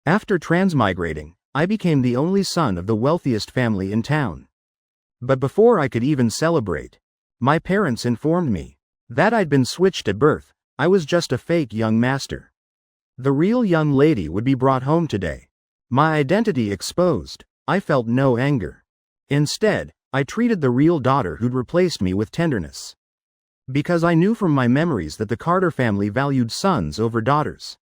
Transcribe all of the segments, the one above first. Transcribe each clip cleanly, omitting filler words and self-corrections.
After transmigrating, I became the only son of the wealthiest family in town. But before I could even celebrate, my parents informed me that I'd been switched at birth. I was just a fake young master. The real young lady would be brought home today. My identity exposed, I felt no anger. Instead, I treated the real daughter who'd replaced me with tenderness. Because I knew from my memories that the Carter family valued sons over daughters.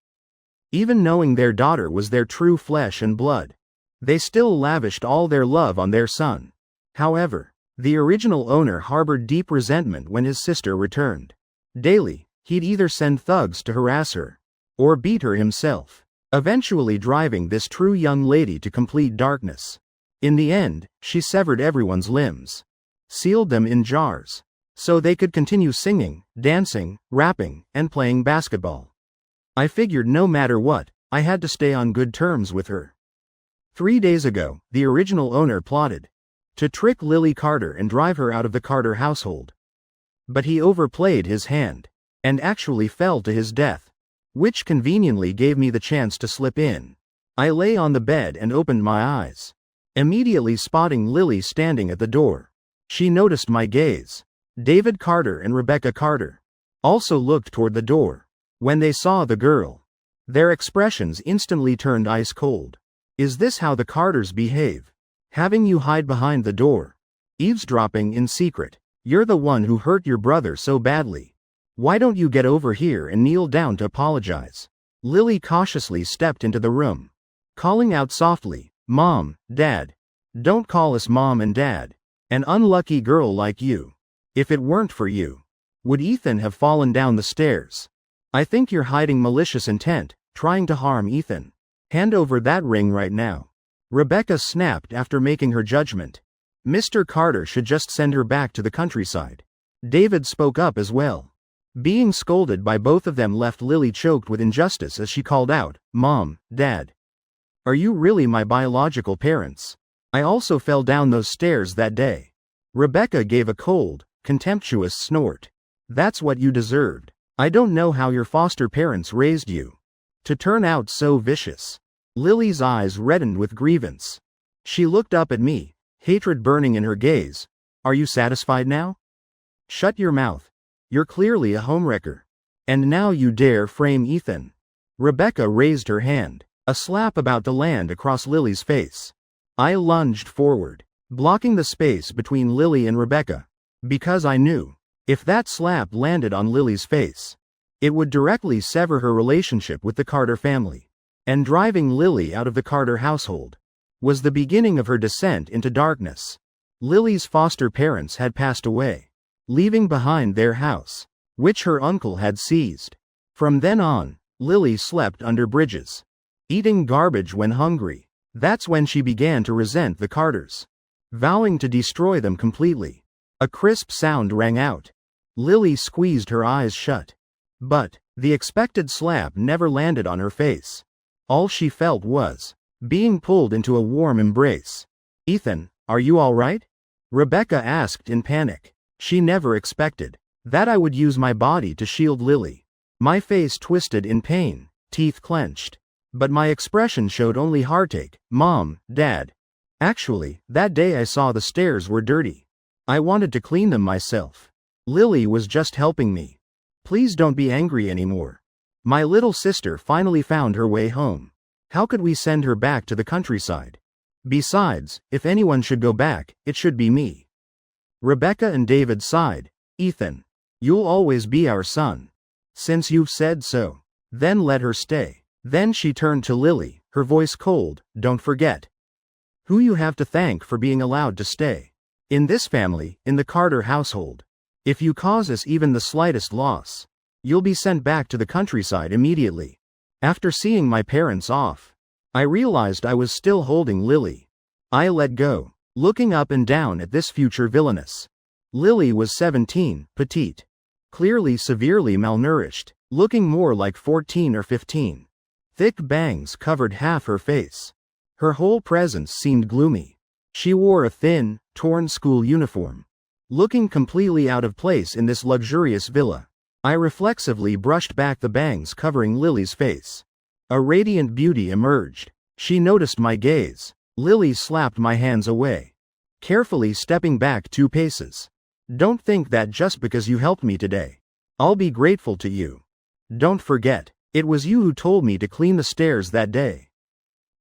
Even knowing their daughter was their true flesh and blood, they still lavished all their love on their son. However, the original owner harbored deep resentment when his sister returned. Daily, he'd either send thugs to harass her, or beat her himself, eventually driving this true young lady to complete darkness. In the end, she severed everyone's limbs, sealed them in jars, so they could continue singing, dancing, rapping, and playing basketball. I figured no matter what, I had to stay on good terms with her. 3 days ago, the original owner plotted to trick Lily Carter and drive her out of the Carter household. But he overplayed his hand, and actually fell to his death, which conveniently gave me the chance to slip in. I lay on the bed and opened my eyes, immediately spotting Lily standing at the door. She noticed my gaze. David Carter and Rebecca Carter also looked toward the door. When they saw the girl, their expressions instantly turned ice cold. Is this how the Carters behave? Having you hide behind the door, eavesdropping in secret. You're the one who hurt your brother so badly. Why don't you get over here and kneel down to apologize? Lily cautiously stepped into the room, calling out softly, "Mom, Dad. Don't call us Mom and Dad. An unlucky girl like you. If it weren't for you, would Ethan have fallen down the stairs? I think you're hiding malicious intent, trying to harm Ethan. Hand over that ring right now." Rebecca snapped after making her judgment. Mr. Carter should just send her back to the countryside. David spoke up as well. Being scolded by both of them left Lily choked with injustice as she called out, "Mom, Dad. Are you really my biological parents? I also fell down those stairs that day." Rebecca gave a cold, contemptuous snort. "That's what you deserved. I don't know how your foster parents raised you to turn out so vicious." Lily's eyes reddened with grievance. She looked up at me, hatred burning in her gaze. "Are you satisfied now? Shut your mouth. You're clearly a homewrecker. And now you dare frame Ethan." Rebecca raised her hand, a slap about to land across Lily's face. I lunged forward, blocking the space between Lily and Rebecca, because I knew, if that slap landed on Lily's face, it would directly sever her relationship with the Carter family. And driving Lily out of the Carter household was the beginning of her descent into darkness. Lily's foster parents had passed away, leaving behind their house, which her uncle had seized. From then on, Lily slept under bridges, eating garbage when hungry. That's when she began to resent the Carters, vowing to destroy them completely. A crisp sound rang out. Lily squeezed her eyes shut. But the expected slap never landed on her face. All she felt was being pulled into a warm embrace. "Ethan, are you all right?" Rebecca asked in panic. She never expected that I would use my body to shield Lily. My face twisted in pain, teeth clenched. But my expression showed only heartache. "Mom, Dad. Actually, that day I saw the stairs were dirty. I wanted to clean them myself. Lily was just helping me. Please don't be angry anymore." My little sister finally found her way home. How could we send her back to the countryside? Besides, if anyone should go back, it should be me. Rebecca and David sighed. "Ethan, you'll always be our son. Since you've said so, then let her stay." Then she turned to Lily, her voice cold. "Don't forget who you have to thank for being allowed to stay in this family, in the Carter household. If you cause us even the slightest loss, you'll be sent back to the countryside immediately." After seeing my parents off, I realized I was still holding Lily. I let go, looking up and down at this future villainess. Lily was 17, petite, clearly severely malnourished, looking more like 14 or 15. Thick bangs covered half her face. Her whole presence seemed gloomy. She wore a thin, torn school uniform, looking completely out of place in this luxurious villa. I reflexively brushed back the bangs covering Lily's face. A radiant beauty emerged. She noticed my gaze. Lily slapped my hands away, carefully stepping back 2 paces. Don't think that just because you helped me today, I'll be grateful to you. Don't forget, it was you who told me to clean the stairs that day.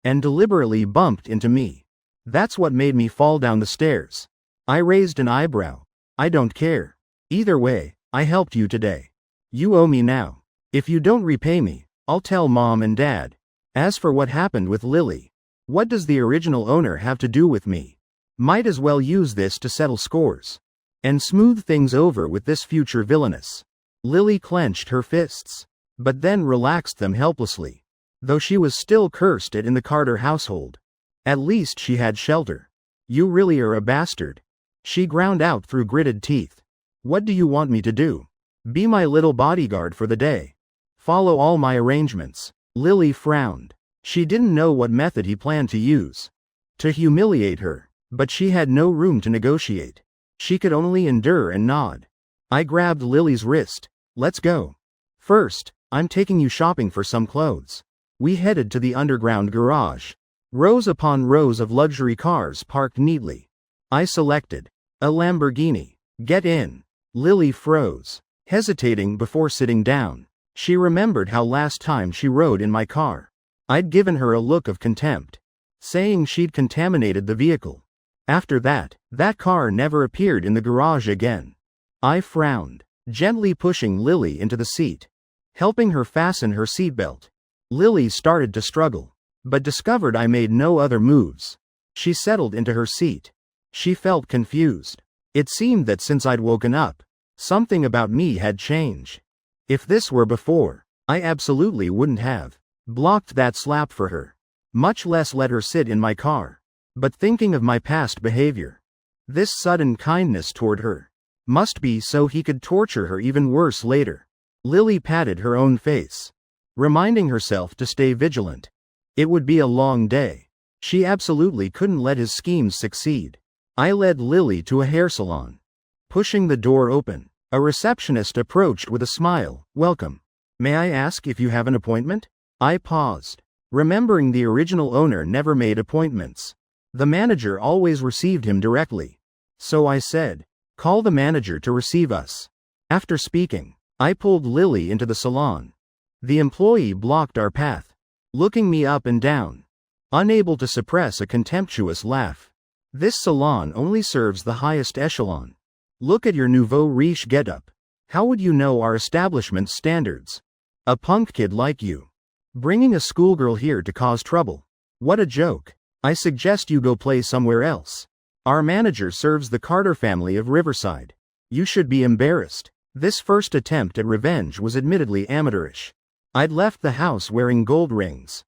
And deliberately bumped into me. That's what made me fall down the stairs. I raised an eyebrow. I don't care. Either way, I helped you today. You owe me now. If you don't repay me, I'll tell Mom and Dad. As for what happened with Lily, what does the original owner have to do with me? Might as well use this to settle scores. And smooth things over with this future villainess. Lily clenched her fists, but then relaxed them helplessly. Though she was still cursed in the Carter household. At least she had shelter. You really are a bastard. She ground out through gritted teeth. What do you want me to do? Be my little bodyguard for the day? Follow all my arrangements? Lily frowned. She didn't know what method he planned to use to humiliate her, but she had no room to negotiate. She could only endure and nod. I grabbed Lily's wrist. Let's go. First, I'm taking you shopping for some clothes. We headed to the underground garage. Rows upon rows of luxury cars parked neatly. I selected a Lamborghini. Get in. Lily froze, hesitating before sitting down. She remembered how last time she rode in my car, I'd given her a look of contempt, saying she'd contaminated the vehicle. After that car never appeared in the garage again. I frowned, gently pushing Lily into the seat, helping her fasten her seatbelt. Lily started to struggle, but discovered I made no other moves. She settled into her seat. She felt confused. It seemed that since I'd woken up, something about me had changed. If this were before, I absolutely wouldn't have blocked that slap for her, much less let her sit in my car. But thinking of my past behavior, this sudden kindness toward her, must be so he could torture her even worse later. Lily patted her own face, reminding herself to stay vigilant. It would be a long day. She absolutely couldn't let his schemes succeed. I led Lily to a hair salon. Pushing the door open, a receptionist approached with a smile. Welcome. May I ask if you have an appointment? I paused, remembering the original owner never made appointments. The manager always received him directly. So I said, call the manager to receive us. After speaking, I pulled Lily into the salon. The employee blocked our path, looking me up and down, unable to suppress a contemptuous laugh. This salon only serves the highest echelon. Look at your nouveau riche getup. How would you know our establishment's standards? A punk kid like you, bringing a schoolgirl here to cause trouble. What a joke. I suggest you go play somewhere else. Our manager serves the Carter family of Riverside. You should be embarrassed. This first attempt at revenge was admittedly amateurish. I'd left the house wearing gold rings,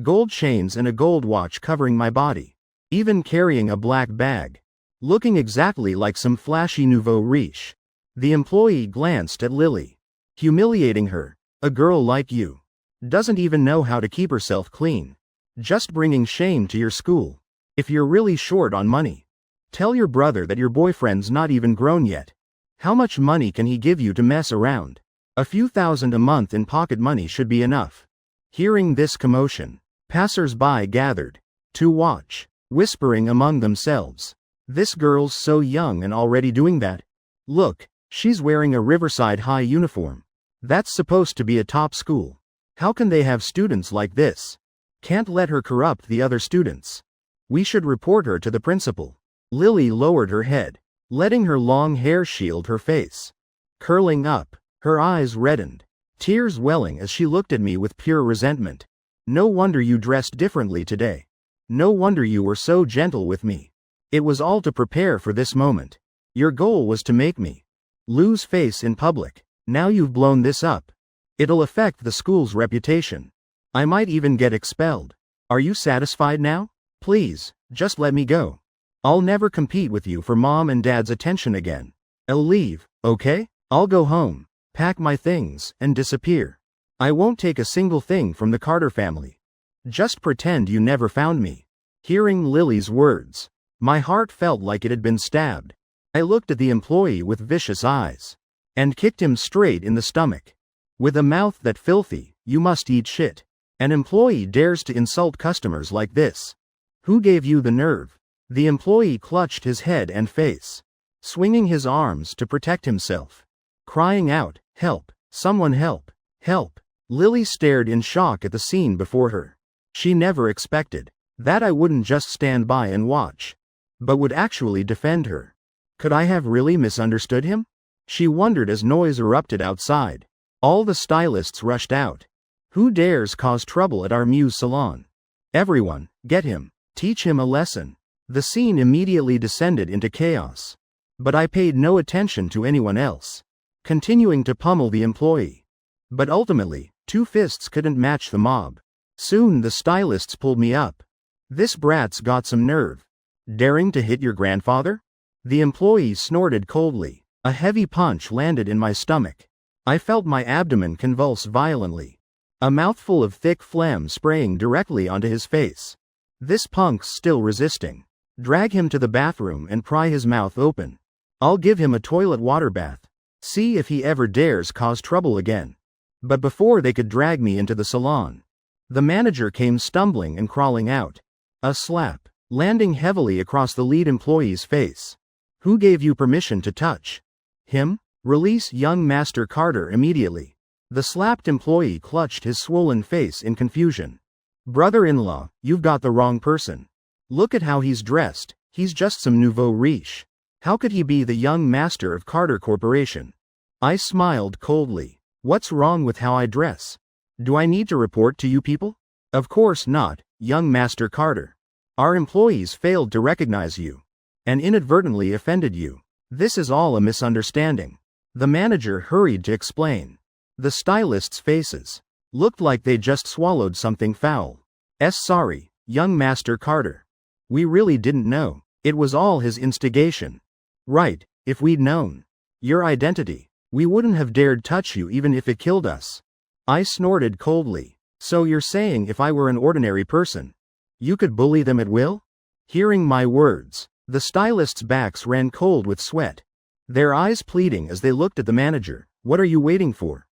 gold chains and a gold watch covering my body, even carrying a black bag, looking exactly like some flashy nouveau riche. The employee glanced at Lily, humiliating her. A girl like you doesn't even know how to keep herself clean. Just bringing shame to your school. If you're really short on money, tell your brother that your boyfriend's not even grown yet. How much money can he give you to mess around? A few thousand a month in pocket money should be enough. Hearing this commotion, passers-by gathered to watch, whispering among themselves. This girl's so young and already doing that. Look, she's wearing a Riverside High uniform. That's supposed to be a top school. How can they have students like this? Can't let her corrupt the other students. We should report her to the principal. Lily lowered her head, letting her long hair shield her face. Curling up, her eyes reddened, tears welling as she looked at me with pure resentment. No wonder you dressed differently today. No wonder you were so gentle with me. It was all to prepare for this moment. Your goal was to make me lose face in public. Now you've blown this up. It'll affect the school's reputation. I might even get expelled. Are you satisfied now? Please, just let me go. I'll never compete with you for Mom and Dad's attention again. I'll leave, okay? I'll go home, pack my things, and disappear. I won't take a single thing from the Carter family. Just pretend you never found me. Hearing Lily's words, my heart felt like it had been stabbed. I looked at the employee with vicious eyes, and kicked him straight in the stomach. With a mouth that filthy, you must eat shit. An employee dares to insult customers like this. Who gave you the nerve? The employee clutched his head and face, swinging his arms to protect himself, crying out, "Help! Someone help! Help!" Lily stared in shock at the scene before her. She never expected that I wouldn't just stand by and watch, but would actually defend her. Could I have really misunderstood him? She wondered as noise erupted outside. All the stylists rushed out. Who dares cause trouble at our Muse salon? Everyone, get him. Teach him a lesson. The scene immediately descended into chaos. But I paid no attention to anyone else, continuing to pummel the employee. But ultimately, 2 fists couldn't match the mob. Soon the stylists pulled me up. This brat's got some nerve. Daring to hit your grandfather? The employee snorted coldly. A heavy punch landed in my stomach. I felt my abdomen convulse violently. A mouthful of thick phlegm spraying directly onto his face. This punk's still resisting. Drag him to the bathroom and pry his mouth open. I'll give him a toilet water bath. See if he ever dares cause trouble again. But before they could drag me into the salon, the manager came stumbling and crawling out. A slap, landing heavily across the lead employee's face. Who gave you permission to touch him? Release young Master Carter immediately. The slapped employee clutched his swollen face in confusion. Brother-in-law, you've got the wrong person. Look at how he's dressed. He's just some nouveau riche. How could he be the young master of Carter Corporation? I smiled coldly. What's wrong with how I dress? Do I need to report to you people? Of course not, young Master Carter. Our employees failed to recognize you and inadvertently offended you. This is all a misunderstanding. The manager hurried to explain. The stylists' faces looked like they just swallowed something foul. Sorry, young Master Carter. We really didn't know. It was all his instigation. Right, if we'd known your identity, we wouldn't have dared touch you even if it killed us. I snorted coldly. So you're saying if I were an ordinary person, you could bully them at will? Hearing my words, the stylists' backs ran cold with sweat, their eyes pleading as they looked at the manager. What are you waiting for?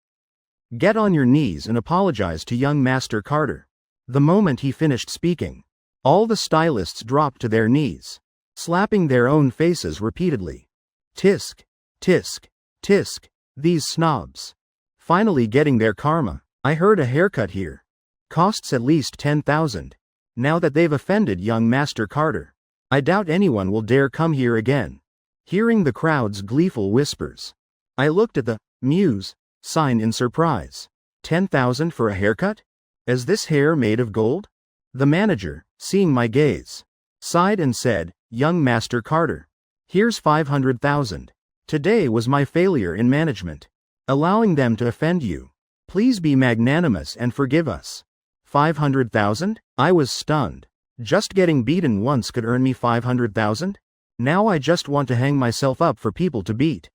Get on your knees and apologize to young Master Carter. The moment he finished speaking, all the stylists dropped to their knees, slapping their own faces repeatedly. Tisk, tisk, tisk, these snobs. Finally getting their karma. I heard a haircut here costs at least 10,000. Now that they've offended young Master Carter, I doubt anyone will dare come here again. Hearing the crowd's gleeful whispers, I looked at the Muse sign in surprise. 10,000 for a haircut? Is this hair made of gold? The manager, seeing my gaze, sighed and said, Young Master Carter, here's 500,000. Today was my failure in management, allowing them to offend you. Please be magnanimous and forgive us. 500,000? I was stunned. Just getting beaten once could earn me 500,000? Now I just want to hang myself up for people to beat.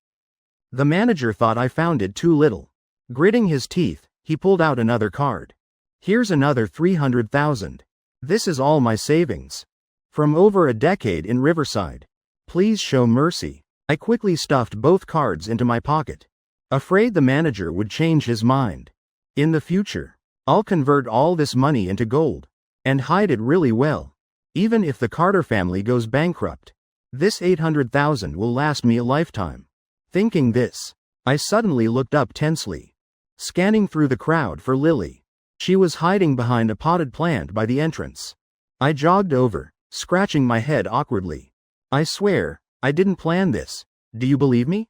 The manager thought I found it too little. Gritting his teeth, he pulled out another card. Here's another 300,000. This is all my savings from over a decade in Riverside. Please show mercy. I quickly stuffed both cards into my pocket, afraid the manager would change his mind. In the future, I'll convert all this money into gold and hide it really well. Even if the Carter family goes bankrupt, this 800,000 will last me a lifetime. Thinking this, I suddenly looked up tensely, scanning through the crowd for Lily. She was hiding behind a potted plant by the entrance. I jogged over, scratching my head awkwardly. I swear, I didn't plan this. Do you believe me?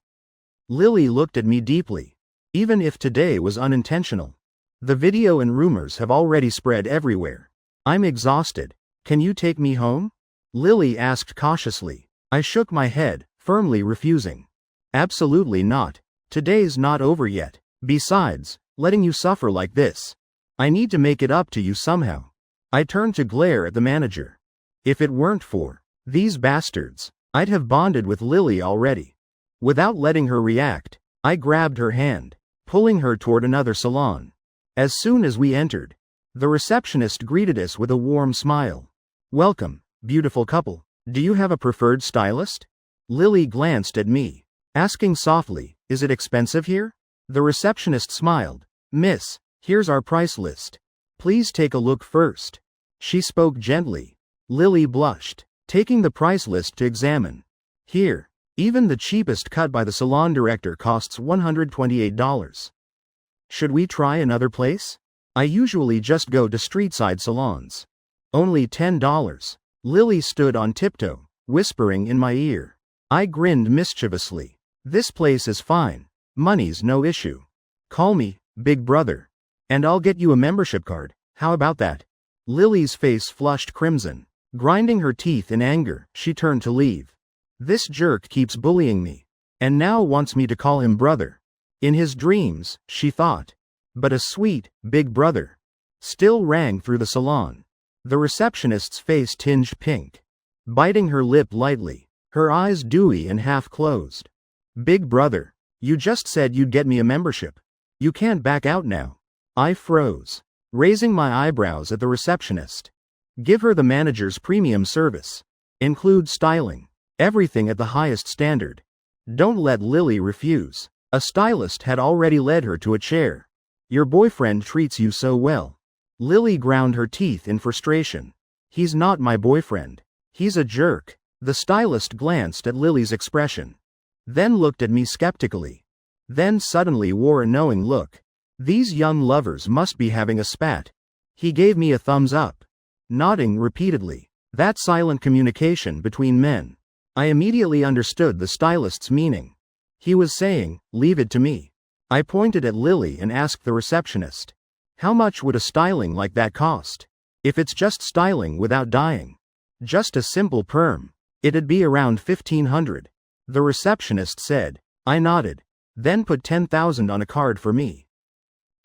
Lily looked at me deeply. Even if today was unintentional, the video and rumors have already spread everywhere. I'm exhausted. Can you take me home? Lily asked cautiously. I shook my head, firmly refusing. Absolutely not. Today's not over yet. Besides, letting you suffer like this, I need to make it up to you somehow. I turned to glare at the manager. If it weren't for these bastards, I'd have bonded with Lily already. Without letting her react, I grabbed her hand, pulling her toward another salon. As soon as we entered, the receptionist greeted us with a warm smile. Welcome, beautiful couple. Do you have a preferred stylist? Lily glanced at me, asking softly, is it expensive here? The receptionist smiled. Miss, here's our price list. Please take a look first. She spoke gently. Lily blushed, taking the price list to examine. Here, even the cheapest cut by the salon director costs $128. Should we try another place? I usually just go to street-side salons. Only $10. Lily stood on tiptoe, whispering in my ear. I grinned mischievously. This place is fine. Money's no issue. Call me Big Brother. And I'll get you a membership card. How about that? Lily's face flushed crimson. Grinding her teeth in anger, she turned to leave. This jerk keeps bullying me. And now wants me to call him brother. In his dreams, she thought. But a sweet, big brother still rang through the salon. The receptionist's face tinged pink. Biting her lip lightly, her eyes dewy and half-closed. Big brother, you just said you'd get me a membership. You can't back out now. I froze, raising my eyebrows at the receptionist. Give her the manager's premium service. Include styling. Everything at the highest standard. Don't let Lily refuse. A stylist had already led her to a chair. Your boyfriend treats you so well. Lily ground her teeth in frustration. He's not my boyfriend. He's a jerk. The stylist glanced at Lily's expression. Then looked at me skeptically. Then suddenly wore a knowing look. These young lovers must be having a spat. He gave me a thumbs up. Nodding repeatedly. That silent communication between men. I immediately understood the stylist's meaning. He was saying, leave it to me. I pointed at Lily and asked the receptionist. How much would a styling like that cost? If it's just styling without dyeing. Just a simple perm. It'd be around $1,500. The receptionist said. I nodded. Then put $10,000 on a card for me.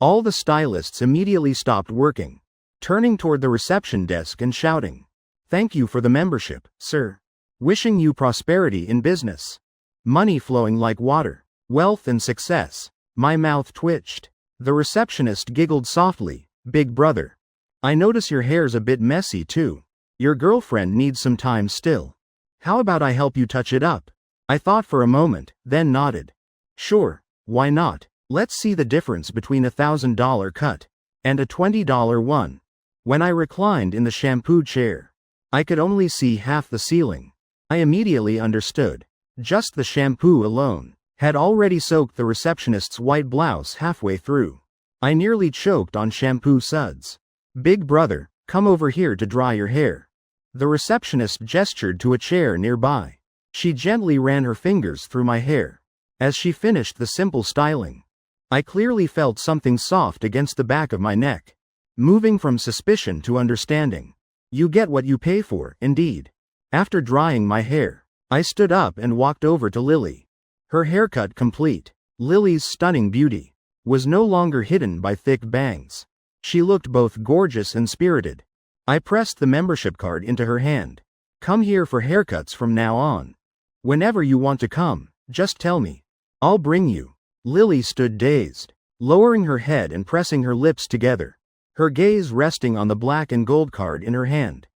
All the stylists immediately stopped working, turning toward the reception desk and shouting. Thank you for the membership, sir. Wishing you prosperity in business. Money flowing like water. Wealth and success. My mouth twitched. The receptionist giggled softly. Big brother. I notice your hair's a bit messy too. Your girlfriend needs some time still. How about I help you touch it up? I thought for a moment, then nodded. Sure, why not? Let's see the difference between $1,000 cut and a $20 one. When I reclined in the shampoo chair, I could only see half the ceiling. I immediately understood. Just the shampoo alone had already soaked the receptionist's white blouse halfway through. I nearly choked on shampoo suds. Big brother, come over here to dry your hair. The receptionist gestured to a chair nearby. She gently ran her fingers through my hair. As she finished the simple styling, I clearly felt something soft against the back of my neck. Moving from suspicion to understanding. You get what you pay for, indeed. After drying my hair, I stood up and walked over to Lily. Her haircut complete, Lily's stunning beauty was no longer hidden by thick bangs. She looked both gorgeous and spirited. I pressed the membership card into her hand. Come here for haircuts from now on. Whenever you want to come, just tell me. I'll bring you. Lily stood dazed, lowering her head and pressing her lips together, her gaze resting on the black and gold card in her hand.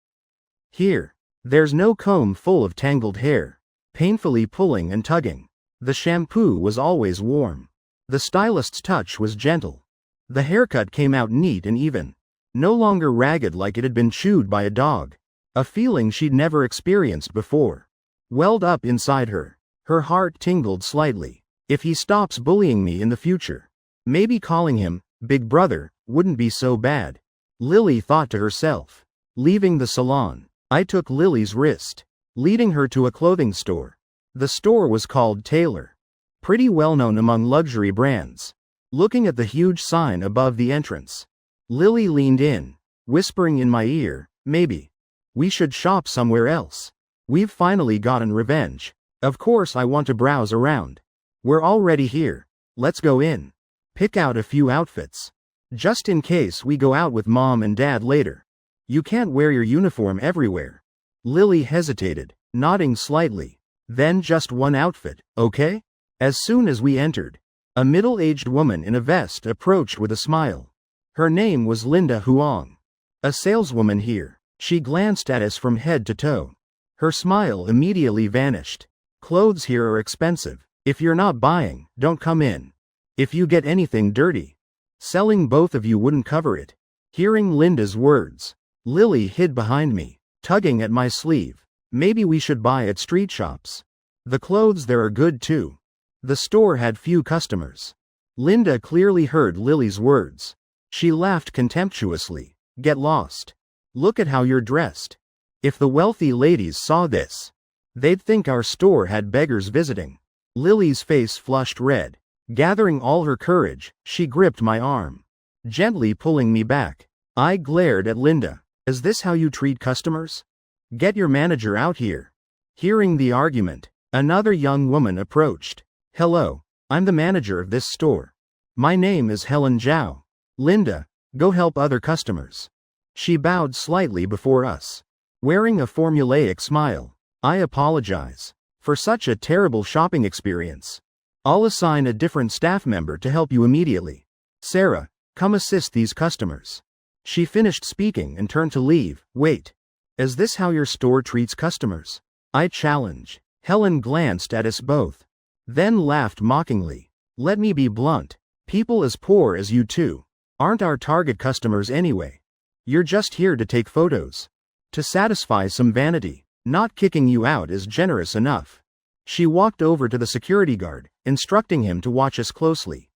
Here. There's no comb full of tangled hair, painfully pulling and tugging. The shampoo was always warm. The stylist's touch was gentle. The haircut came out neat and even, no longer ragged like it had been chewed by a dog. A feeling she'd never experienced before welled up inside her. Her heart tingled slightly. If he stops bullying me in the future, maybe calling him Big Brother wouldn't be so bad. Lily thought to herself. Leaving the salon, I took Lily's wrist, leading her to a clothing store. The store was called Taylor, pretty well known among luxury brands. Looking at the huge sign above the entrance, Lily leaned in, whispering in my ear, maybe we should shop somewhere else. We've finally gotten revenge. Of course I want to browse around. We're already here. Let's go in. Pick out a few outfits. Just in case we go out with mom and dad later. You can't wear your uniform everywhere. Lily hesitated, nodding slightly. Then just one outfit, okay? As soon as we entered, a middle-aged woman in a vest approached with a smile. Her name was Linda Huang. A saleswoman here. She glanced at us from head to toe. Her smile immediately vanished. Clothes here are expensive. If you're not buying, don't come in. If you get anything dirty, selling both of you wouldn't cover it. Hearing Linda's words, Lily hid behind me, tugging at my sleeve. Maybe we should buy at street shops. The clothes there are good too. The store had few customers. Linda clearly heard Lily's words. She laughed contemptuously. Get lost. Look at how you're dressed. If the wealthy ladies saw this, they'd think our store had beggars visiting. Lily's face flushed red. Gathering all her courage, she gripped my arm, gently pulling me back. I glared at Linda. Is this how you treat customers? Get your manager out here. Hearing the argument, another young woman approached. Hello, I'm the manager of this store. My name is Helen Zhao. Linda, go help other customers. She bowed slightly before us, wearing a formulaic smile. I apologize for such a terrible shopping experience. I'll assign a different staff member to help you immediately. Sarah, come assist these customers. She finished speaking and turned to leave. Wait. Is this how your store treats customers? I challenged. Helen glanced at us both, then laughed mockingly. Let me be blunt. People as poor as you two aren't our target customers anyway. You're just here to take photos, to satisfy some vanity. Not kicking you out is generous enough. She walked over to the security guard, instructing him to watch us closely.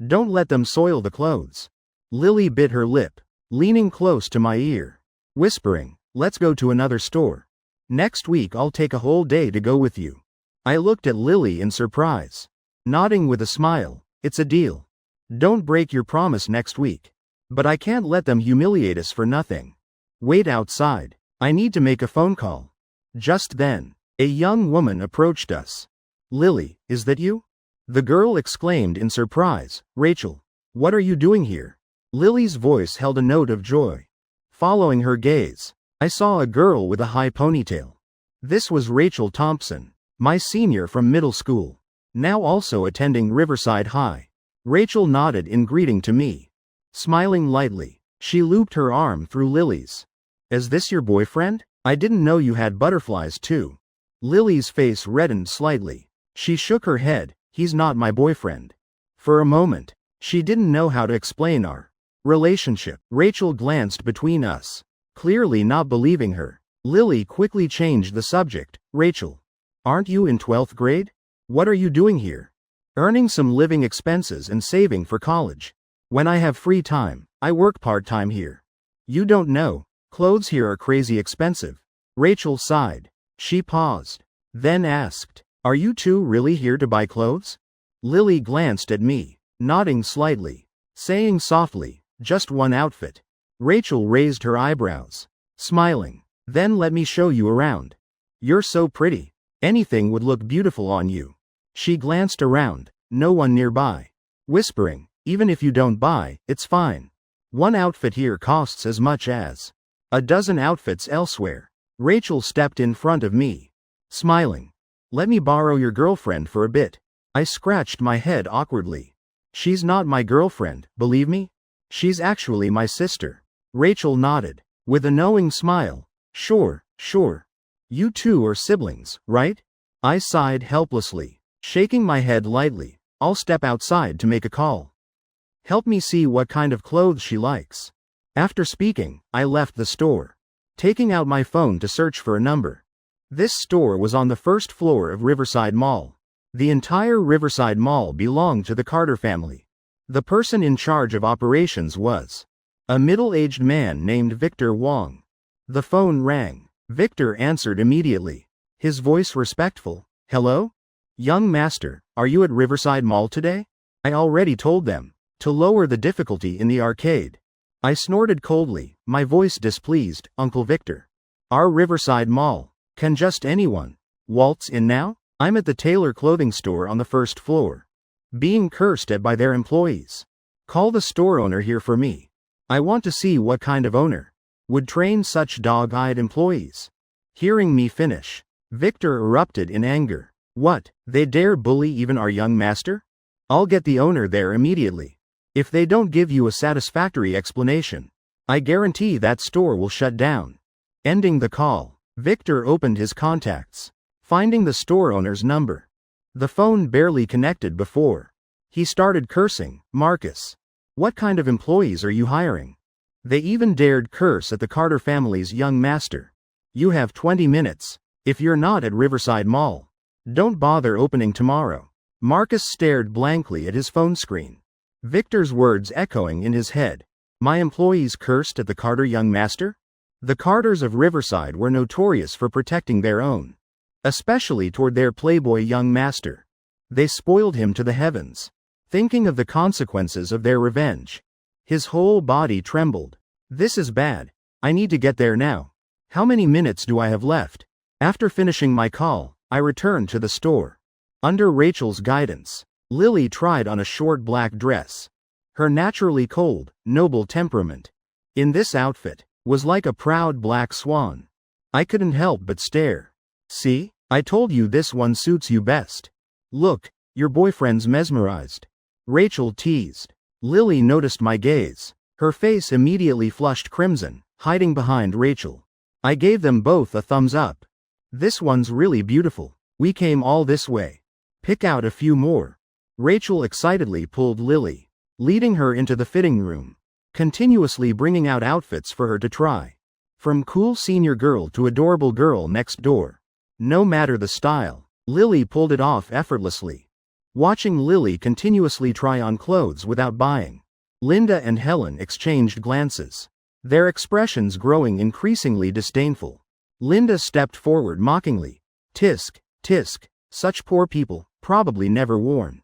Don't let them soil the clothes. Lily bit her lip, leaning close to my ear, whispering, let's go to another store. Next week I'll take a whole day to go with you. I looked at Lily in surprise, nodding with a smile. It's a deal. Don't break your promise next week. But I can't let them humiliate us for nothing. Wait outside. I need to make a phone call. Just then, a young woman approached us. Lily, is that you? The girl exclaimed in surprise. Rachel, what are you doing here? Lily's voice held a note of joy. Following her gaze, I saw a girl with a high ponytail. This was Rachel Thompson, my senior from middle school, now also attending Riverside High. Rachel nodded in greeting to me. Smiling lightly, she looped her arm through Lily's. Is this your boyfriend? I didn't know you had butterflies too. Lily's face reddened slightly. She shook her head. He's not my boyfriend. For a moment, she didn't know how to explain our relationship. Rachel glanced between us, clearly not believing her. Lily quickly changed the subject. Rachel, aren't you in 12th grade? What are you doing here? Earning some living expenses and saving for college. When I have free time, I work part-time here. You don't know, clothes here are crazy expensive. Rachel sighed. She paused, then asked, are you two really here to buy clothes? Lily glanced at me, nodding slightly, saying softly, just one outfit. Rachel raised her eyebrows, smiling. Then let me show you around. You're so pretty. Anything would look beautiful on you. She glanced around, no one nearby, whispering, even if you don't buy, it's fine. One outfit here costs as much as a dozen outfits elsewhere. Rachel stepped in front of me, smiling. Let me borrow your girlfriend for a bit. I scratched my head awkwardly. She's not my girlfriend, believe me? She's actually my sister. Rachel nodded, with a knowing smile. Sure. You two are siblings, right? I sighed helplessly, shaking my head lightly. I'll step outside to make a call. Help me see what kind of clothes she likes. After speaking, I left the store, taking out my phone to search for a number. This store was on the first floor of Riverside Mall. The entire Riverside Mall belonged to the Carter family. The person in charge of operations was a middle-aged man named Victor Wong. The phone rang. Victor answered immediately, his voice respectful. Hello? Young master, are you at Riverside Mall today? I already told them to lower the difficulty in the arcade. I snorted coldly, my voice displeased. Uncle Victor, our Riverside Mall. Can just anyone waltz in now? I'm at the Taylor clothing store on the first floor, being cursed at by their employees. Call the store owner here for me. I want to see what kind of owner would train such dog-eyed employees. Hearing me finish, Victor erupted in anger. What, they dare bully even our young master? I'll get the owner there immediately. If they don't give you a satisfactory explanation, I guarantee that store will shut down. Ending the call, Victor opened his contacts, finding the store owner's number. The phone barely connected before he started cursing. Marcus, what kind of employees are you hiring? They even dared curse at the Carter family's young master. You have 20 minutes. If you're not at Riverside Mall, don't bother opening tomorrow. Marcus stared blankly at his phone screen. Victor's words echoing in his head. My employees cursed at the Carter young master? The Carters of Riverside were notorious for protecting their own, especially toward their playboy young master. They spoiled him to the heavens. Thinking of the consequences of their revenge, his whole body trembled. This is bad. I need to get there now. How many minutes do I have left? After finishing my call, I returned to the store. Under Rachel's guidance, Lily tried on a short black dress. Her naturally cold, noble temperament, in this outfit, was like a proud black swan. I couldn't help but stare. See? I told you this one suits you best. Look, your boyfriend's mesmerized. Rachel teased. Lily noticed my gaze. Her face immediately flushed crimson, hiding behind Rachel. I gave them both a thumbs up. This one's really beautiful. We came all this way. Pick out a few more. Rachel excitedly pulled Lily, leading her into the fitting room, continuously bringing out outfits for her to try. From cool senior girl to adorable girl next door. No matter the style, Lily pulled it off effortlessly. Watching Lily continuously try on clothes without buying, Linda and Helen exchanged glances, their expressions growing increasingly disdainful. Linda stepped forward mockingly. Tisk, tisk, such poor people, probably never worn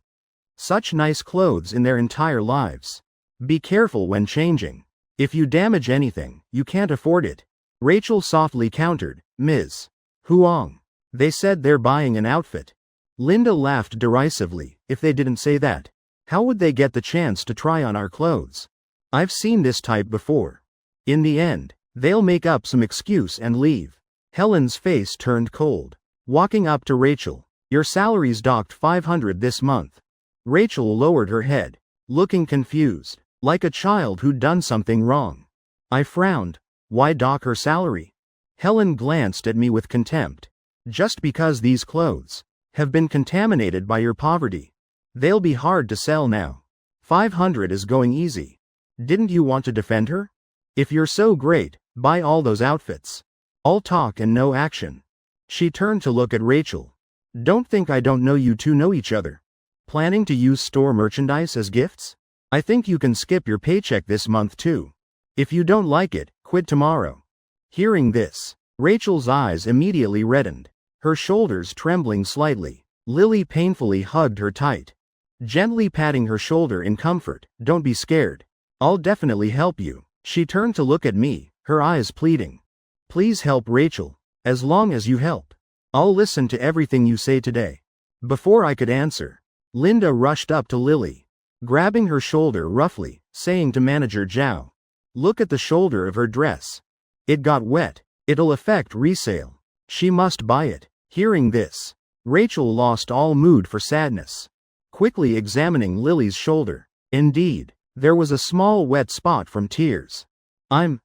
such nice clothes in their entire lives. Be careful when changing. If you damage anything, you can't afford it. Rachel softly countered, Ms. Huang. They said they're buying an outfit. Linda laughed derisively. If they didn't say that, how would they get the chance to try on our clothes? I've seen this type before. In the end, they'll make up some excuse and leave. Helen's face turned cold. Walking up to Rachel. Your salary's docked $500 this month. Rachel lowered her head, looking confused, like a child who'd done something wrong. I frowned. Why dock her salary? Helen glanced at me with contempt. Just because these clothes have been contaminated by your poverty. They'll be hard to sell now. 500 is going easy. Didn't you want to defend her? If you're so great, buy all those outfits. All talk and no action. She turned to look at Rachel. Don't think I don't know you two know each other. Planning to use store merchandise as gifts? I think you can skip your paycheck this month too. If you don't like it, quit tomorrow. Hearing this, Rachel's eyes immediately reddened, her shoulders trembling slightly. Lily painfully hugged her tight, gently patting her shoulder in comfort. Don't be scared. I'll definitely help you. She turned to look at me, her eyes pleading. Please help Rachel. As long as you help, I'll listen to everything you say today. Before I could answer, Linda rushed up to Lily, grabbing her shoulder roughly, saying to Manager Zhao, look at the shoulder of her dress. It got wet. It'll affect resale. She must buy it. Hearing this, Rachel lost all mood for sadness, quickly examining Lily's shoulder. Indeed, there was a small wet spot from tears. I'm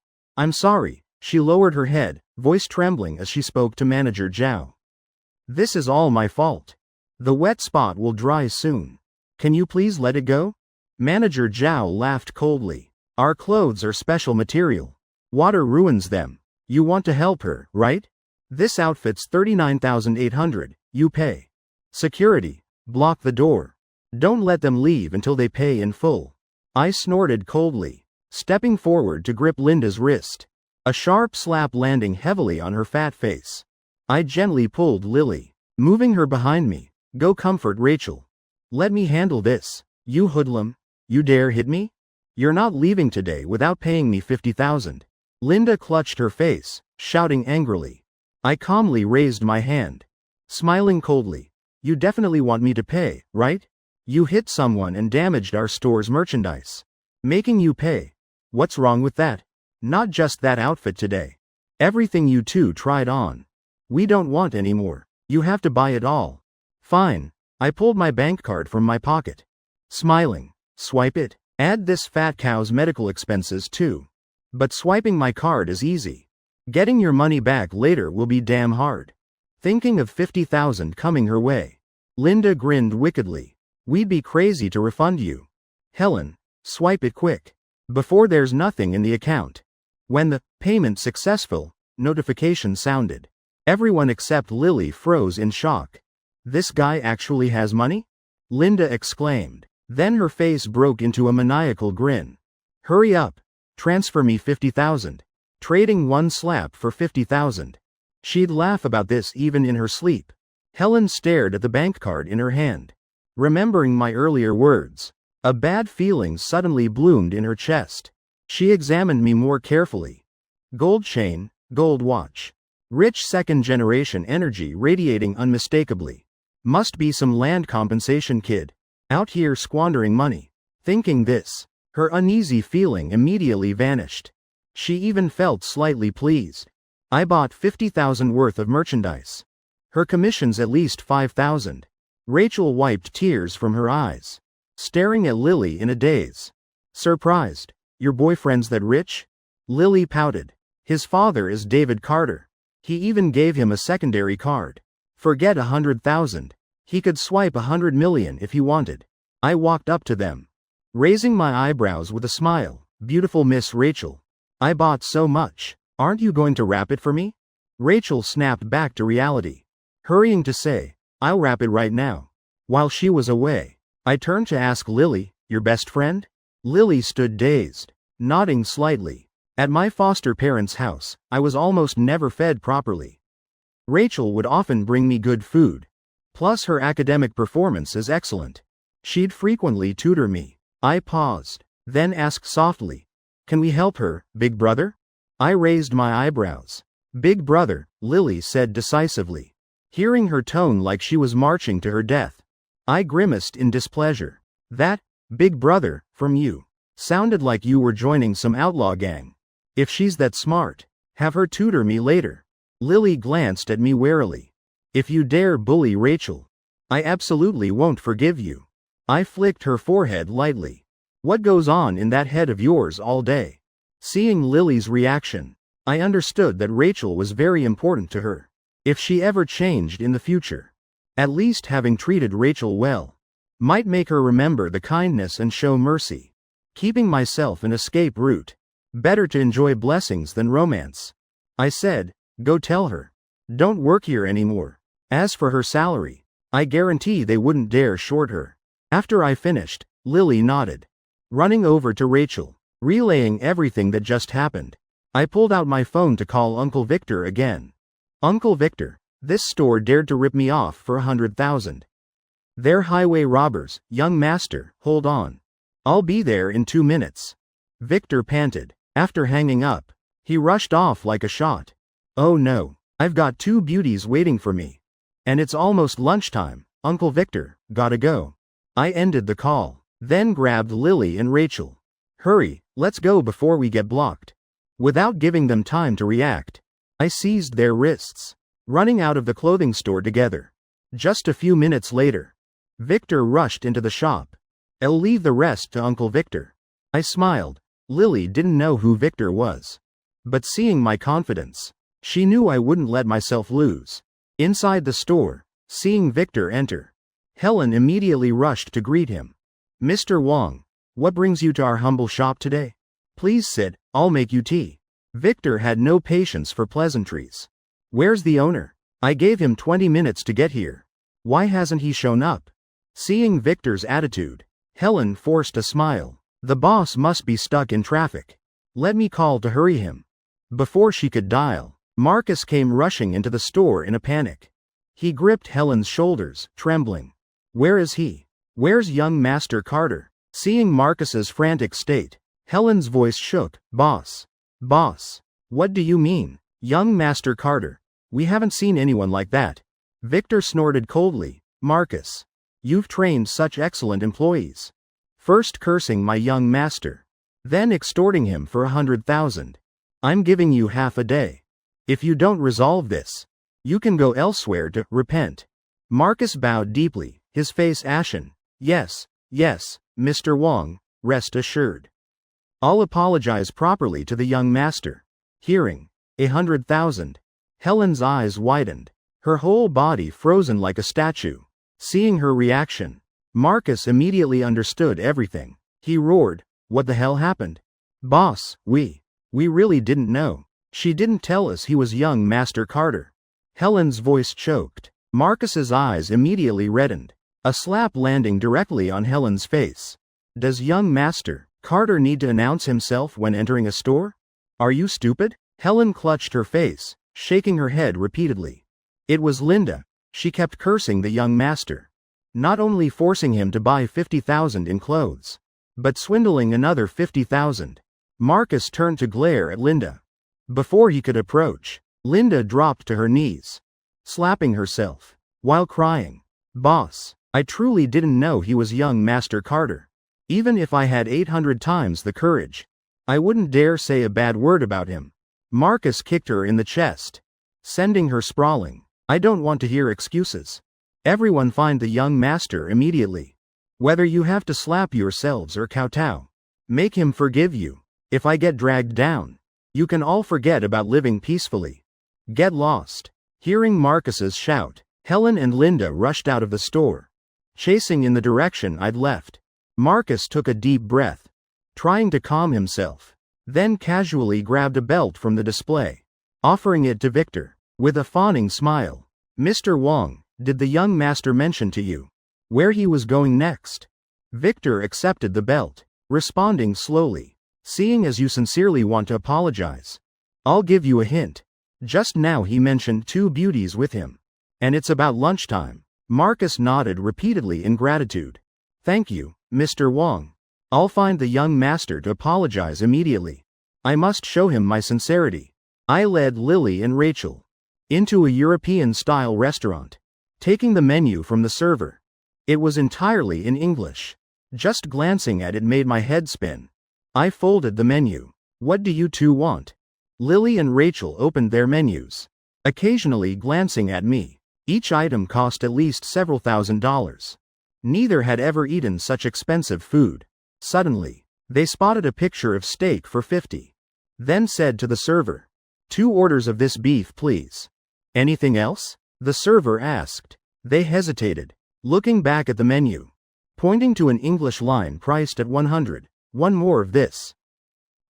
sorry. She lowered her head, voice trembling as she spoke to Manager Zhao. This is all my fault. The wet spot will dry soon. Can you please let it go? Manager Zhao laughed coldly. Our clothes are special material. Water ruins them. You want to help her, right? This outfit's $39,800. You pay. Security, block the door. Don't let them leave until they pay in full. I snorted coldly, stepping forward to grip Linda's wrist, a sharp slap landing heavily on her fat face. I gently pulled Lily, moving her behind me. Go comfort Rachel. Let me handle this. You hoodlum. You dare hit me? You're not leaving today without paying me $50,000. Linda clutched her face, shouting angrily. I calmly raised my hand, smiling coldly. You definitely want me to pay, right? You hit someone and damaged our store's merchandise. Making you pay. What's wrong with that? Not just that outfit today. Everything you two tried on. We don't want any more. You have to buy it all. Fine. I pulled my bank card from my pocket. Smiling. Swipe it. Add this fat cow's medical expenses too. But swiping my card is easy. Getting your money back later will be damn hard. Thinking of $50,000 coming her way. Linda grinned wickedly. We'd be crazy to refund you. Helen, swipe it quick. Before there's nothing in the account. When the payment successful notification sounded, everyone except Lily froze in shock. This guy actually has money? Linda exclaimed. Then her face broke into a maniacal grin. Hurry up. Transfer me 50,000. Trading one slap for 50,000. She'd laugh about this even in her sleep. Helen stared at the bank card in her hand. Remembering my earlier words, a bad feeling suddenly bloomed in her chest. She examined me more carefully. Gold chain, gold watch. Rich second-generation energy radiating unmistakably. Must be some land compensation kid. Out here squandering money. Thinking this, her uneasy feeling immediately vanished. She even felt slightly pleased. I bought 50,000 worth of merchandise. Her commission's at least 5,000. Rachel wiped tears from her eyes, staring at Lily in a daze. Surprised. Your boyfriend's that rich? Lily pouted. His father is David Carter. He even gave him a secondary card. Forget 100,000. He could swipe 100 million if he wanted. I walked up to them, raising my eyebrows with a smile. Beautiful Miss Rachel. I bought so much. Aren't you going to wrap it for me? Rachel snapped back to reality, hurrying to say, I'll wrap it right now. While she was away, I turned to ask Lily, your best friend? Lily stood dazed, nodding slightly. At my foster parents' house, I was almost never fed properly. Rachel would often bring me good food. Plus her academic performance is excellent. She'd frequently tutor me. I paused, then asked softly, can we help her, big brother? I raised my eyebrows. Big brother, Lily said decisively, hearing her tone like she was marching to her death. I grimaced in displeasure. That, big brother, from you, sounded like you were joining some outlaw gang. If she's that smart, have her tutor me later. Lily glanced at me warily. If you dare bully Rachel, I absolutely won't forgive you. I flicked her forehead lightly. What goes on in that head of yours all day? Seeing Lily's reaction, I understood that Rachel was very important to her. If she ever changed in the future, at least having treated Rachel well might make her remember the kindness and show mercy. Keeping myself an escape route. Better to enjoy blessings than romance. I said, go tell her. Don't work here anymore. As for her salary, I guarantee they wouldn't dare short her. After I finished, Lily nodded. Running over to Rachel, relaying everything that just happened, I pulled out my phone to call Uncle Victor again. Uncle Victor, this store dared to rip me off for 100,000. They're highway robbers, young master, hold on. I'll be there in 2 minutes. Victor panted. After hanging up, he rushed off like a shot. Oh no, I've got 2 beauties waiting for me. And it's almost lunchtime. Uncle Victor, gotta go. I ended the call, then grabbed Lily and Rachel. Hurry, let's go before we get blocked. Without giving them time to react, I seized their wrists, running out of the clothing store together. Just a few minutes later, Victor rushed into the shop. I'll leave the rest to Uncle Victor. I smiled. Lily didn't know who Victor was. But seeing my confidence, she knew I wouldn't let myself lose. Inside the store, seeing Victor enter, Helen immediately rushed to greet him. Mr. Wong, what brings you to our humble shop today? Please sit, I'll make you tea. Victor had no patience for pleasantries. Where's the owner? I gave him 20 minutes to get here. Why hasn't he shown up? Seeing Victor's attitude, Helen forced a smile. The boss must be stuck in traffic. Let me call to hurry him. Before she could dial, Marcus came rushing into the store in a panic. He gripped Helen's shoulders, trembling. Where is he? Where's young Master Carter? Seeing Marcus's frantic state, Helen's voice shook. Boss. Boss. What do you mean? Young Master Carter. We haven't seen anyone like that. Victor snorted coldly. Marcus. You've trained such excellent employees. First cursing my young master, then extorting him for 100,000. I'm giving you half a day. If you don't resolve this, you can go elsewhere to repent. Marcus bowed deeply, his face ashen. Yes, Mr. Wong, rest assured. I'll apologize properly to the young master. Hearing 100,000, Helen's eyes widened, her whole body frozen like a statue. Seeing her reaction, Marcus immediately understood everything. He roared, what the hell happened? Boss, we really didn't know. She didn't tell us he was young Master Carter. Helen's voice choked. Marcus's eyes immediately reddened, a slap landing directly on Helen's face. Does young Master Carter need to announce himself when entering a store? Are you stupid? Helen clutched her face, shaking her head repeatedly. It was Linda. She kept cursing the young master. Not only forcing him to buy 50,000 in clothes, but swindling another 50,000. Marcus turned to glare at Linda. Before he could approach, Linda dropped to her knees, slapping herself, while crying. Boss, I truly didn't know he was young Master Carter. Even if I had 800 times the courage, I wouldn't dare say a bad word about him. Marcus kicked her in the chest, sending her sprawling. I don't want to hear excuses. Everyone find the young master immediately. Whether you have to slap yourselves or kowtow, make him forgive you. If I get dragged down, you can all forget about living peacefully. Get lost. Hearing Marcus's shout, Helen and Linda rushed out of the store, chasing in the direction I'd left. Marcus took a deep breath, trying to calm himself, then casually grabbed a belt from the display, offering it to Victor, with a fawning smile. Mr. Wong, did the young master mention to you where he was going next? Victor accepted the belt, responding slowly. Seeing as you sincerely want to apologize, I'll give you a hint. Just now he mentioned 2 beauties with him. And it's about lunchtime. Marcus nodded repeatedly in gratitude. Thank you, Mr. Wong. I'll find the young master to apologize immediately. I must show him my sincerity. I led Lily and Rachel into a European-style restaurant, taking the menu from the server. It was entirely in English. Just glancing at it made my head spin. I folded the menu. What do you two want? Lily and Rachel opened their menus, occasionally glancing at me. Each item cost at least several $1,000s. Neither had ever eaten such expensive food. Suddenly, they spotted a picture of steak for $50. Then said to the server, 2 orders of this beef please. Anything else? The server asked. They hesitated, looking back at the menu, pointing to an English line priced at $100. 1 more of this.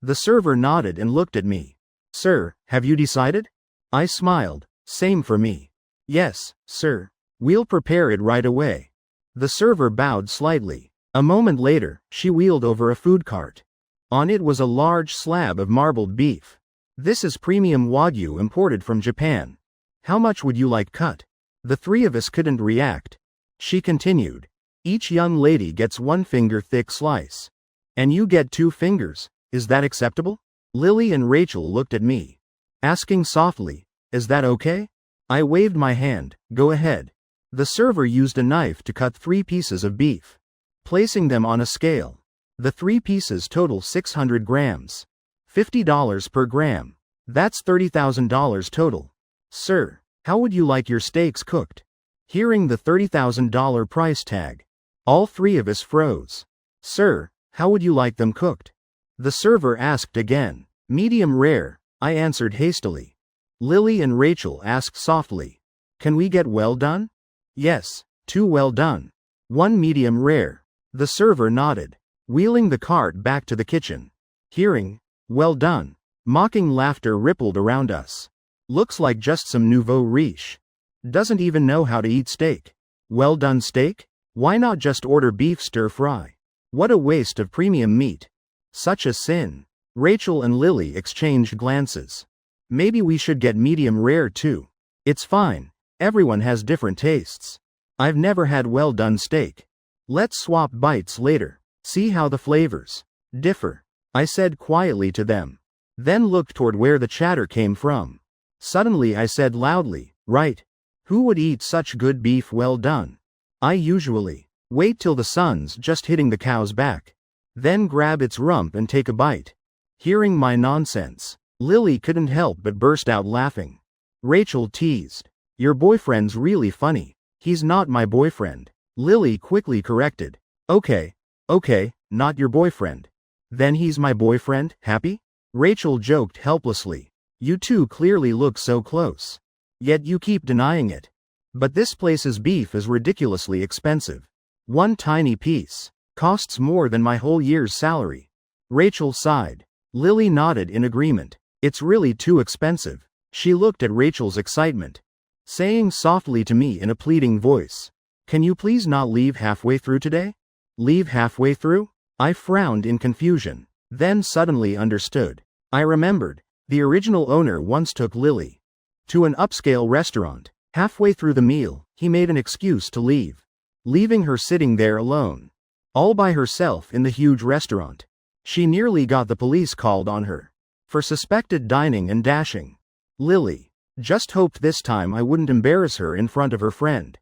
The server nodded and looked at me. Sir, have you decided? I smiled. Same for me. Yes, sir. We'll prepare it right away. The server bowed slightly. A moment later, she wheeled over a food cart. On it was a large slab of marbled beef. This is premium Wagyu imported from Japan. How much would you like cut? The 3 of us couldn't react. She continued. Each young lady gets 1 finger-thick slice. And you get 2 fingers, is that acceptable? Lily and Rachel looked at me, asking softly, is that okay? I waved my hand, go ahead. The server used a knife to cut 3 pieces of beef, placing them on a scale. The 3 pieces total 600 grams. $50 per gram. That's $30,000 total. Sir, how would you like your steaks cooked? Hearing the $30,000 price tag, all 3 of us froze. Sir, how would you like them cooked? The server asked again. Medium rare, I answered hastily. Lily and Rachel asked softly. Can we get well done? Yes, 2 well done. 1 medium rare. The server nodded, wheeling the cart back to the kitchen. Hearing, well done, mocking laughter rippled around us. Looks like just some nouveau riche. Doesn't even know how to eat steak. Well done steak? Why not just order beef stir-fry? What a waste of premium meat. Such a sin. Rachel and Lily exchanged glances. Maybe we should get medium rare too. It's fine. Everyone has different tastes. I've never had well done steak. Let's swap bites later. See how the flavors differ. I said quietly to them. Then looked toward where the chatter came from. Suddenly I said loudly, right. Who would eat such good beef well done? I usually wait till the sun's just hitting the cow's back. Then grab its rump and take a bite. Hearing my nonsense, Lily couldn't help but burst out laughing. Rachel teased. Your boyfriend's really funny. He's not my boyfriend. Lily quickly corrected. Okay, not your boyfriend. Then he's my boyfriend, happy? Rachel joked helplessly. You two clearly look so close. Yet you keep denying it. But this place's beef is ridiculously expensive. 1 tiny piece costs more than my whole year's salary. Rachel sighed. Lily nodded in agreement. It's really too expensive. She looked at Rachel's excitement, saying softly to me in a pleading voice, "Can you please not leave halfway through today?" Leave halfway through? I frowned in confusion, then suddenly understood. I remembered, the original owner once took Lily to an upscale restaurant. Halfway through the meal, he made an excuse to leave, leaving her sitting there alone, all by herself in the huge restaurant. She nearly got the police called on her for suspected dining and dashing. Lily just hoped this time I wouldn't embarrass her in front of her friend.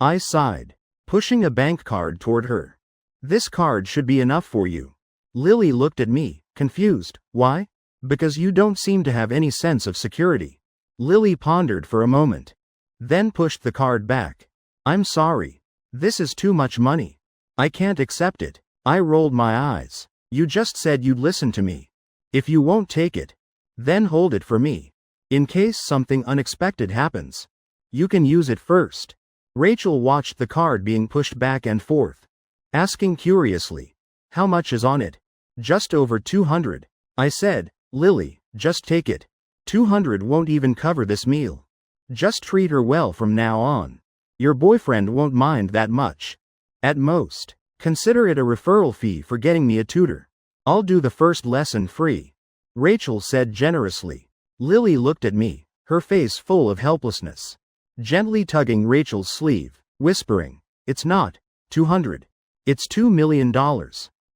I sighed, pushing a bank card toward her. This card should be enough for you. Lily looked at me, confused. Why? Because you don't seem to have any sense of security. Lily pondered for a moment, then pushed the card back. I'm sorry. This is too much money. I can't accept it. I rolled my eyes. You just said you'd listen to me. If you won't take it, then hold it for me. In case something unexpected happens. You can use it first. Rachel watched the card being pushed back and forth, asking curiously, "How much is on it?" "Just over 200. I said, "Lily, just take it. 200 won't even cover this meal. Just treat her well from now on. Your boyfriend won't mind that much. At most, consider it a referral fee for getting me a tutor. I'll do the first lesson free," Rachel said generously. Lily looked at me, her face full of helplessness, gently tugging Rachel's sleeve, whispering, "It's not 200. It's $2 million.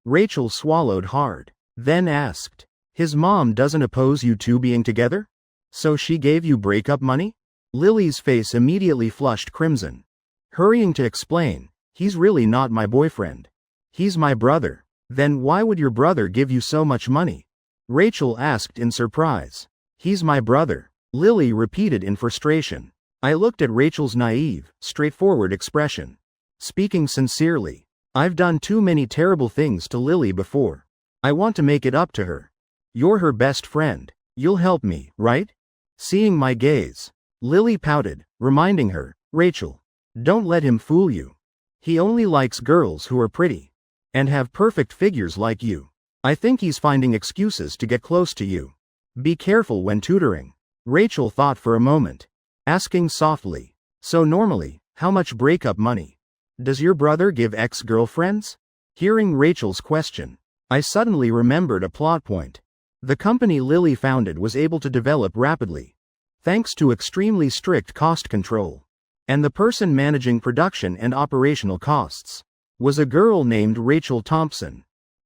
Rachel swallowed hard, then asked, "His mom doesn't oppose you two being together? So she gave you breakup money?" Lily's face immediately flushed crimson, hurrying to explain, "He's really not my boyfriend. He's my brother." "Then why would your brother give you so much money?" Rachel asked in surprise. "He's my brother," Lily repeated in frustration. I looked at Rachel's naive, straightforward expression. Speaking sincerely, I've done too many terrible things to Lily before. I want to make it up to her. You're her best friend. You'll help me, right? Seeing my gaze, Lily pouted, reminding her, "Rachel, don't let him fool you. He only likes girls who are pretty and have perfect figures like you. I think he's finding excuses to get close to you. Be careful when tutoring." Rachel thought for a moment, asking softly, "So normally, how much breakup money does your brother give ex-girlfriends?" Hearing Rachel's question, I suddenly remembered a plot point. The company Lily founded was able to develop rapidly, thanks to extremely strict cost control. And the person managing production and operational costs was a girl named Rachel Thompson.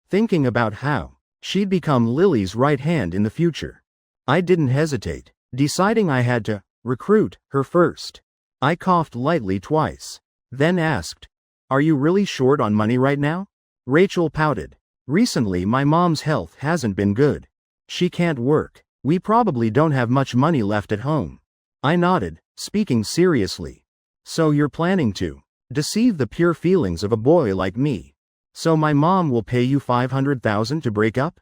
Thinking about how she'd become Lily's right hand in the future, I didn't hesitate, deciding I had to recruit her first. I coughed lightly twice, then asked, "Are you really short on money right now?" Rachel pouted. "Recently my mom's health hasn't been good. She can't work. We probably don't have much money left at home." I nodded, speaking seriously. "So you're planning to deceive the pure feelings of a boy like me? So my mom will pay you 500,000 to break up?"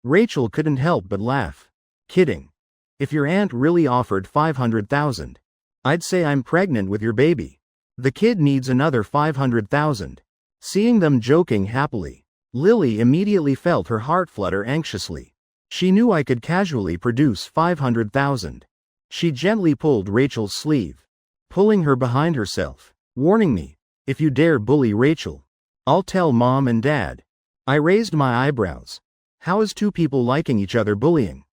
Rachel couldn't help but laugh. "Kidding. If your aunt really offered 500,000, I'd say I'm pregnant with your baby. The kid needs another 500,000. Seeing them joking happily, Lily immediately felt her heart flutter anxiously. She knew I could casually produce 500,000. She gently pulled Rachel's sleeve, pulling her behind herself, warning me, "If you dare bully Rachel, I'll tell Mom and Dad." I raised my eyebrows. How is two people liking each other bullying?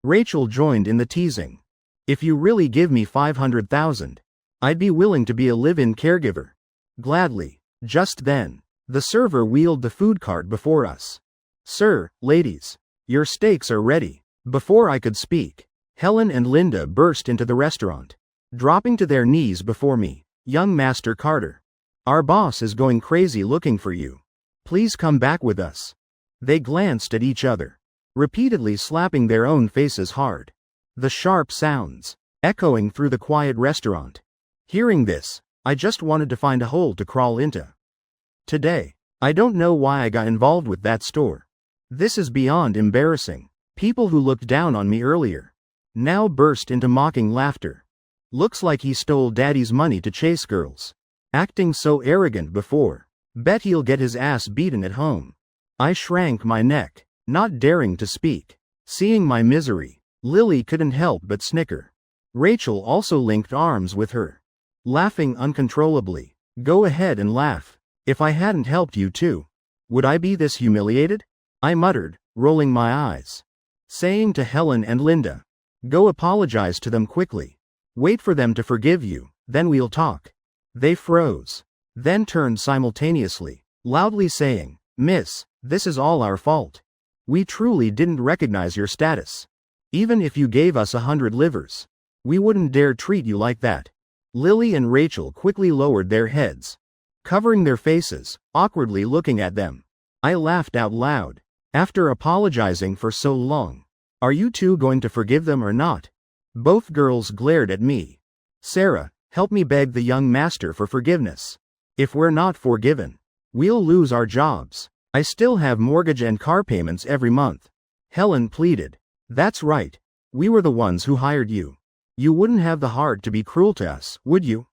Rachel joined in the teasing. "If you really give me 500,000, I'd be willing to be a live-in caregiver." Gladly. Just then, the server wheeled the food cart before us. "Sir, ladies, your steaks are ready." Before I could speak, Helen and Linda burst into the restaurant, dropping to their knees before me. "Young Master Carter, our boss is going crazy looking for you. Please come back with us." They glanced at each other, repeatedly slapping their own faces hard, the sharp sounds echoing through the quiet restaurant. Hearing this, I just wanted to find a hole to crawl into. Today, I don't know why I got involved with that store. This is beyond embarrassing. People who looked down on me earlier now burst into mocking laughter. Looks like he stole Daddy's money to chase girls. Acting so arrogant before. Bet he'll get his ass beaten at home. I shrank my neck, not daring to speak. Seeing my misery, Lily couldn't help but snicker. Rachel also linked arms with her, laughing uncontrollably. Go ahead and laugh. If I hadn't helped you too, would I be this humiliated? I muttered, rolling my eyes. Saying to Helen and Linda, go apologize to them quickly. Wait for them to forgive you, then we'll talk. They froze, then turned simultaneously, loudly saying, Miss, this is all our fault. We truly didn't recognize your status. Even if you gave us 100 livers, we wouldn't dare treat you like that. Lily and Rachel quickly lowered their heads, covering their faces, awkwardly looking at them. I laughed out loud. After apologizing for so long, are you two going to forgive them or not? Both girls glared at me. Sarah, help me beg the young master for forgiveness. If we're not forgiven, we'll lose our jobs. I still have mortgage and car payments every month. Helen pleaded. That's right. We were the ones who hired you. You wouldn't have the heart to be cruel to us, would you?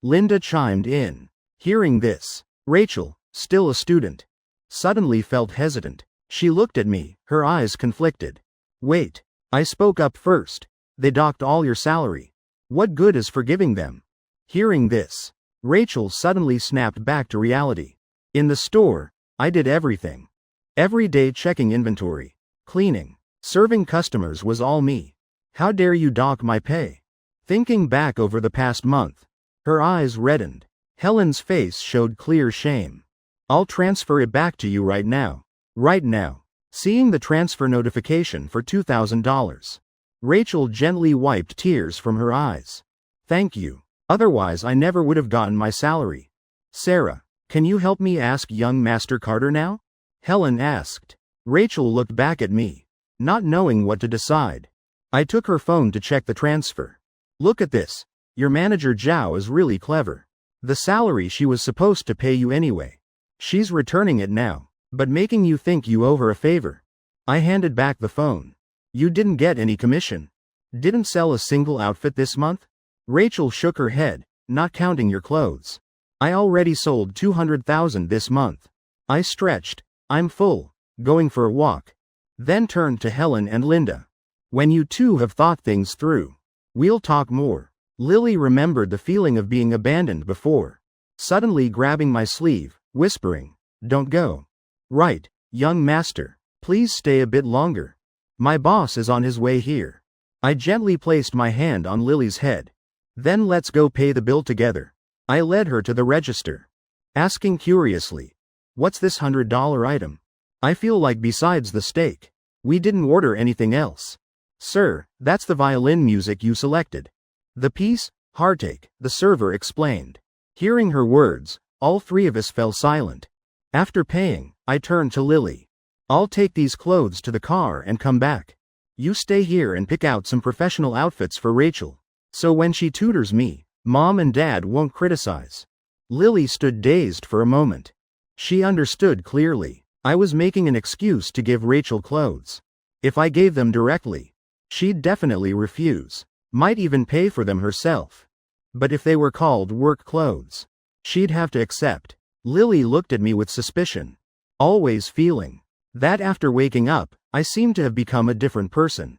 Linda chimed in. Hearing this, Rachel, still a student, suddenly felt hesitant. She looked at me, her eyes conflicted. Wait, I spoke up first. They docked all your salary. What good is forgiving them? Hearing this, Rachel suddenly snapped back to reality. In the store, I did everything. Every day checking inventory, cleaning, serving customers was all me. How dare you dock my pay? Thinking back over the past month, her eyes reddened. Helen's face showed clear shame. I'll transfer it back to you right now. Right now. Seeing the transfer notification for $2,000. Rachel gently wiped tears from her eyes. Thank you. Otherwise I never would have gotten my salary. Sarah, can you help me ask young Master Carter now? Helen asked. Rachel looked back at me, not knowing what to decide. I took her phone to check the transfer. Look at this. Your manager Zhao is really clever. The salary she was supposed to pay you anyway. She's returning it now, but making you think you owe her a favor. I handed back the phone. You didn't get any commission. Didn't sell a single outfit this month? Rachel shook her head, not counting your clothes. I already sold 200,000 this month. I stretched. I'm full. Going for a walk. Then turned to Helen and Linda. When you two have thought things through, we'll talk more. Lily remembered the feeling of being abandoned before, suddenly grabbing my sleeve, whispering, don't go. Right, young master, please stay a bit longer. My boss is on his way here. I gently placed my hand on Lily's head. Then let's go pay the bill together. I led her to the register, asking curiously, what's this $100 item? I feel like besides the steak, we didn't order anything else. Sir, that's the violin music you selected. The piece, Heartache, the server explained. Hearing her words, all three of us fell silent. After paying, I turned to Lily. I'll take these clothes to the car and come back. You stay here and pick out some professional outfits for Rachel, so when she tutors me, Mom and Dad won't criticize. Lily stood dazed for a moment. She understood clearly. I was making an excuse to give Rachel clothes. If I gave them directly, she'd definitely refuse, might even pay for them herself. But if they were called work clothes, she'd have to accept. Lily looked at me with suspicion, always feeling that after waking up, I seemed to have become a different person.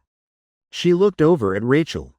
She looked over at Rachel.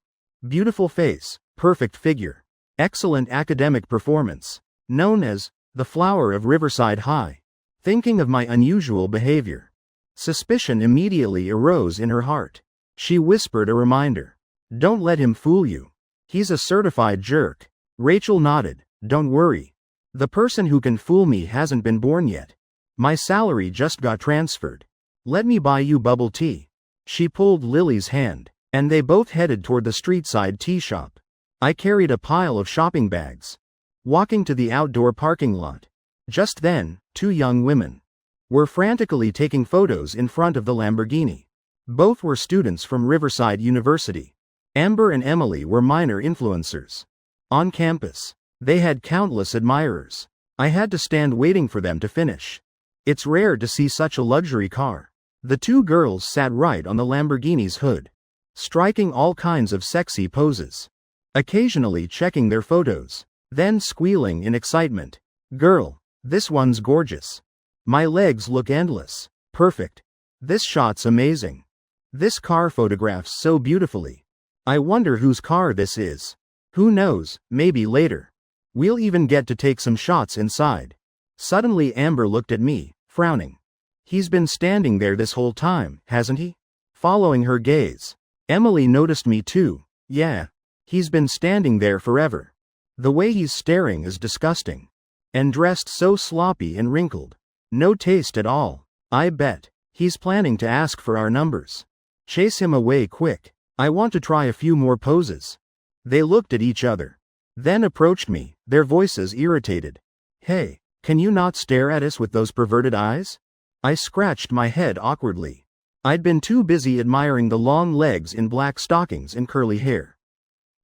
Beautiful face, perfect figure, excellent academic performance, known as the flower of Riverside High. Thinking of my unusual behavior, suspicion immediately arose in her heart. She whispered a reminder. Don't let him fool you. He's a certified jerk. Rachel nodded. Don't worry. The person who can fool me hasn't been born yet. My salary just got transferred. Let me buy you bubble tea. She pulled Lily's hand, and they both headed toward the street-side tea shop. I carried a pile of shopping bags, walking to the outdoor parking lot. Just then, two young women were frantically taking photos in front of the Lamborghini. Both were students from Riverside University. Amber and Emily were minor influencers. On campus, they had countless admirers. I had to stand waiting for them to finish. It's rare to see such a luxury car. The two girls sat right on the Lamborghini's hood, striking all kinds of sexy poses, occasionally checking their photos, then squealing in excitement. Girl, this one's gorgeous. My legs look endless. Perfect. This shot's amazing. This car photographs so beautifully. I wonder whose car this is. Who knows, maybe later. We'll even get to take some shots inside. Suddenly Amber looked at me, frowning. He's been standing there this whole time, hasn't he? Following her gaze. Emily noticed me too. Yeah. He's been standing there forever. The way he's staring is disgusting. And dressed so sloppy and wrinkled. No taste at all. I bet. He's planning to ask for our numbers. Chase him away quick. I want to try a few more poses. They looked at each other. Then approached me, their voices irritated. Hey, can you not stare at us with those perverted eyes? I scratched my head awkwardly. I'd been too busy admiring the long legs in black stockings and curly hair.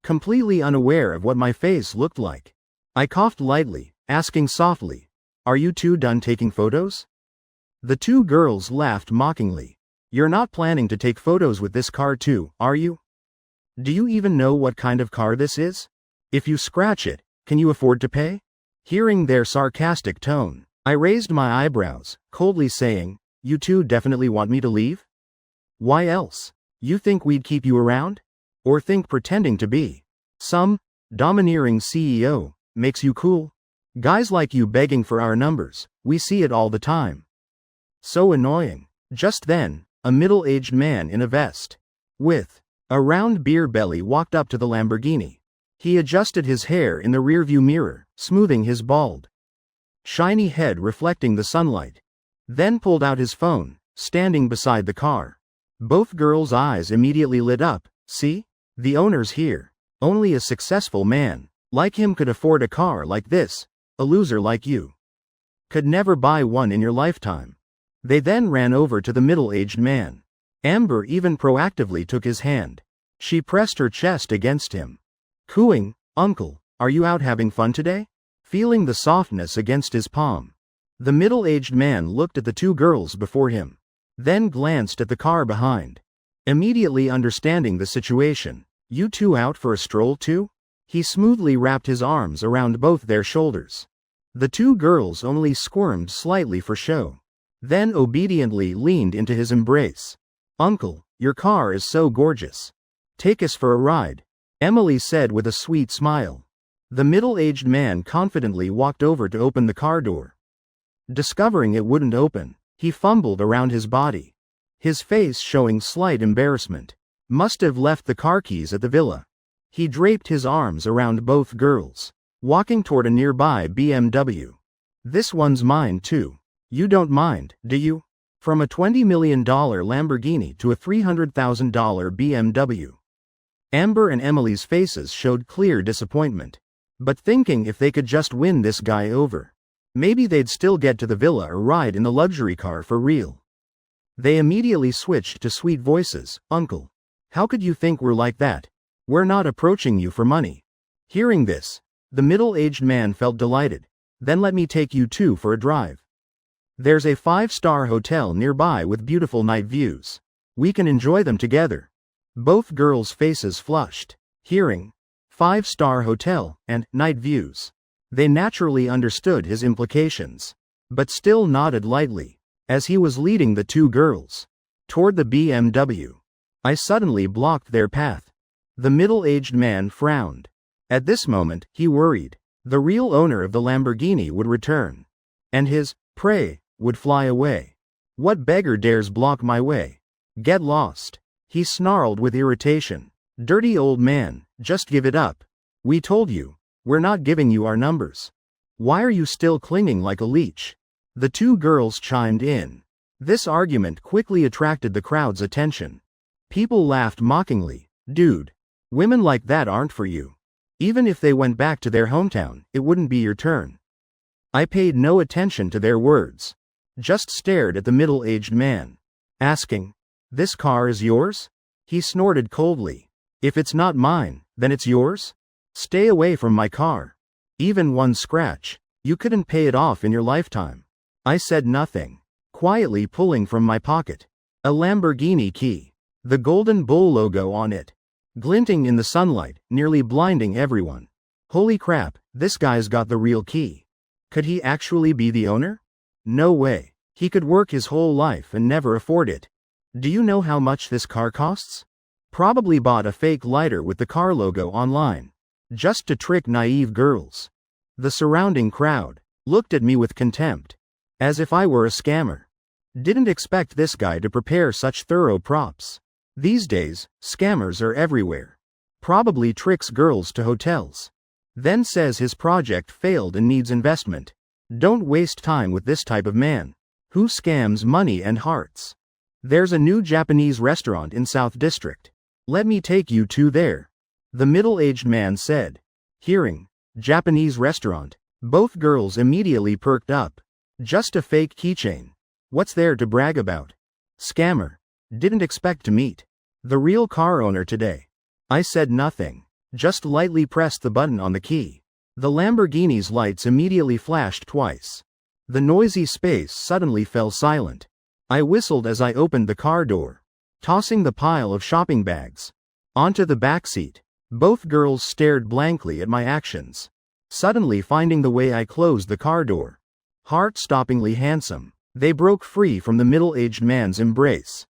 Completely unaware of what my face looked like. I coughed lightly, asking softly, "Are you two done taking photos?" The two girls laughed mockingly. You're not planning to take photos with this car too, are you? Do you even know what kind of car this is? If you scratch it, can you afford to pay? Hearing their sarcastic tone, I raised my eyebrows, coldly saying, You two definitely want me to leave? Why else? You think we'd keep you around? Or think pretending to be some domineering CEO makes you cool? Guys like you begging for our numbers, we see it all the time. So annoying. Just then, a middle-aged man in a vest with a round beer belly walked up to the Lamborghini. He adjusted his hair in the rearview mirror, smoothing his bald, shiny head reflecting the sunlight. Then pulled out his phone, standing beside the car. Both girls' eyes immediately lit up. See? The owner's here. Only a successful man like him could afford a car like this. A loser like you could never buy one in your lifetime. They then ran over to the middle-aged man. Amber even proactively took his hand. She pressed her chest against him. Cooing, Uncle, are you out having fun today? Feeling the softness against his palm. The middle-aged man looked at the two girls before him. Then glanced at the car behind. Immediately understanding the situation. You two out for a stroll too? He smoothly wrapped his arms around both their shoulders. The two girls only squirmed slightly for show. Then obediently leaned into his embrace. Uncle, your car is so gorgeous. Take us for a ride, Emily said with a sweet smile. The middle-aged man confidently walked over to open the car door. Discovering it wouldn't open, he fumbled around his body. His face showing slight embarrassment. Must have left the car keys at the villa. He draped his arms around both girls, walking toward a nearby BMW. This one's mine too. You don't mind, do you? From a $20 million Lamborghini to a $300,000 BMW. Amber and Emily's faces showed clear disappointment. But thinking if they could just win this guy over, maybe they'd still get to the villa or ride in the luxury car for real. They immediately switched to sweet voices. Uncle, how could you think we're like that? We're not approaching you for money. Hearing this, the middle-aged man felt delighted. Then let me take you two for a drive. There's a 5-star hotel nearby with beautiful night views. We can enjoy them together. Both girls' faces flushed. Hearing 5-star hotel and night views, they naturally understood his implications, but still nodded lightly as he was leading the two girls toward the BMW. I suddenly blocked their path. The middle-aged man frowned. At this moment, he worried the real owner of the Lamborghini would return, and his prey would fly away. What beggar dares block my way? Get lost, he snarled with irritation. Dirty old man, just give it up. We told you, we're not giving you our numbers. Why are you still clinging like a leech? The two girls chimed in. This argument quickly attracted the crowd's attention. People laughed mockingly. Dude, women like that aren't for you. Even if they went back to their hometown, it wouldn't be your turn. I paid no attention to their words. Just stared at the middle-aged man, asking, This car is yours? He snorted coldly. If it's not mine, then it's yours? Stay away from my car. Even one scratch, you couldn't pay it off in your lifetime. I said nothing, quietly pulling from my pocket a Lamborghini key, the Golden Bull logo on it, glinting in the sunlight, nearly blinding everyone. Holy crap, this guy's got the real key. Could he actually be the owner? No way. He could work his whole life and never afford it. Do you know how much this car costs? Probably bought a fake lighter with the car logo online. Just to trick naive girls. The surrounding crowd looked at me with contempt. As if I were a scammer. Didn't expect this guy to prepare such thorough props. These days, scammers are everywhere. Probably tricks girls to hotels. Then says his project failed and needs investment. Don't waste time with this type of man. Who scams money and hearts. There's a new Japanese restaurant in South District. Let me take you to there. The middle-aged man said. Hearing, Japanese restaurant, both girls immediately perked up. Just a fake keychain. What's there to brag about? Scammer. Didn't expect to meet the real car owner today. I said nothing. Just lightly pressed the button on the key. The Lamborghini's lights immediately flashed twice. The noisy space suddenly fell silent. I whistled as I opened the car door, tossing the pile of shopping bags onto the back seat. Both girls stared blankly at my actions, suddenly finding the way I closed the car door. Heart-stoppingly handsome, they broke free from the middle-aged man's embrace,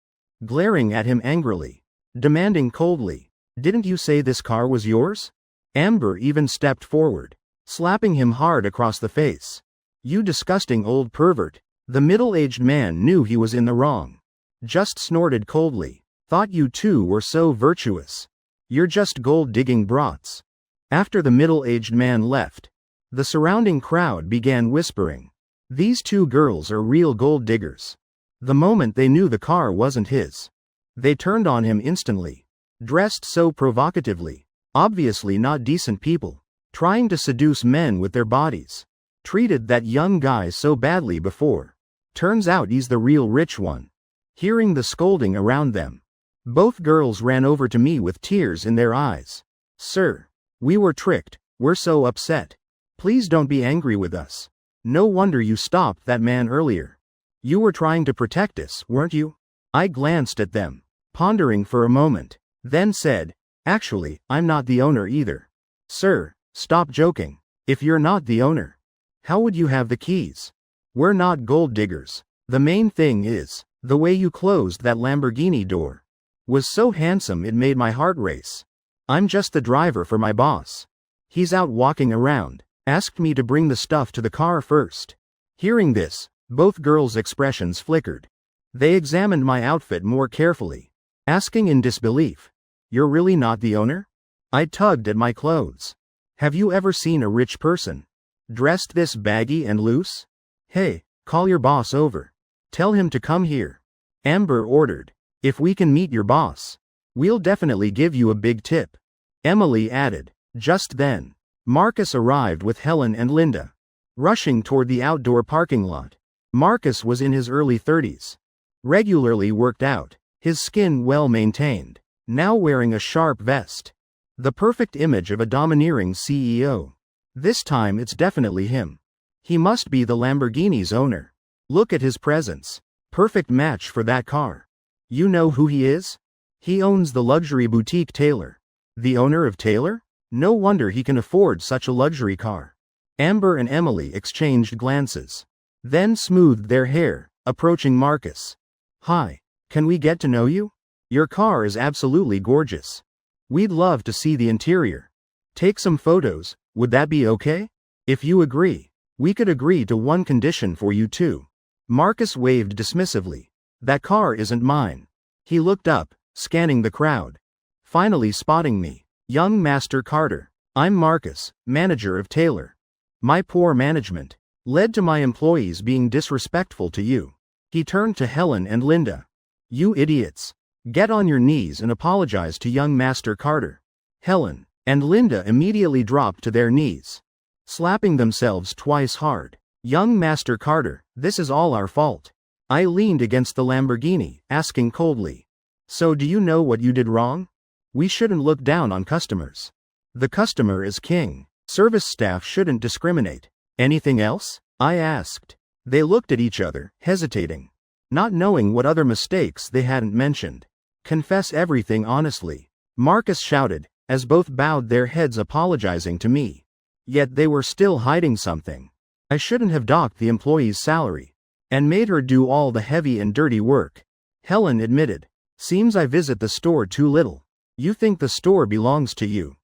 glaring at him angrily, demanding coldly, "Didn't you say this car was yours?" Amber even stepped forward, slapping him hard across the face. "You disgusting old pervert." The middle-aged man knew he was in the wrong. Just snorted coldly. "Thought you two were so virtuous. You're just gold-digging brats." After the middle-aged man left, the surrounding crowd began whispering, "These two girls are real gold diggers." The moment they knew the car wasn't his, they turned on him instantly. Dressed so provocatively, obviously not decent people, trying to seduce men with their bodies. Treated that young guy so badly before. Turns out he's the real rich one. Hearing the scolding around them, both girls ran over to me with tears in their eyes. "Sir, we were tricked, we're so upset. Please don't be angry with us. No wonder you stopped that man earlier. You were trying to protect us, weren't you?" I glanced at them, pondering for a moment, then said, "Actually, I'm not the owner either." "Sir, stop joking. If you're not the owner, how would you have the keys? We're not gold diggers. The main thing is, the way you closed that Lamborghini door was so handsome it made my heart race. I'm just the driver for my boss. He's out walking around. Asked me to bring the stuff to the car first." Hearing this, both girls' expressions flickered. They examined my outfit more carefully, asking in disbelief, "You're really not the owner?" I tugged at my clothes. "Have you ever seen a rich person dressed this baggy and loose?" "Hey, call your boss over. Tell him to come here," Amber ordered. "If we can meet your boss, we'll definitely give you a big tip," Emily added. Just then, Marcus arrived with Helen and Linda, rushing toward the outdoor parking lot. Marcus was in his early 30s, regularly worked out, his skin well maintained, now wearing a sharp vest. The perfect image of a domineering CEO. This time it's definitely him. He must be the Lamborghini's owner. Look at his presence. Perfect match for that car. You know who he is? He owns the luxury boutique Taylor. The owner of Taylor? No wonder he can afford such a luxury car. Amber and Emily exchanged glances, then smoothed their hair, approaching Marcus. "Hi, can we get to know you? Your car is absolutely gorgeous. We'd love to see the interior. Take some photos, would that be okay? If you agree, we could agree to one condition for you too." Marcus waved dismissively. "That car isn't mine." He looked up, scanning the crowd, finally spotting me. "Young Master Carter. I'm Marcus, manager of Taylor. My poor management led to my employees being disrespectful to you." He turned to Helen and Linda. "You idiots. Get on your knees and apologize to young Master Carter." Helen and Linda immediately dropped to their knees, slapping themselves twice hard. "Young Master Carter, this is all our fault." I leaned against the Lamborghini, asking coldly, "So do you know what you did wrong? We shouldn't look down on customers. The customer is king. Service staff shouldn't discriminate." "Anything else?" I asked. They looked at each other, hesitating, not knowing what other mistakes they hadn't mentioned. "Confess everything honestly," Marcus shouted, as both bowed their heads apologizing to me. Yet they were still hiding something. "I shouldn't have docked the employee's salary. and made her do all the heavy and dirty work. Helen admitted. Seems I visit the store too little. You think the store belongs to you.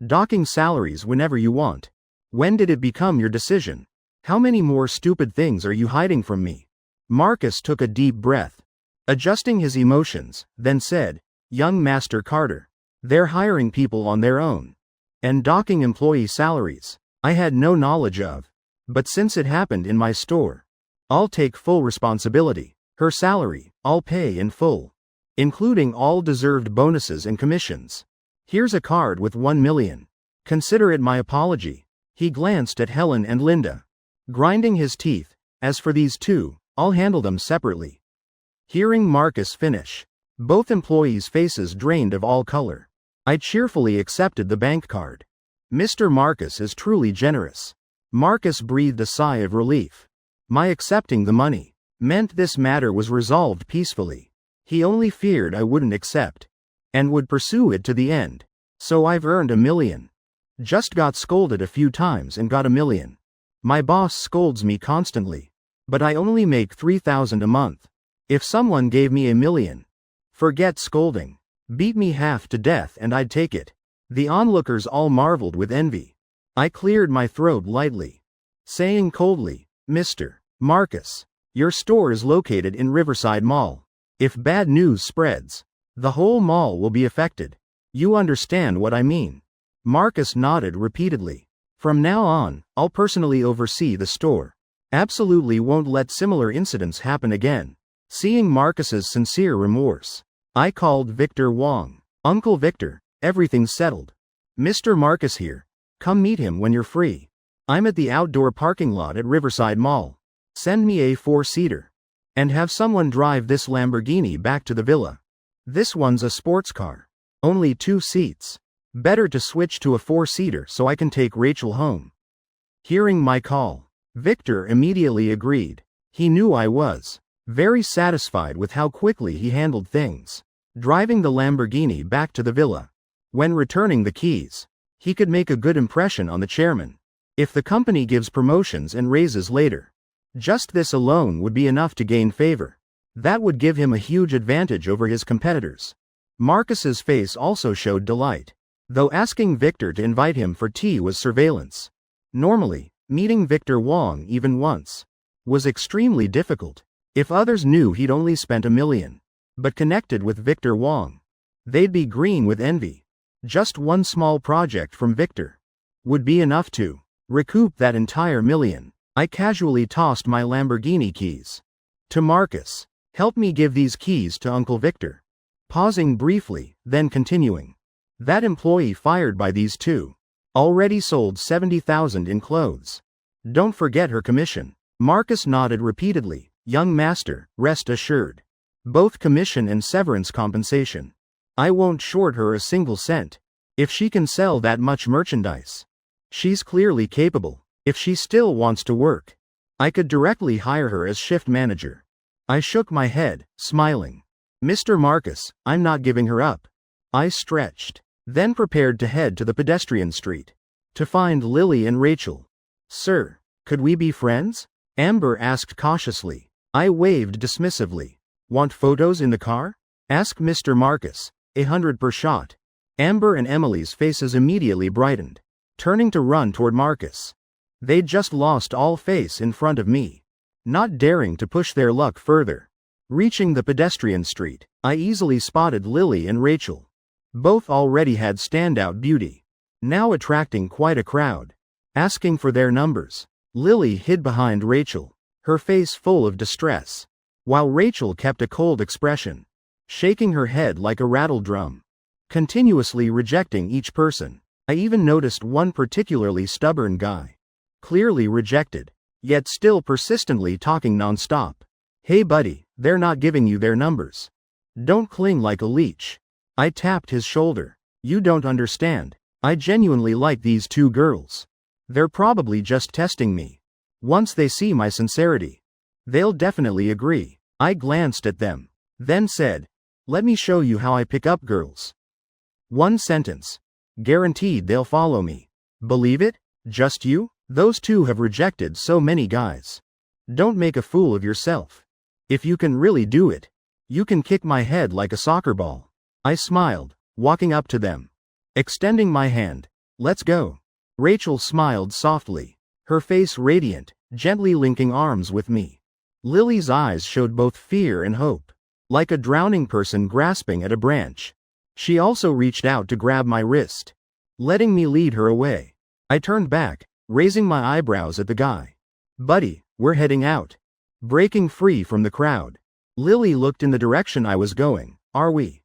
Docking salaries whenever you want. When did it become your decision? How many more stupid things are you hiding from me? Marcus took a deep breath, adjusting his emotions, then said, Young Master Carter. They're hiring people on their own. And docking employee salaries. I had no knowledge of. But since it happened in my store, I'll take full responsibility. Her salary, I'll pay in full, including all deserved bonuses and commissions. Here's a card with 1 million. Consider it my apology. He glanced at Helen and Linda, grinding his teeth. As for these two, I'll handle them separately. Hearing Marcus finish, both employees' faces drained of all color. I cheerfully accepted the bank card. Mr. Marcus is truly generous. Marcus breathed a sigh of relief. My accepting the money meant this matter was resolved peacefully. He only feared I wouldn't accept, and would pursue it to the end. So I've earned 1 million. Just got scolded a few times and got 1 million. My boss scolds me constantly, but I only make 3,000 a month. If someone gave me 1 million, forget scolding. Beat me half to death and I'd take it. The onlookers all marveled with envy. I cleared my throat lightly, saying coldly, Mr. Marcus, your store is located in Riverside Mall. If bad news spreads, the whole mall will be affected. You understand what I mean? Marcus nodded repeatedly. From now on, I'll personally oversee the store. Absolutely won't let similar incidents happen again. Seeing Marcus's sincere remorse, I called Victor Wong. Uncle Victor, everything's settled. Mr. Marcus here. Come meet him when you're free. I'm at the outdoor parking lot at Riverside Mall. Send me a 4-seater. And have someone drive this Lamborghini back to the villa. This one's a sports car. Only 2 seats. Better to switch to a 4-seater so I can take Rachel home. Hearing my call, Victor immediately agreed. He knew I was very satisfied with how quickly he handled things. Driving the Lamborghini back to the villa. When returning the keys, he could make a good impression on the chairman. If the company gives promotions and raises later, just this alone would be enough to gain favor. That would give him a huge advantage over his competitors. Marcus's face also showed delight, though asking Victor to invite him for tea was surveillance. Normally, meeting Victor Wong even once was extremely difficult. If others knew he'd only spent 1 million, but connected with Victor Wong, they'd be green with envy. Just one small project from Victor would be enough to recoup that entire 1 million. I casually tossed my Lamborghini keys to Marcus. Help me give these keys to Uncle Victor. Pausing briefly, then continuing. That employee fired by these two already sold 70,000 in clothes. Don't forget her commission. Marcus nodded repeatedly. Young master, rest assured. Both commission and severance compensation. I won't short her a single cent. If she can sell that much merchandise, she's clearly capable. If she still wants to work, I could directly hire her as shift manager. I shook my head, smiling. Mr. Marcus, I'm not giving her up. I stretched, then prepared to head to the pedestrian street to find Lily and Rachel. Sir, could we be friends? Amber asked cautiously. I waved dismissively. Want photos in the car? Asked Mr. Marcus. 100 per shot. Amber and Emily's faces immediately brightened, turning to run toward Marcus. They'd just lost all face in front of me, not daring to push their luck further. Reaching the pedestrian street, I easily spotted Lily and Rachel. Both already had standout beauty, now attracting quite a crowd. Asking for their numbers, Lily hid behind Rachel, her face full of distress, while Rachel kept a cold expression, shaking her head like a rattle drum, continuously rejecting each person. I even noticed one particularly stubborn guy, clearly rejected, yet still persistently talking nonstop. Hey buddy, they're not giving you their numbers. Don't cling like a leech. I tapped his shoulder. You don't understand. I genuinely like these 2 girls. They're probably just testing me. Once they see my sincerity, they'll definitely agree. I glanced at them, then said, let me show you how I pick up girls. 1 sentence. Guaranteed they'll follow me. Believe it? Just you? Those 2 have rejected so many guys. Don't make a fool of yourself. If you can really do it, you can kick my head like a soccer ball. I smiled, walking up to them. Extending my hand. Let's go. Rachel smiled softly, her face radiant, gently linking arms with me. Lily's eyes showed both fear and hope, like a drowning person grasping at a branch. She also reached out to grab my wrist, letting me lead her away. I turned back, raising my eyebrows at the guy. Buddy, we're heading out. Breaking free from the crowd. Lily looked in the direction I was going. Are we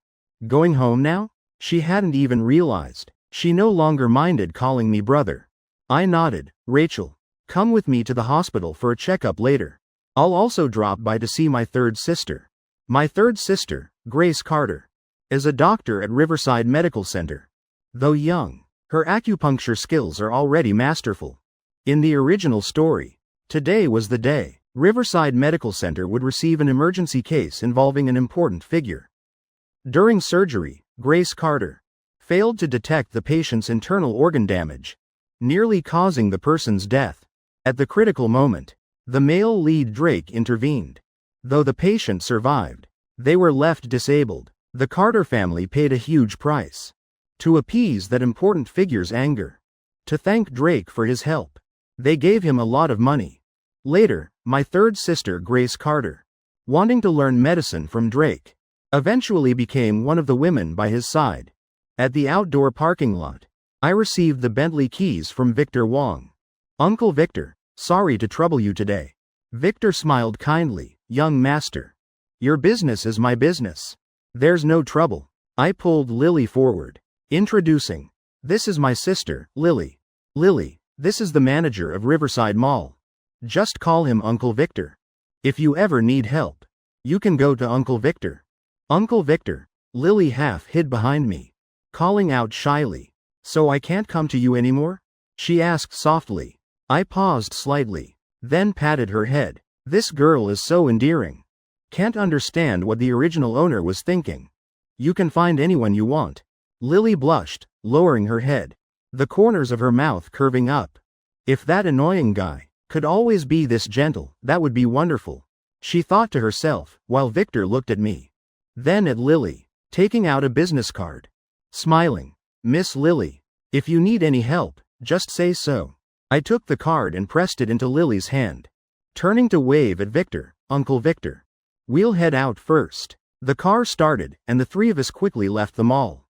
going home now? She hadn't even realized. She no longer minded calling me brother. I nodded. Rachel, come with me to the hospital for a checkup later. I'll also drop by to see my third sister. My third sister, Grace Carter, is a doctor at Riverside Medical Center. Though young, her acupuncture skills are already masterful. In the original story, today was the day Riverside Medical Center would receive an emergency case involving an important figure. During surgery, Grace Carter failed to detect the patient's internal organ damage, nearly causing the person's death. At the critical moment, the male lead Drake intervened. Though the patient survived, they were left disabled. The Carter family paid a huge price to appease that important figure's anger. To thank Drake for his help, they gave him a lot of money. Later, my third sister Grace Carter, wanting to learn medicine from Drake, eventually became one of the women by his side. At the outdoor parking lot, I received the Bentley keys from Victor Wong. Uncle Victor, sorry to trouble you today. Victor smiled kindly. Young master, your business is my business. There's no trouble. I pulled Lily forward, introducing, this is my sister, Lily. Lily, this is the manager of Riverside Mall. Just call him Uncle Victor. If you ever need help, you can go to Uncle Victor. Uncle Victor. Lily half hid behind me, calling out shyly. So I can't come to you anymore? She asked softly. I paused slightly, then patted her head. This girl is so endearing. Can't understand what the original owner was thinking. You can find anyone you want. Lily blushed, lowering her head, the corners of her mouth curving up. If that annoying guy could always be this gentle, that would be wonderful, she thought to herself, while Victor looked at me. Then at Lily, taking out a business card. Smiling. Miss Lily, if you need any help, just say so. I took the card and pressed it into Lily's hand, turning to wave at Victor. Uncle Victor, we'll head out first. The car started, and the three of us quickly left the mall,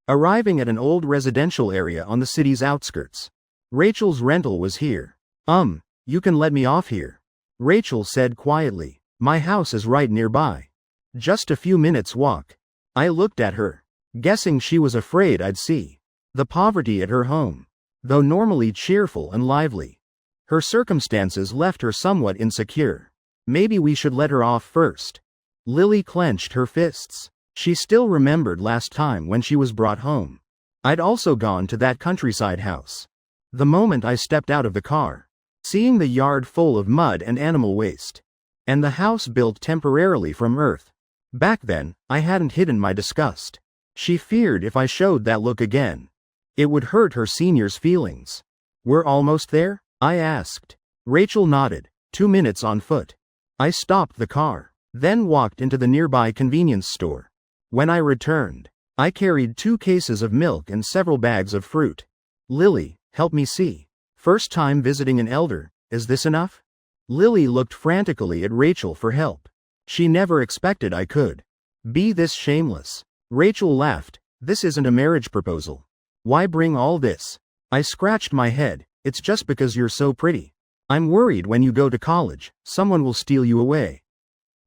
arriving at an old residential area on the city's outskirts. Rachel's rental was here. You can let me off here, Rachel said quietly. My house is right nearby. Just a few minutes walk. I looked at her, guessing she was afraid I'd see the poverty at her home. Though normally cheerful and lively, her circumstances left her somewhat insecure. Maybe we should let her off first. Lily clenched her fists. She still remembered last time when she was brought home. I'd also gone to that countryside house. The moment I stepped out of the car, seeing the yard full of mud and animal waste, and the house built temporarily from earth. Back then, I hadn't hidden my disgust. She feared if I showed that look again, it would hurt her senior's feelings. We're almost there? I asked. Rachel nodded. 2 minutes on foot. I stopped the car, then walked into the nearby convenience store. When I returned, I carried 2 cases of milk and several bags of fruit. Lily, help me see. First time visiting an elder, is this enough? Lily looked frantically at Rachel for help. She never expected I could be this shameless. Rachel laughed. This isn't a marriage proposal. Why bring all this? I scratched my head. It's just because you're so pretty. I'm worried when you go to college, someone will steal you away.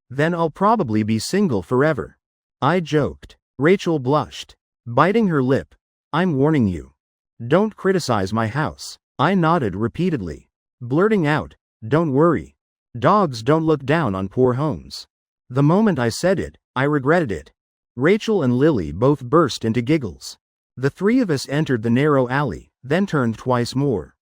Then I'll probably be single forever. I joked. Rachel blushed, biting her lip. I'm warning you. Don't criticize my house. I nodded repeatedly, blurting out, don't worry. Dogs don't look down on poor homes. The moment I said it, I regretted it. Rachel and Lily both burst into giggles. The three of us entered the narrow alley, then turned twice more,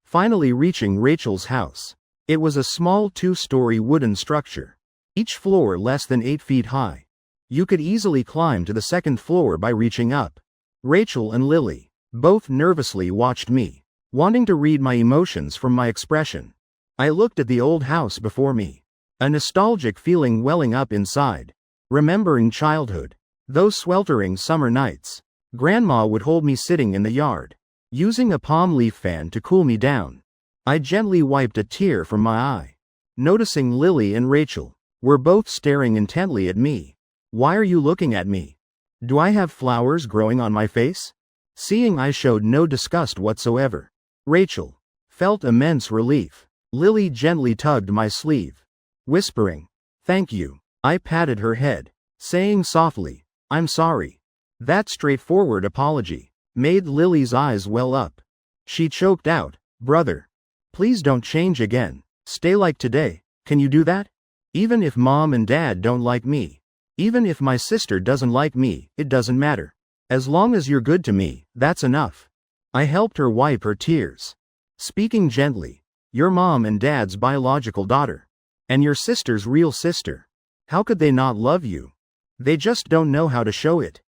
finally reaching Rachel's house. It was a small 2-story wooden structure, each floor less than 8 feet high. You could easily climb to the second floor by reaching up. Rachel and Lily both nervously watched me, wanting to read my emotions from my expression. I looked at the old house before me. A nostalgic feeling welling up inside. Remembering childhood. Those sweltering summer nights. Grandma would hold me sitting in the yard, using a palm leaf fan to cool me down. I gently wiped a tear from my eye. Noticing Lily and Rachel were both staring intently at me. Why are you looking at me? Do I have flowers growing on my face? Seeing I showed no disgust whatsoever. Rachel felt immense relief. Lily gently tugged my sleeve, whispering, "Thank you." I patted her head, saying softly, "I'm sorry." That straightforward apology made Lily's eyes well up. She choked out, "Brother, please don't change again. Stay like today. Can you do that? Even if mom and dad don't like me, even if my sister doesn't like me, it doesn't matter. As long as you're good to me, that's enough." I helped her wipe her tears, speaking gently, "Your mom and dad's biological daughter, and your sister's real sister. How could they not love you? They just don't know how to show it.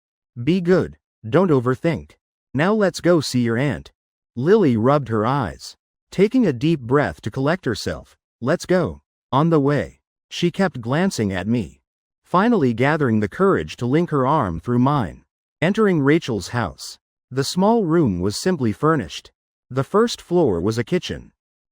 Be good, don't overthink. Now let's go see your aunt." Lily rubbed her eyes, taking a deep breath to collect herself. "Let's go." On the way, she kept glancing at me, finally gathering the courage to link her arm through mine. Entering Rachel's house. The small room was simply furnished. The first floor was a kitchen.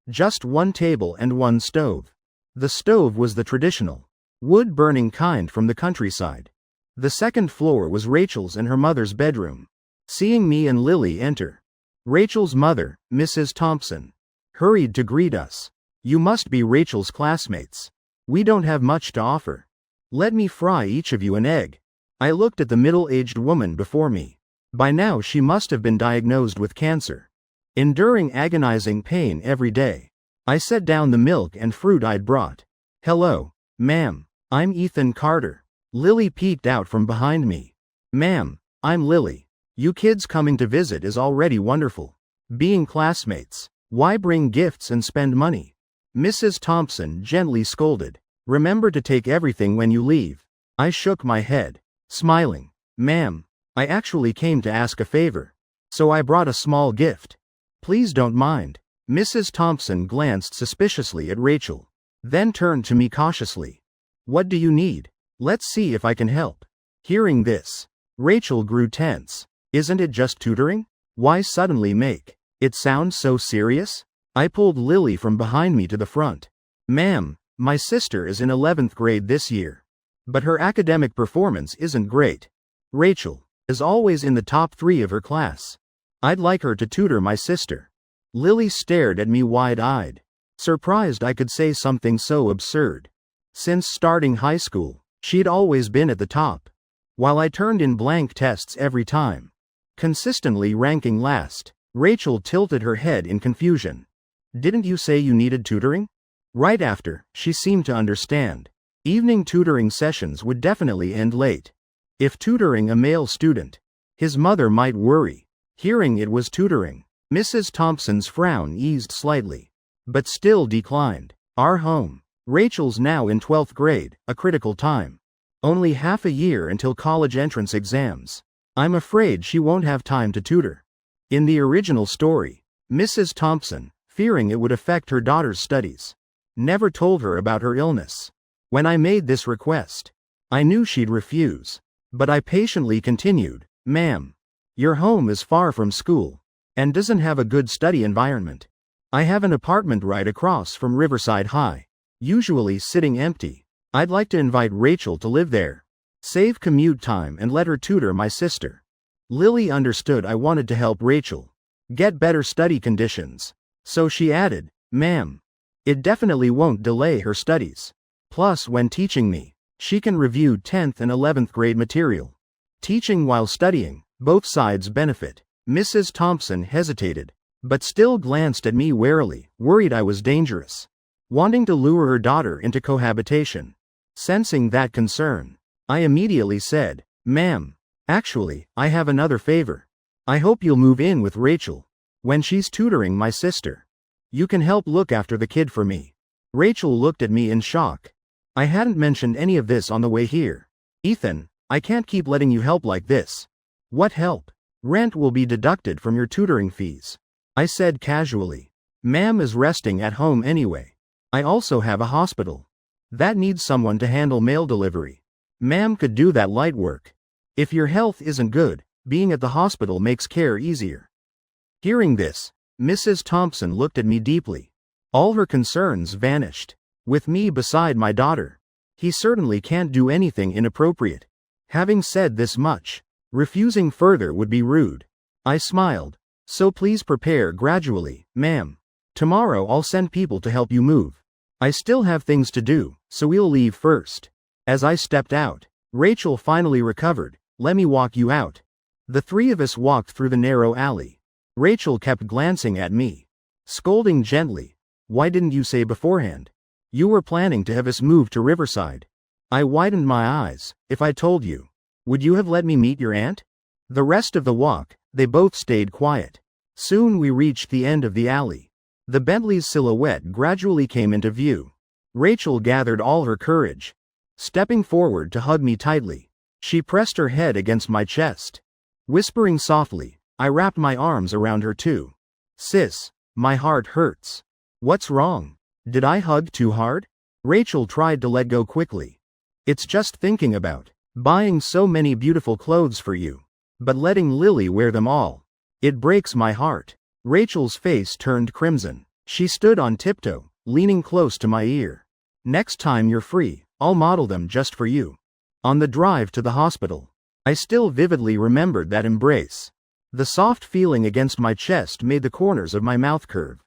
Just one table and one stove. The stove was the traditional, wood-burning kind from the countryside. The second floor was Rachel's and her mother's bedroom. Seeing me and Lily enter, Rachel's mother, Mrs. Thompson, hurried to greet us. "You must be Rachel's classmates. We don't have much to offer. Let me fry each of you an egg." I looked at the middle-aged woman before me. By now she must have been diagnosed with cancer, enduring agonizing pain every day. I set down the milk and fruit I'd brought. "Hello, ma'am. I'm Ethan Carter." Lily peeked out from behind me. "Ma'am, I'm Lily. You kids coming to visit is already wonderful. Being classmates, why bring gifts and spend money?" Mrs. Thompson gently scolded. "Remember to take everything when you leave." I shook my head, smiling. "Ma'am, I actually came to ask a favor. So I brought a small gift. Please don't mind." Mrs. Thompson glanced suspiciously at Rachel, then turned to me cautiously. "What do you need? Let's see if I can help." Hearing this, Rachel grew tense. "Isn't it just tutoring? Why suddenly make it sound so serious?" I pulled Lily from behind me to the front. "Ma'am, my sister is in 11th grade this year, but her academic performance isn't great. Rachel is always in the top 3 of her class. I'd like her to tutor my sister." Lily stared at me wide-eyed, surprised I could say something so absurd. Since starting high school, she'd always been at the top, while I turned in blank tests every time, consistently ranking last. Rachel tilted her head in confusion. "Didn't you say you needed tutoring?" Right after, she seemed to understand. Evening tutoring sessions would definitely end late. If tutoring a male student, his mother might worry. Hearing it was tutoring, Mrs. Thompson's frown eased slightly, but still declined. "Our home. Rachel's now in 12th grade, a critical time. Only half a year until college entrance exams. I'm afraid she won't have time to tutor." In the original story, Mrs. Thompson, fearing it would affect her daughter's studies, never told her about her illness. When I made this request, I knew she'd refuse, but I patiently continued. "Ma'am, your home is far from school, and doesn't have a good study environment. I have an apartment right across from Riverside High, usually sitting empty. I'd like to invite Rachel to live there, save commute time and let her tutor my sister." Lily understood I wanted to help Rachel get better study conditions, so she added, "Ma'am, it definitely won't delay her studies. Plus, when teaching me, she can review 10th and 11th grade material. Teaching while studying, both sides benefit." Mrs. Thompson hesitated, but still glanced at me warily, worried I was dangerous, wanting to lure her daughter into cohabitation. Sensing that concern, I immediately said, "Ma'am, actually, I have another favor. I hope you'll move in with Rachel when she's tutoring my sister. You can help look after the kid for me." Rachel looked at me in shock. I hadn't mentioned any of this on the way here. "Ethan, I can't keep letting you help like this." "What help? Rent will be deducted from your tutoring fees," I said casually. "Ma'am is resting at home anyway." I also have a hospital. That needs someone to handle mail delivery. Ma'am could do that light work. If your health isn't good, being at the hospital makes care easier. Hearing this, Mrs. Thompson looked at me deeply. All her concerns vanished. With me beside my daughter, he certainly can't do anything inappropriate. Having said this much, refusing further would be rude. I smiled. So please prepare gradually, ma'am. Tomorrow I'll send people to help you move. I still have things to do, so we'll leave first. As I stepped out, Rachel finally recovered. Let me walk you out. The three of us walked through the narrow alley. Rachel kept glancing at me, scolding gently. Why didn't you say beforehand? You were planning to have us move to Riverside. I widened my eyes. If I told you, would you have let me meet your aunt? The rest of the walk, they both stayed quiet. Soon we reached the end of the alley. The Bentley's silhouette gradually came into view. Rachel gathered all her courage, stepping forward to hug me tightly. She pressed her head against my chest. Whispering softly, I wrapped my arms around her too. Sis, my heart hurts. What's wrong? Did I hug too hard? Rachel tried to let go quickly. It's just thinking about buying so many beautiful clothes for you, but letting Lily wear them all. It breaks my heart. Rachel's face turned crimson. She stood on tiptoe, leaning close to my ear. Next time you're free, I'll model them just for you. On the drive to the hospital, I still vividly remembered that embrace. The soft feeling against my chest made the corners of my mouth curve.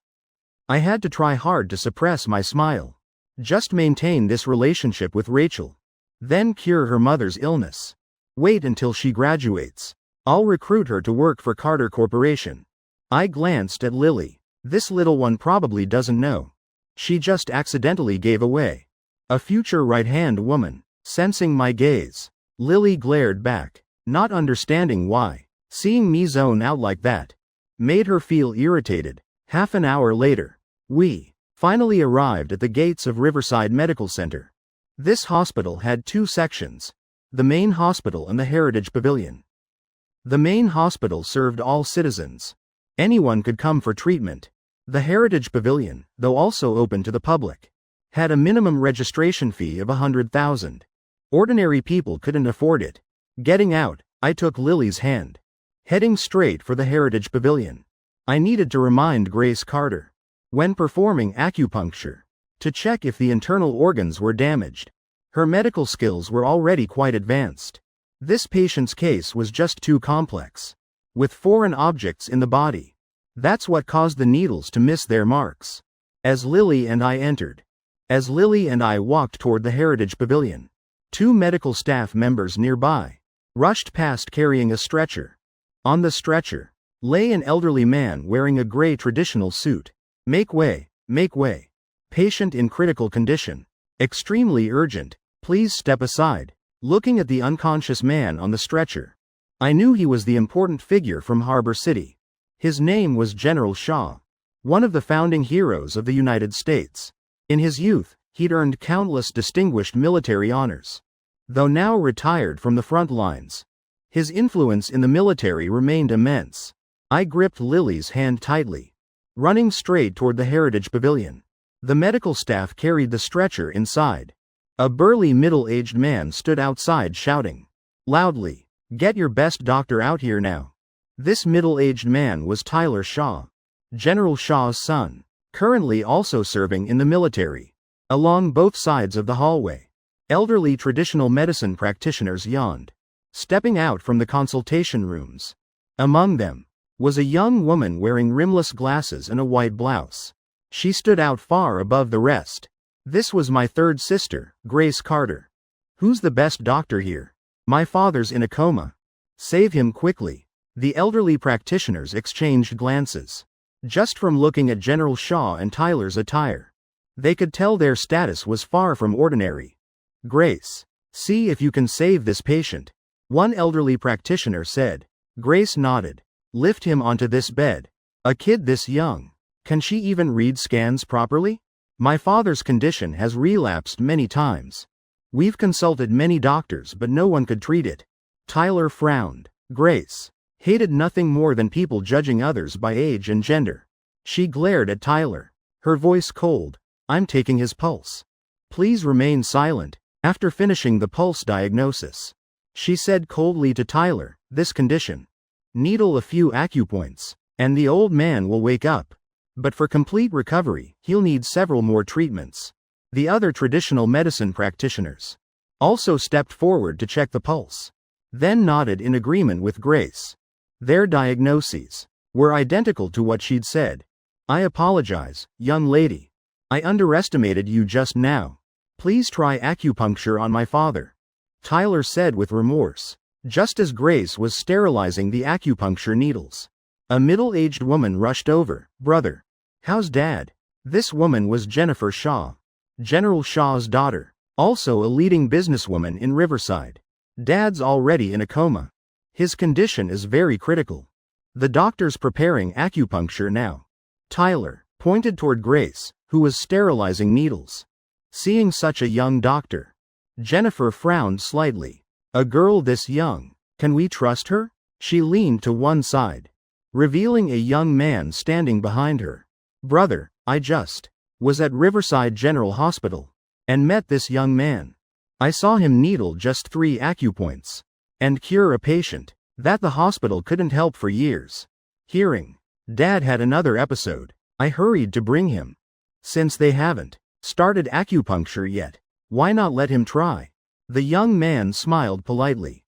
I had to try hard to suppress my smile. Just maintain this relationship with Rachel. Then cure her mother's illness. Wait until she graduates. I'll recruit her to work for Carter Corporation. I glanced at Lily. This little one probably doesn't know. She just accidentally gave away. A future right-hand woman. Sensing my gaze, Lily glared back, not understanding why. Seeing me zone out like that made her feel irritated. Half an hour later, we finally arrived at the gates of Riverside Medical Center. This hospital had two sections, the main hospital and the Heritage Pavilion. The main hospital served all citizens. Anyone could come for treatment. The Heritage Pavilion, though also open to the public, had a minimum registration fee of $100,000. Ordinary people couldn't afford it. Getting out, I took Lily's hand, heading straight for the Heritage Pavilion. I needed to remind Grace Carter, when performing acupuncture, to check if the internal organs were damaged. Her medical skills were already quite advanced. This patient's case was just too complex, with foreign objects in the body. That's what caused the needles to miss their marks. As Lily and I walked toward the Heritage Pavilion, two medical staff members nearby rushed past carrying a stretcher. On the stretcher lay an elderly man wearing a gray traditional suit. Make way, make way. Patient in critical condition. Extremely urgent. Please step aside. Looking at the unconscious man on the stretcher, I knew he was the important figure from Harbor City. His name was General Shaw, one of the founding heroes of the United States. In his youth, he'd earned countless distinguished military honors. Though now retired from the front lines, his influence in the military remained immense. I gripped Lily's hand tightly, running straight toward the Heritage Pavilion. The medical staff carried the stretcher inside. A burly middle-aged man stood outside shouting loudly, "Get your best doctor out here now." This middle-aged man was Tyler Shaw, General Shaw's son, currently also serving in the military. Along both sides of the hallway, elderly traditional medicine practitioners yawned, stepping out from the consultation rooms. Among them was a young woman wearing rimless glasses and a white blouse. She stood out far above the rest. This was my third sister, Grace Carter. Who's the best doctor here? My father's in a coma. Save him quickly. The elderly practitioners exchanged glances. Just from looking at General Shaw and Tyler's attire, they could tell their status was far from ordinary. Grace, see if you can save this patient, one elderly practitioner said. Grace nodded. Lift him onto this bed. A kid this young. Can she even read scans properly? My father's condition has relapsed many times. We've consulted many doctors but no one could treat it. Tyler frowned. Grace hated nothing more than people judging others by age and gender. She glared at Tyler, her voice cold. I'm taking his pulse. Please remain silent. After finishing the pulse diagnosis, she said coldly to Tyler, this condition. Needle a few acupoints, and the old man will wake up. But for complete recovery, he'll need several more treatments. The other traditional medicine practitioners also stepped forward to check the pulse, then nodded in agreement with Grace. Their diagnoses were identical to what she'd said. I apologize, young lady. I underestimated you just now. Please try acupuncture on my father, Tyler said with remorse, just as Grace was sterilizing the acupuncture needles. A middle-aged woman rushed over. Brother, how's Dad? This woman was Jennifer Shaw, General Shaw's daughter, also a leading businesswoman in Riverside. Dad's already in a coma. His condition is very critical. The doctor's preparing acupuncture now. Tyler pointed toward Grace, who was sterilizing needles. Seeing such a young doctor, Jennifer frowned slightly. A girl this young, can we trust her? She leaned to one side, revealing a young man standing behind her. Brother, I just was at Riverside General Hospital and met this young man. I saw him needle just 3 acupoints and cure a patient that the hospital couldn't help for years. Hearing Dad had another episode, I hurried to bring him. Since they haven't started acupuncture yet, why not let him try? The young man smiled politely,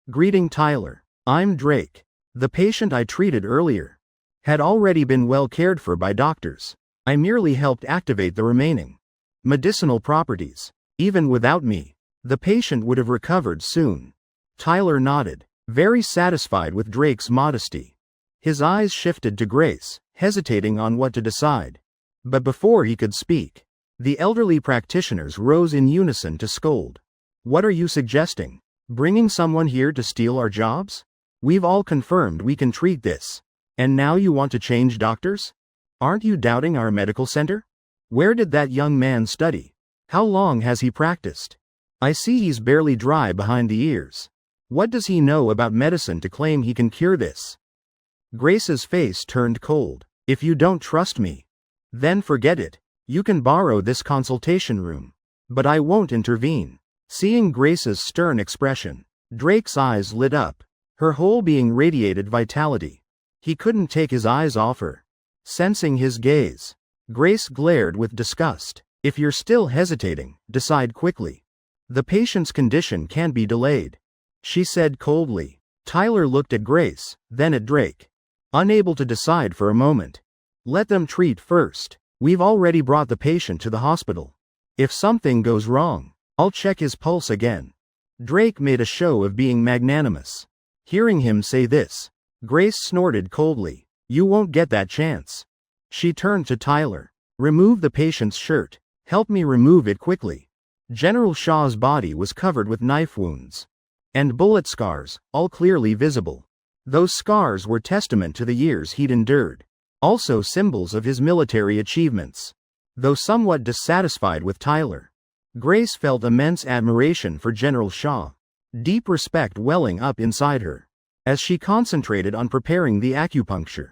greeting Tyler. I'm Drake. The patient I treated earlier had already been well cared for by doctors. I merely helped activate the remaining medicinal properties. Even without me, the patient would have recovered soon. Tyler nodded, very satisfied with Drake's modesty. His eyes shifted to Grace, hesitating on what to decide. But before he could speak, the elderly practitioners rose in unison to scold. What are you suggesting? Bringing someone here to steal our jobs? We've all confirmed we can treat this. And now you want to change doctors? Aren't you doubting our medical center? Where did that young man study? How long has he practiced? I see he's barely dry behind the ears. What does he know about medicine to claim he can cure this? Grace's face turned cold. If you don't trust me, then forget it. You can borrow this consultation room. But I won't intervene. Seeing Grace's stern expression, Drake's eyes lit up. Her whole being radiated vitality. He couldn't take his eyes off her. Sensing his gaze, Grace glared with disgust. If you're still hesitating, decide quickly. The patient's condition can't be delayed, she said coldly. Tyler looked at Grace, then at Drake, unable to decide for a moment. Let them treat first. We've already brought the patient to the hospital. If something goes wrong, I'll check his pulse again. Drake made a show of being magnanimous. Hearing him say this, Grace snorted coldly. You won't get that chance. She turned to Tyler. Remove the patient's shirt. Help me remove it quickly. General Shaw's body was covered with knife wounds and bullet scars, all clearly visible. Those scars were testament to the years he'd endured, also symbols of his military achievements. Though somewhat dissatisfied with Tyler, Grace felt immense admiration for General Shaw, deep respect welling up inside her, as she concentrated on preparing the acupuncture.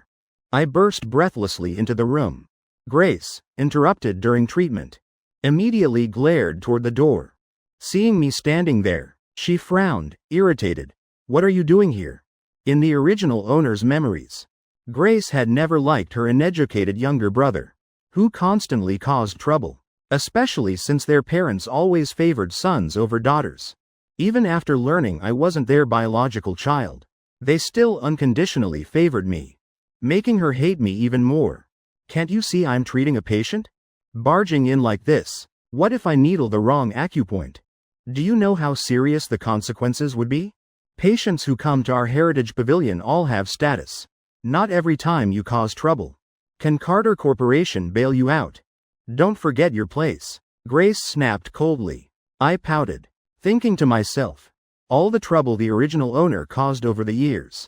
I burst breathlessly into the room. Grace, interrupted during treatment, immediately glared toward the door. Seeing me standing there, she frowned, irritated. What are you doing here? In the original owner's memories, Grace had never liked her uneducated younger brother, who constantly caused trouble, especially since their parents always favored sons over daughters. Even after learning I wasn't their biological child, they still unconditionally favored me, making her hate me even more. Can't you see I'm treating a patient? Barging in like this, what if I needle the wrong acupoint? Do you know how serious the consequences would be? Patients who come to our Heritage Pavilion all have status. Not every time you cause trouble can Carter Corporation bail you out. Don't forget your place. Grace snapped coldly. I pouted, thinking to myself, all the trouble the original owner caused over the years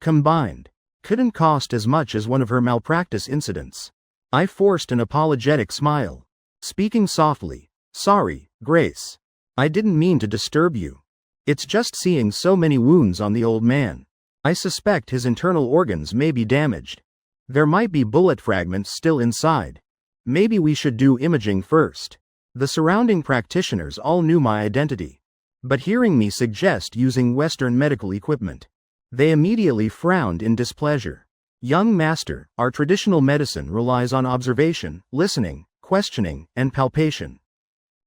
combined couldn't cost as much as one of her malpractice incidents. I forced an apologetic smile, speaking softly. Sorry, Grace. I didn't mean to disturb you. It's just seeing so many wounds on the old man. I suspect his internal organs may be damaged. There might be bullet fragments still inside. Maybe we should do imaging first. The surrounding practitioners all knew my identity. But hearing me suggest using Western medical equipment, they immediately frowned in displeasure. Young master, our traditional medicine relies on observation, listening, questioning, and palpation.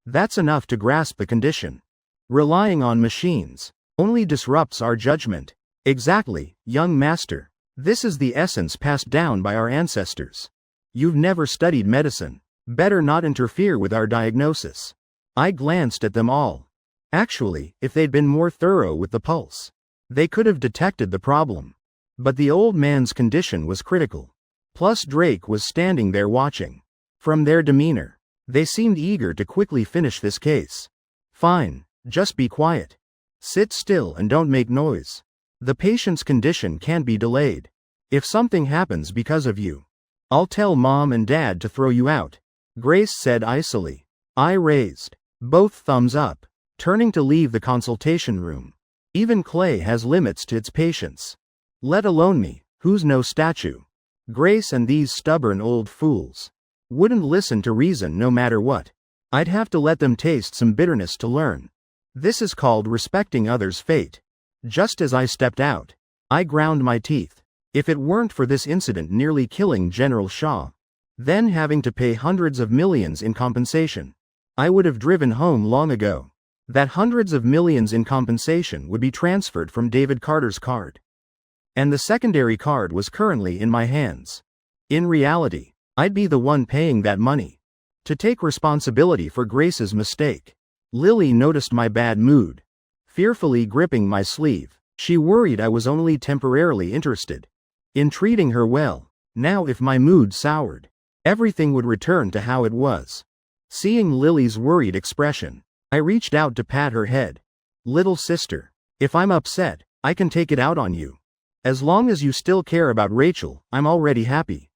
That's enough to grasp the condition. Relying on machines only disrupts our judgment. Exactly, young master. This is the essence passed down by our ancestors. You've never studied medicine. Better not interfere with our diagnosis. I glanced at them all. Actually, if they'd been more thorough with the pulse, they could have detected the problem. But the old man's condition was critical. Plus Drake was standing there watching. From their demeanor, they seemed eager to quickly finish this case. Fine, just be quiet. Sit still and don't make noise. The patient's condition can't be delayed. If something happens because of you, I'll tell mom and dad to throw you out, Grace said icily. I raised both thumbs up, turning to leave the consultation room. Even clay has limits to its patience. Let alone me, who's no statue. Grace and these stubborn old fools wouldn't listen to reason no matter what. I'd have to let them taste some bitterness to learn. This is called respecting others' fate. Just as I stepped out, I ground my teeth. If it weren't for this incident nearly killing General Shaw, then having to pay hundreds of millions in compensation, I would have driven home long ago. That hundreds of millions in compensation would be transferred from David Carter's card. And the secondary card was currently in my hands. In reality, I'd be the one paying that money. To take responsibility for Grace's mistake. Lily noticed my bad mood. Fearfully gripping my sleeve, she worried I was only temporarily interested in treating her well. Now if my mood soured, everything would return to how it was. Seeing Lily's worried expression, I reached out to pat her head. Little sister, if I'm upset, I can take it out on you. As long as you still care about Rachel, I'm already happy.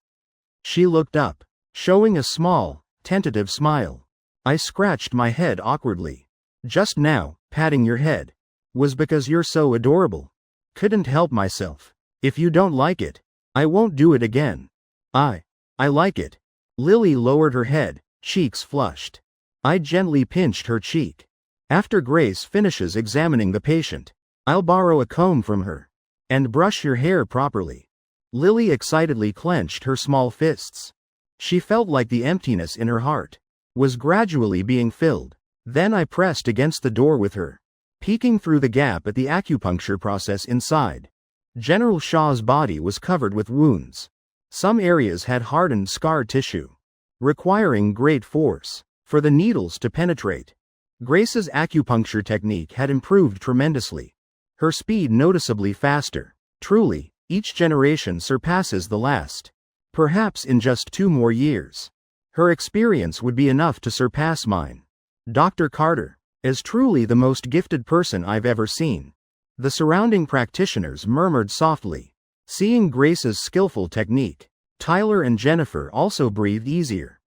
She looked up, showing a small, tentative smile. I scratched my head awkwardly. Just now, patting your head was because you're so adorable. Couldn't help myself. If you don't like it, I won't do it again. I like it. Lily lowered her head, cheeks flushed. I gently pinched her cheek. After Grace finishes examining the patient, I'll borrow a comb from her and brush your hair properly. Lily excitedly clenched her small fists. She felt like the emptiness in her heart was gradually being filled. Then I pressed against the door with her, peeking through the gap at the acupuncture process inside. General Shaw's body was covered with wounds. Some areas had hardened scar tissue, requiring great force for the needles to penetrate. Grace's acupuncture technique had improved tremendously. Her speed noticeably faster. Truly, each generation surpasses the last. Perhaps in just 2 more years, her experience would be enough to surpass mine. Dr. Carter is truly the most gifted person I've ever seen. The surrounding practitioners murmured softly. Seeing Grace's skillful technique, Tyler and Jennifer also breathed easier.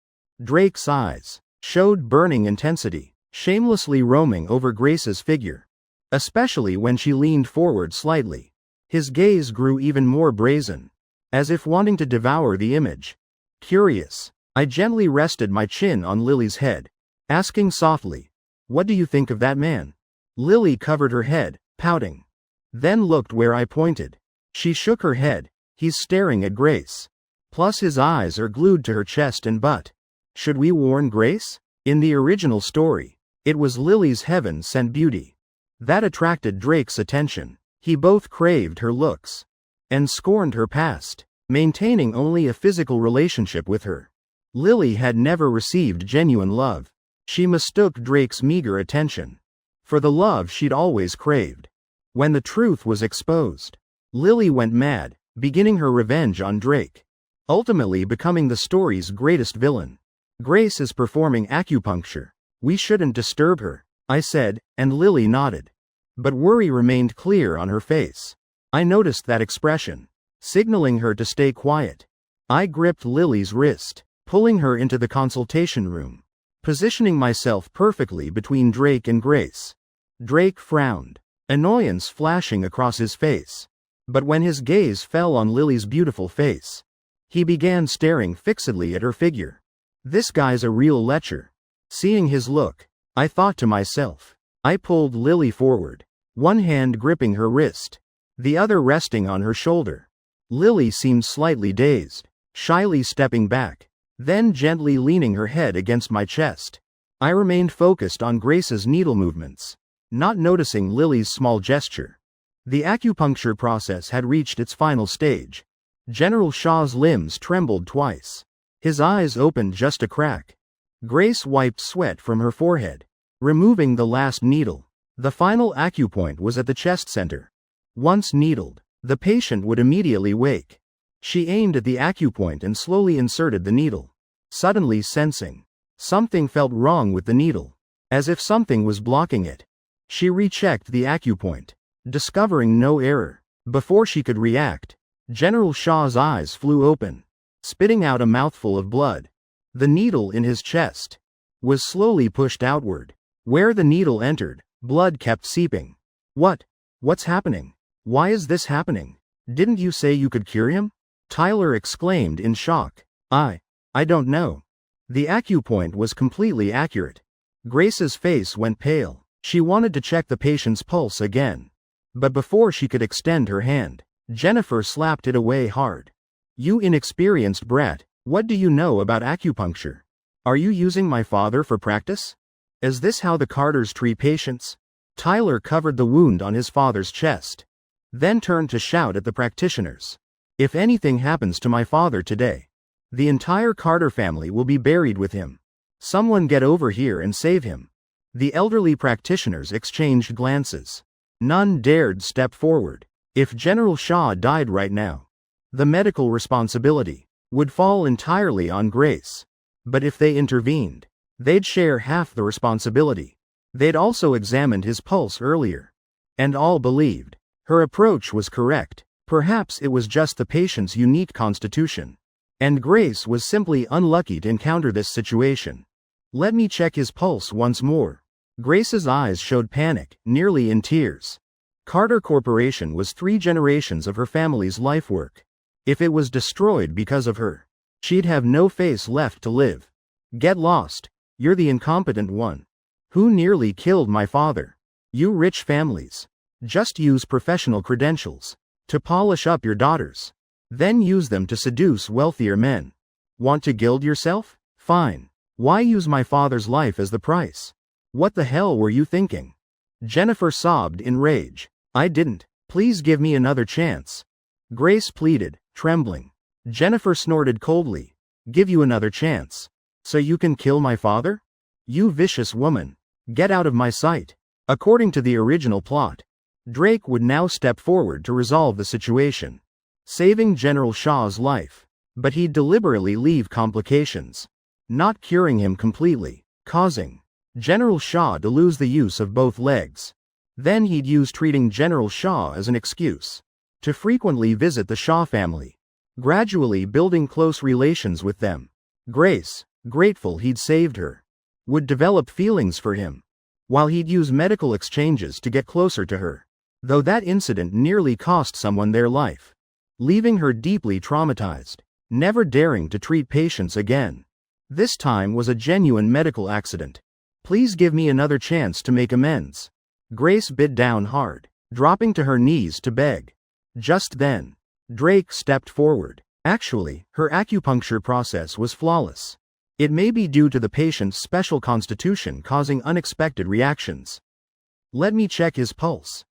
Drake's eyes showed burning intensity, shamelessly roaming over Grace's figure, especially when she leaned forward slightly. His gaze grew even more brazen, as if wanting to devour the image. Curious, I gently rested my chin on Lily's head, asking softly, "What do you think of that man?" Lily covered her head, pouting, then looked where I pointed. She shook her head. He's staring at Grace. Plus his eyes are glued to her chest and butt. Should we warn Grace? In the original story, it was Lily's heaven-sent beauty that attracted Drake's attention. He both craved her looks and scorned her past, maintaining only a physical relationship with her. Lily had never received genuine love. She mistook Drake's meager attention for the love she'd always craved. When the truth was exposed, Lily went mad, beginning her revenge on Drake, ultimately becoming the story's greatest villain. Grace is performing acupuncture. We shouldn't disturb her, I said, and Lily nodded. But worry remained clear on her face. I noticed that expression, signaling her to stay quiet. I gripped Lily's wrist, pulling her into the consultation room, positioning myself perfectly between Drake and Grace. Drake frowned, annoyance flashing across his face. But when his gaze fell on Lily's beautiful face, he began staring fixedly at her figure. This guy's a real lecher. Seeing his look, I thought to myself. I pulled Lily forward, one hand gripping her wrist, the other resting on her shoulder. Lily seemed slightly dazed, shyly stepping back, then gently leaning her head against my chest. I remained focused on Grace's needle movements, not noticing Lily's small gesture. The acupuncture process had reached its final stage. General Shaw's limbs trembled twice. His eyes opened just a crack. Grace wiped sweat from her forehead, removing the last needle. The final acupoint was at the chest center. Once needled, the patient would immediately wake. She aimed at the acupoint and slowly inserted the needle. Suddenly sensing something felt wrong with the needle, as if something was blocking it. She rechecked the acupoint, discovering no error. Before she could react, General Shaw's eyes flew open, spitting out a mouthful of blood. The needle in his chest was slowly pushed outward. Where the needle entered, blood kept seeping. What's happening? Why is this happening? Didn't you say you could cure him? Tyler exclaimed in shock. I don't know. The acupoint was completely accurate. Grace's face went pale. She wanted to check the patient's pulse again. But before she could extend her hand, Jennifer slapped it away hard. You inexperienced brat, what do you know about acupuncture? Are you using my father for practice? Is this how the Carters treat patients? Tyler covered the wound on his father's chest, then turned to shout at the practitioners. If anything happens to my father today, the entire Carter family will be buried with him. Someone get over here and save him. The elderly practitioners exchanged glances. None dared step forward. If General Shaw died right now, the medical responsibility would fall entirely on Grace. But if they intervened, they'd share half the responsibility. They'd also examined his pulse earlier, and all believed her approach was correct. Perhaps it was just the patient's unique constitution, and Grace was simply unlucky to encounter this situation. Let me check his pulse once more. Grace's eyes showed panic, nearly in tears. Carter Corporation was 3 generations of her family's life work. If it was destroyed because of her, she'd have no face left to live. Get lost. You're the incompetent one. Who nearly killed my father? You rich families. Just use professional credentials to polish up your daughters. Then use them to seduce wealthier men. Want to gild yourself? Fine. Why use my father's life as the price? What the hell were you thinking? Jennifer sobbed in rage. I didn't. Please give me another chance. Grace pleaded, trembling. Jennifer snorted coldly. Give you another chance? So you can kill my father? You vicious woman. Get out of my sight. According to the original plot, Drake would now step forward to resolve the situation, saving General Shaw's life. But he'd deliberately leave complications, not curing him completely, causing General Shaw to lose the use of both legs. Then he'd use treating General Shaw as an excuse to frequently visit the Shaw family, gradually building close relations with them. Grace, grateful he'd saved her, would develop feelings for him, while he'd use medical exchanges to get closer to her. Though that incident nearly cost someone their life, leaving her deeply traumatized, never daring to treat patients again. This time was a genuine medical accident. Please give me another chance to make amends. Grace bit down hard, dropping to her knees to beg. Just then, Drake stepped forward. Actually, her acupuncture process was flawless. It may be due to the patient's special constitution causing unexpected reactions. Let me check his pulse.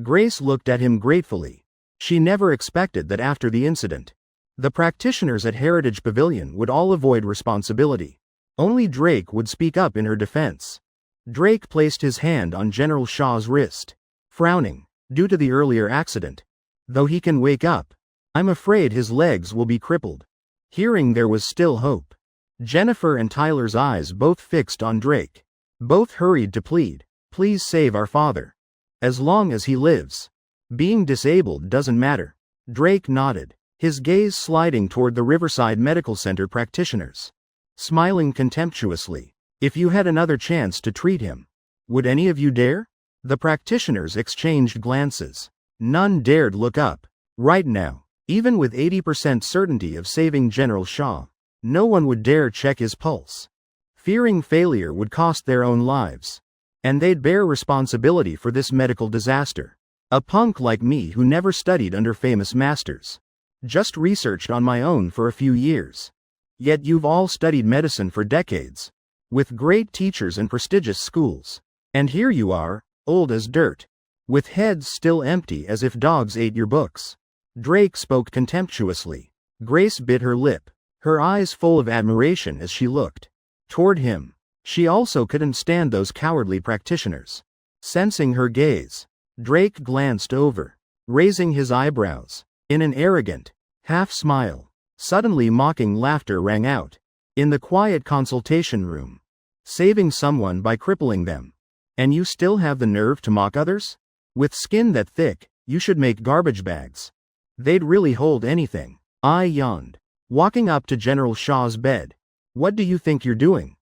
Grace looked at him gratefully. She never expected that after the incident, the practitioners at Heritage Pavilion would all avoid responsibility. Only Drake would speak up in her defense. Drake placed his hand on General Shaw's wrist, frowning, due to the earlier accident. Though he can wake up, I'm afraid his legs will be crippled. Hearing there was still hope, Jennifer and Tyler's eyes both fixed on Drake. Both hurried to plead, please save our father. As long as he lives. Being disabled doesn't matter. Drake nodded, his gaze sliding toward the Riverside Medical Center practitioners. Smiling contemptuously. If you had another chance to treat him, would any of you dare? The practitioners exchanged glances. None dared look up. Right now, even with 80% certainty of saving General Shaw, No one would dare check his pulse. Fearing failure would cost their own lives. And they'd bear responsibility for this medical disaster. A punk like me who never studied under famous masters. Just researched on my own for a few years. Yet you've all studied medicine for decades. With great teachers and prestigious schools. And here you are, old as dirt. With heads still empty as if dogs ate your books. Drake spoke contemptuously. Grace bit her lip, her eyes full of admiration as she looked toward him. She also couldn't stand those cowardly practitioners. Sensing her gaze, Drake glanced over, raising his eyebrows. In an arrogant, half-smile, suddenly mocking laughter rang out. In the quiet consultation room. Saving someone by crippling them. And you still have the nerve to mock others? With skin that thick, you should make garbage bags. They'd really hold anything. I yawned, walking up to General Shaw's bed. What do you think you're doing?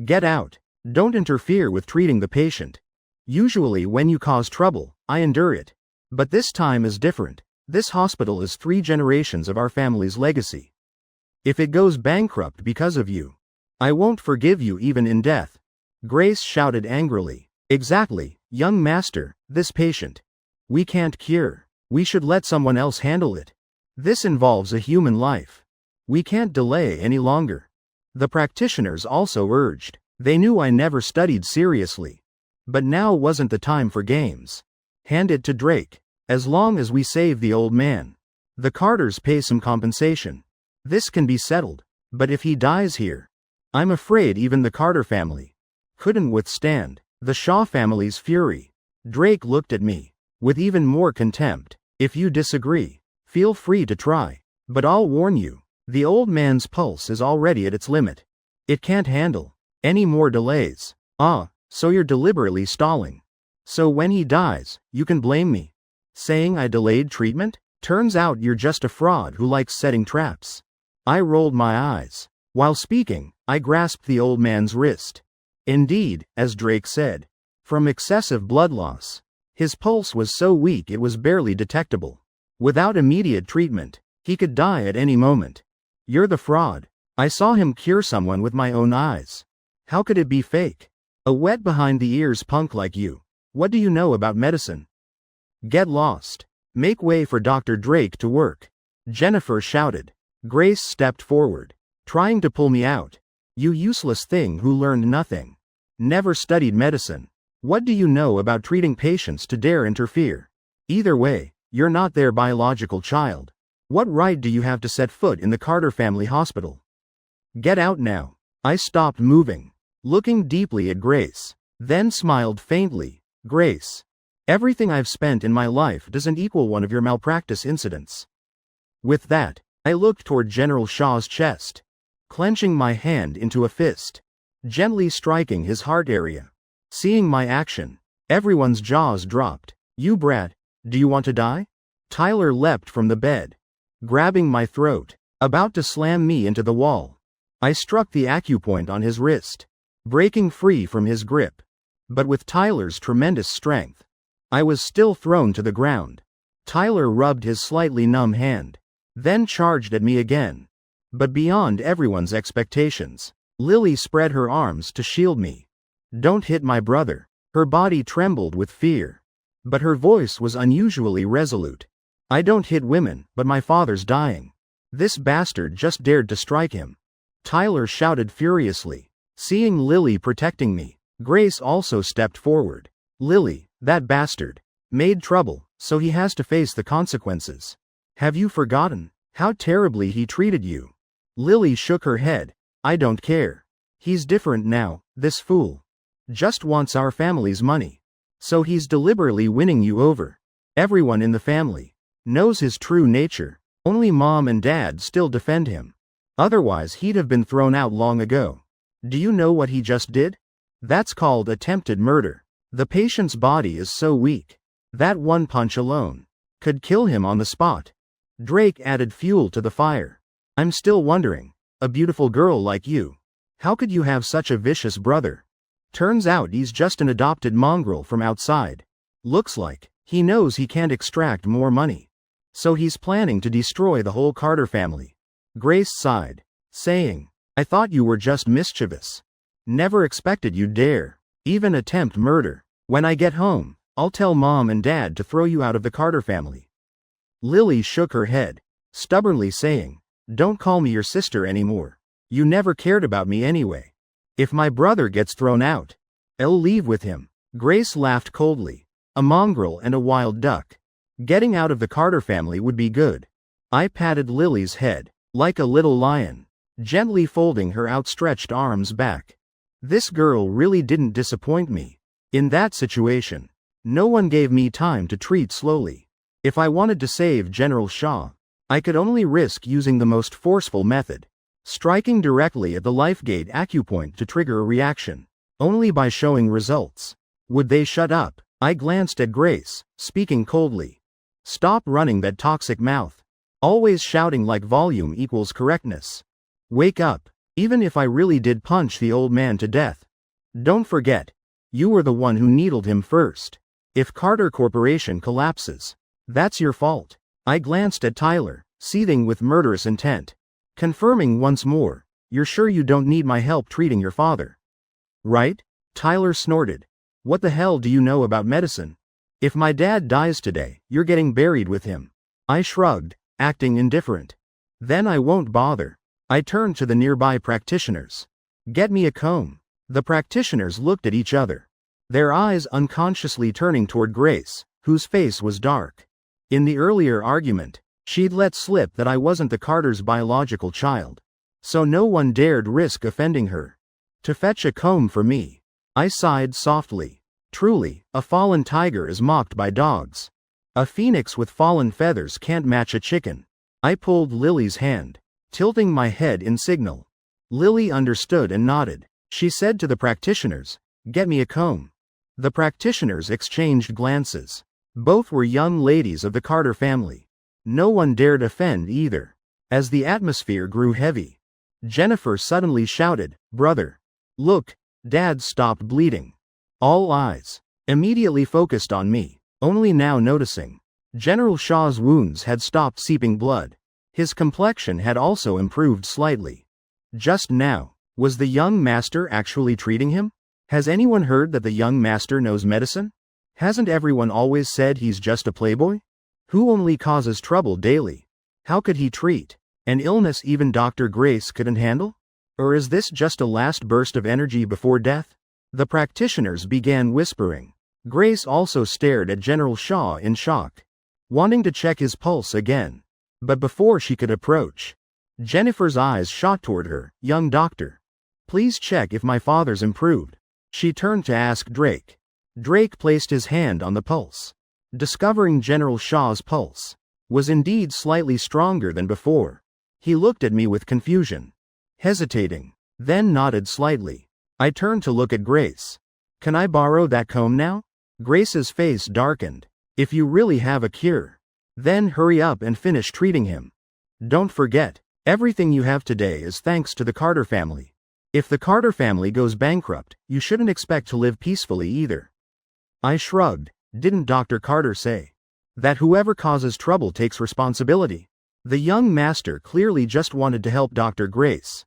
Get out. Don't interfere with treating the patient. Usually when you cause trouble, I endure it. But this time is different. This hospital is 3 generations of our family's legacy. If it goes bankrupt because of you, I won't forgive you even in death. Grace shouted angrily. Exactly, young master, this patient. We can't cure. We should let someone else handle it. This involves a human life. We can't delay any longer. The practitioners also urged. They knew I never studied seriously. But now wasn't the time for games. Hand it to Drake. As long as we save the old man. The Carters pay some compensation. This can be settled. But if he dies here, I'm afraid even the Carter family couldn't withstand the Shaw family's fury. Drake looked at me with even more contempt. If you disagree, feel free to try. But I'll warn you, the old man's pulse is already at its limit. It can't handle any more delays. Ah, so you're deliberately stalling. So when he dies, you can blame me. Saying I delayed treatment? Turns out you're just a fraud who likes setting traps. I rolled my eyes. While speaking, I grasped the old man's wrist. Indeed, as Drake said, from excessive blood loss. His pulse was so weak it was barely detectable. Without immediate treatment, he could die at any moment. You're the fraud. I saw him cure someone with my own eyes. How could it be fake? A wet behind the ears punk like you. What do you know about medicine? Get lost. Make way for Dr. Drake to work. Jennifer shouted. Grace stepped forward, trying to pull me out. You useless thing who learned nothing. Never studied medicine. What do you know about treating patients to dare interfere? Either way, you're not their biological child. What right do you have to set foot in the Carter family hospital? Get out now. I stopped moving, looking deeply at Grace, then smiled faintly. Grace. Everything I've spent in my life doesn't equal one of your malpractice incidents. With that, I looked toward General Shaw's chest, clenching my hand into a fist, gently striking his heart area. Seeing my action, everyone's jaws dropped. You brat, do you want to die? Tyler leapt from the bed, grabbing my throat, about to slam me into the wall. I struck the acupoint on his wrist, breaking free from his grip. But with Tyler's tremendous strength, I was still thrown to the ground. Tyler rubbed his slightly numb hand, then charged at me again. But beyond everyone's expectations, Lily spread her arms to shield me. Don't hit my brother. Her body trembled with fear, but her voice was unusually resolute. I don't hit women, but my father's dying. This bastard just dared to strike him. Tyler shouted furiously. Seeing Lily protecting me, Grace also stepped forward. Lily, that bastard, made trouble, so he has to face the consequences. Have you forgotten how terribly he treated you? Lily shook her head. I don't care. He's different now, this fool. Just wants our family's money. So he's deliberately winning you over. Everyone in the family knows his true nature. Only mom and dad still defend him. Otherwise he'd have been thrown out long ago. Do you know what he just did? That's called attempted murder. The patient's body is so weak. That one punch alone could kill him on the spot. Drake added fuel to the fire. I'm still wondering, a beautiful girl like you, how could you have such a vicious brother? Turns out he's just an adopted mongrel from outside. Looks like he knows he can't extract more money. So he's planning to destroy the whole Carter family. Grace sighed. saying, "I thought you were just mischievous. Never expected you'd dare even attempt murder. When I get home, I'll tell Mom and Dad to throw you out of the Carter family." Lily shook her head, stubbornly saying, "Don't call me your sister anymore. You never cared about me anyway. If my brother gets thrown out, I'll leave with him." Grace laughed coldly. "A mongrel and a wild duck. Getting out of the Carter family would be good." I patted Lily's head, like a little lion, gently folding her outstretched arms back. This girl really didn't disappoint me. In that situation, no one gave me time to treat slowly. If I wanted to save General Shaw, I could only risk using the most forceful method, striking directly at the life-gate acupoint to trigger a reaction. Only by showing results would they shut up. I glanced at Grace, speaking coldly. "Stop running that toxic mouth. Always shouting like volume equals correctness. Wake up, even if I really did punch the old man to death. Don't forget, you were the one who needled him first. If Carter Corporation collapses, that's your fault." I glanced at Tyler, seething with murderous intent, confirming once more, "You're sure you don't need my help treating your father, right?" Tyler snorted. "What the hell do you know about medicine? If my dad dies today, you're getting buried with him." I shrugged, acting indifferent. "Then I won't bother." I turned to the nearby practitioners. "Get me a comb." The practitioners looked at each other, their eyes unconsciously turning toward Grace, whose face was dark. In the earlier argument, she'd let slip that I wasn't the Carter's biological child, so no one dared risk offending her. To fetch a comb for me. I sighed softly. Truly, a fallen tiger is mocked by dogs. A phoenix with fallen feathers can't match a chicken. I pulled Lily's hand, tilting my head in signal. Lily understood and nodded. She said to the practitioners, "Get me a comb." The practitioners exchanged glances. Both were young ladies of the Carter family. No one dared offend either. As the atmosphere grew heavy, Jennifer suddenly shouted, "Brother! Look, Dad stopped bleeding." All eyes immediately focused on me, only now noticing. General Shaw's wounds had stopped seeping blood. His complexion had also improved slightly. Just now, was the young master actually treating him? Has anyone heard that the young master knows medicine? Hasn't everyone always said he's just a playboy? Who only causes trouble daily? How could he treat an illness even Dr. Grace couldn't handle? Or is this just a last burst of energy before death? The practitioners began whispering. Grace also stared at General Shaw in shock, wanting to check his pulse again. But before she could approach, Jennifer's eyes shot toward her. "Young doctor, please check if my father's improved." She turned to ask Drake. Drake placed his hand on the pulse, discovering General Shaw's pulse was indeed slightly stronger than before. He looked at me with confusion, hesitating, then nodded slightly. I turned to look at Grace. "Can I borrow that comb now?" Grace's face darkened. "If you really have a cure, then hurry up and finish treating him. Don't forget, everything you have today is thanks to the Carter family. If the Carter family goes bankrupt, you shouldn't expect to live peacefully either." I shrugged. Didn't Dr. Carter say that whoever causes trouble takes responsibility? The young master clearly just wanted to help Dr. Grace.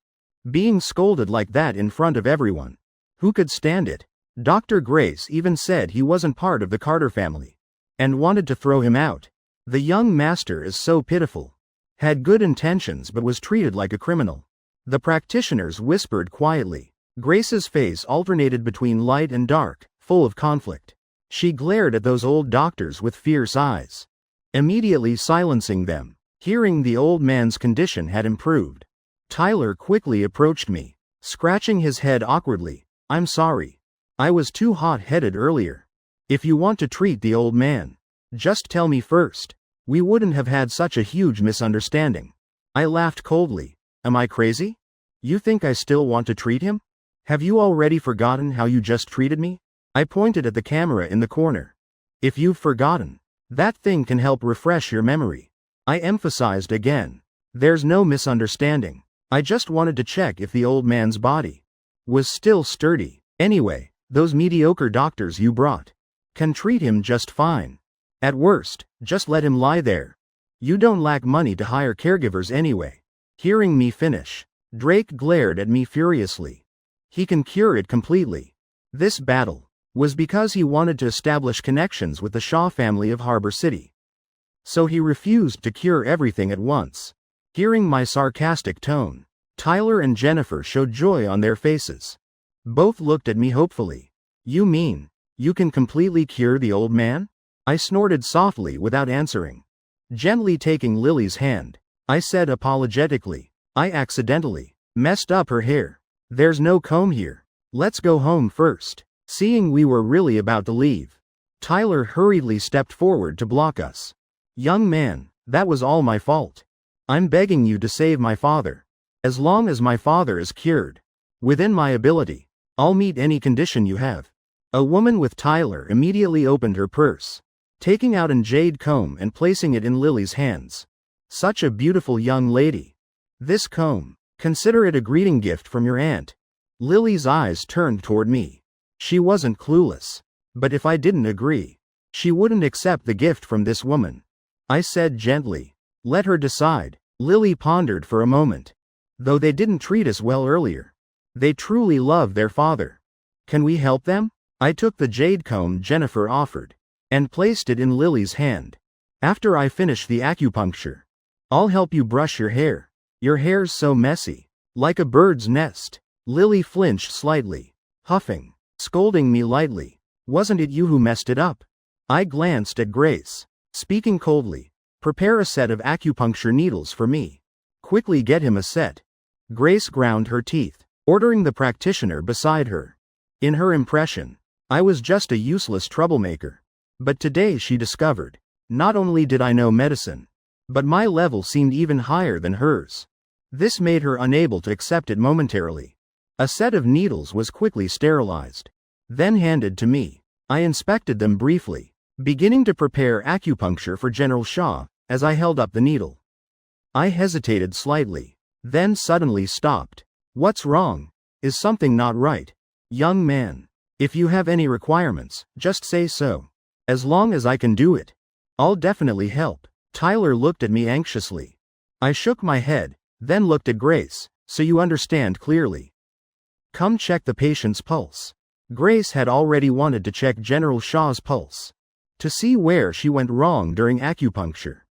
Being scolded like that in front of everyone. Who could stand it? Dr. Grace even said he wasn't part of the Carter family and wanted to throw him out. The young master is so pitiful. Had good intentions but was treated like a criminal. The practitioners whispered quietly. Grace's face alternated between light and dark, full of conflict. She glared at those old doctors with fierce eyes, immediately silencing them. Hearing the old man's condition had improved, Tyler quickly approached me, scratching his head awkwardly. "I'm sorry. I was too hot-headed earlier. If you want to treat the old man, just tell me first. We wouldn't have had such a huge misunderstanding." I laughed coldly. "Am I crazy? You think I still want to treat him? Have you already forgotten how you just treated me?" I pointed at the camera in the corner. "If you've forgotten, that thing can help refresh your memory." I emphasized again. "There's no misunderstanding. I just wanted to check if the old man's body was still sturdy. Anyway, those mediocre doctors you brought can treat him just fine. At worst, just let him lie there. You don't lack money to hire caregivers anyway." Hearing me finish, Drake glared at me furiously. He can cure it completely. This battle was because he wanted to establish connections with the Shaw family of Harbor City. So he refused to cure everything at once. Hearing my sarcastic tone, Tyler and Jennifer showed joy on their faces. Both looked at me hopefully. You mean, you can completely cure the old man? I snorted softly without answering. Gently taking Lily's hand, I said apologetically, I accidentally messed up her hair. There's no comb here. Let's go home first. Seeing we were really about to leave, Tyler hurriedly stepped forward to block us. Young man, that was all my fault. I'm begging you to save my father. As long as my father is cured, within my ability, I'll meet any condition you have. A woman with Tyler immediately opened her purse, taking out an jade comb and placing it in Lily's hands. Such a beautiful young lady. This comb, consider it a greeting gift from your aunt. Lily's eyes turned toward me. She wasn't clueless. But if I didn't agree, she wouldn't accept the gift from this woman. I said gently, let her decide. Lily pondered for a moment. Though they didn't treat us well earlier, they truly love their father. Can we help them? I took the jade comb Jennifer offered and placed it in Lily's hand. After I finish the acupuncture, I'll help you brush your hair. Your hair's so messy, like a bird's nest. Lily flinched slightly, huffing, scolding me lightly. Wasn't it you who messed it up? I glanced at Grace, speaking coldly. Prepare a set of acupuncture needles for me. Quickly get him a set. Grace ground her teeth, ordering the practitioner beside her. In her impression, I was just a useless troublemaker. But today she discovered, not only did I know medicine, but my level seemed even higher than hers. This made her unable to accept it momentarily. A set of needles was quickly sterilized, then handed to me. I inspected them briefly, beginning to prepare acupuncture for General Shaw, as I held up the needle. I hesitated slightly, then suddenly stopped. What's wrong? Is something not right? Young man, if you have any requirements, just say so. As long as I can do it, I'll definitely help. Tyler looked at me anxiously. I shook my head, then looked at Grace, so you understand clearly. Come check the patient's pulse. Grace had already wanted to check General Shaw's pulse, to see where she went wrong during acupuncture.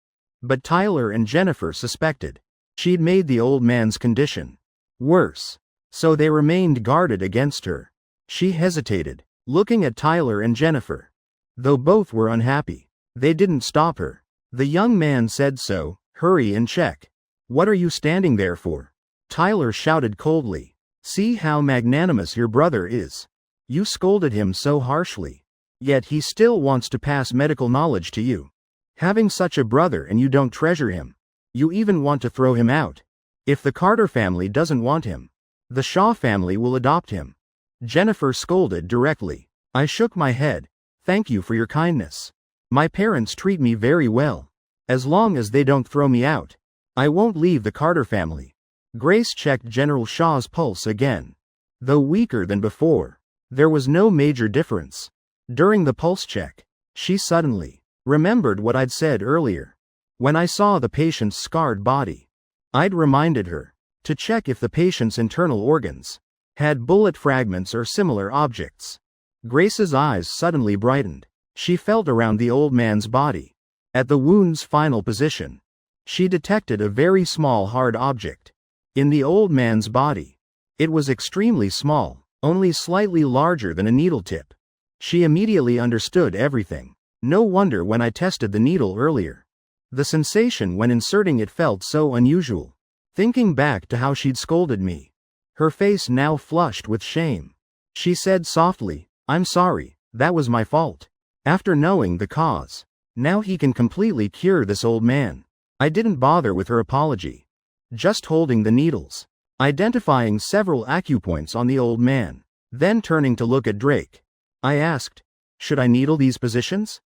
But Tyler and Jennifer suspected she'd made the old man's condition worse, so they remained guarded against her. She hesitated, looking at Tyler and Jennifer. Though both were unhappy, they didn't stop her. The young man said so, hurry and check. What are you standing there for? Tyler shouted coldly. See how magnanimous your brother is. You scolded him so harshly, yet he still wants to pass medical knowledge to you. Having such a brother and you don't treasure him. You even want to throw him out. If the Carter family doesn't want him, the Shaw family will adopt him. Jennifer scolded directly. I shook my head. Thank you for your kindness. My parents treat me very well. As long as they don't throw me out, I won't leave the Carter family. Grace checked General Shaw's pulse again. Though weaker than before, there was no major difference. During the pulse check, she suddenly remembered what I'd said earlier. When I saw the patient's scarred body, I'd reminded her to check if the patient's internal organs had bullet fragments or similar objects. Grace's eyes suddenly brightened. She felt around the old man's body. At the wound's final position, she detected a very small hard object. In the old man's body, it was extremely small, only slightly larger than a needle tip. She immediately understood everything. No wonder when I tested the needle earlier, the sensation when inserting it felt so unusual. Thinking back to how she'd scolded me, her face now flushed with shame. She said softly, I'm sorry, that was my fault. After knowing the cause, now he can completely cure this old man. I didn't bother with her apology, just holding the needles, identifying several acupoints on the old man, then turning to look at Drake. I asked, should I needle these positions?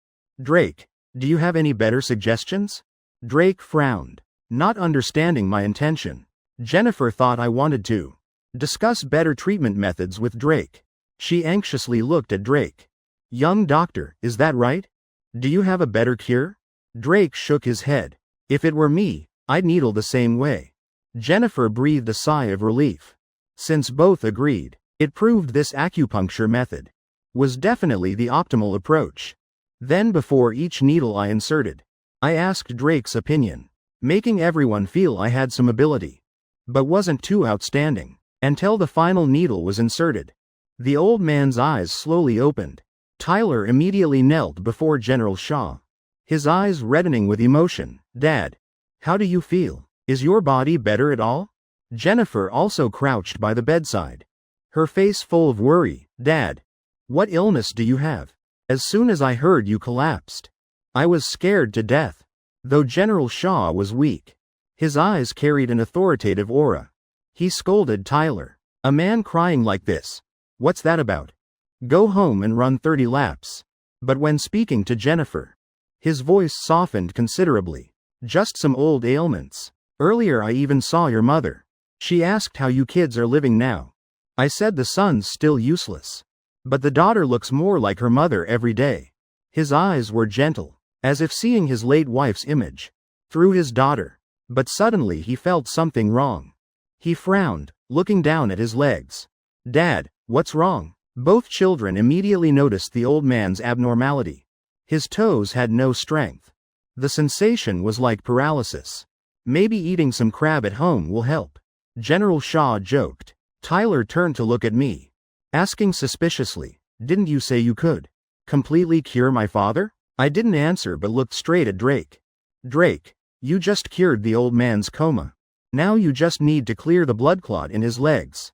Drake, do you have any better suggestions? Drake frowned, not understanding my intention. Jennifer thought I wanted to discuss better treatment methods with Drake. She anxiously looked at Drake. Young doctor, is that right? Do you have a better cure? Drake shook his head. If it were me, I'd needle the same way. Jennifer breathed a sigh of relief. Since both agreed, it proved this acupuncture method was definitely the optimal approach. Then before each needle I inserted, I asked Drake's opinion, making everyone feel I had some ability, but wasn't too outstanding. Until the final needle was inserted, the old man's eyes slowly opened. Tyler immediately knelt before General Shaw, his eyes reddening with emotion. "Dad, how do you feel? Is your body better at all?" Jennifer also crouched by the bedside, her face full of worry. "Dad, what illness do you have? As soon as I heard you collapsed, I was scared to death." Though General Shaw was weak, his eyes carried an authoritative aura. He scolded Tyler. "A man crying like this, what's that about? Go home and run 30 laps." But when speaking to Jennifer, his voice softened considerably. "Just some old ailments. Earlier I even saw your mother. She asked how you kids are living now. I said the son's still useless, but the daughter looks more like her mother every day." His eyes were gentle, as if seeing his late wife's image through his daughter. But suddenly he felt something wrong. He frowned, looking down at his legs. "Dad, what's wrong?" Both children immediately noticed the old man's abnormality. His toes had no strength. The sensation was like paralysis. "Maybe eating some crab at home will help," General Shaw joked. Tyler turned to look at me, asking suspiciously, "Didn't you say you could completely cure my father?" I didn't answer but looked straight at Drake. "Drake, you just cured the old man's coma. Now you just need to clear the blood clot in his legs.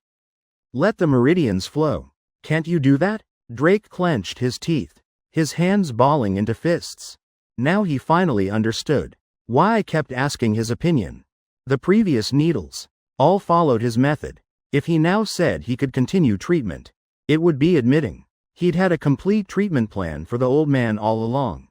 Let the meridians flow. Can't you do that?" Drake clenched his teeth, his hands balling into fists. Now he finally understood why I kept asking his opinion. The previous needles all followed his method. If he now said he could continue treatment, it would be admitting he'd had a complete treatment plan for the old man all along.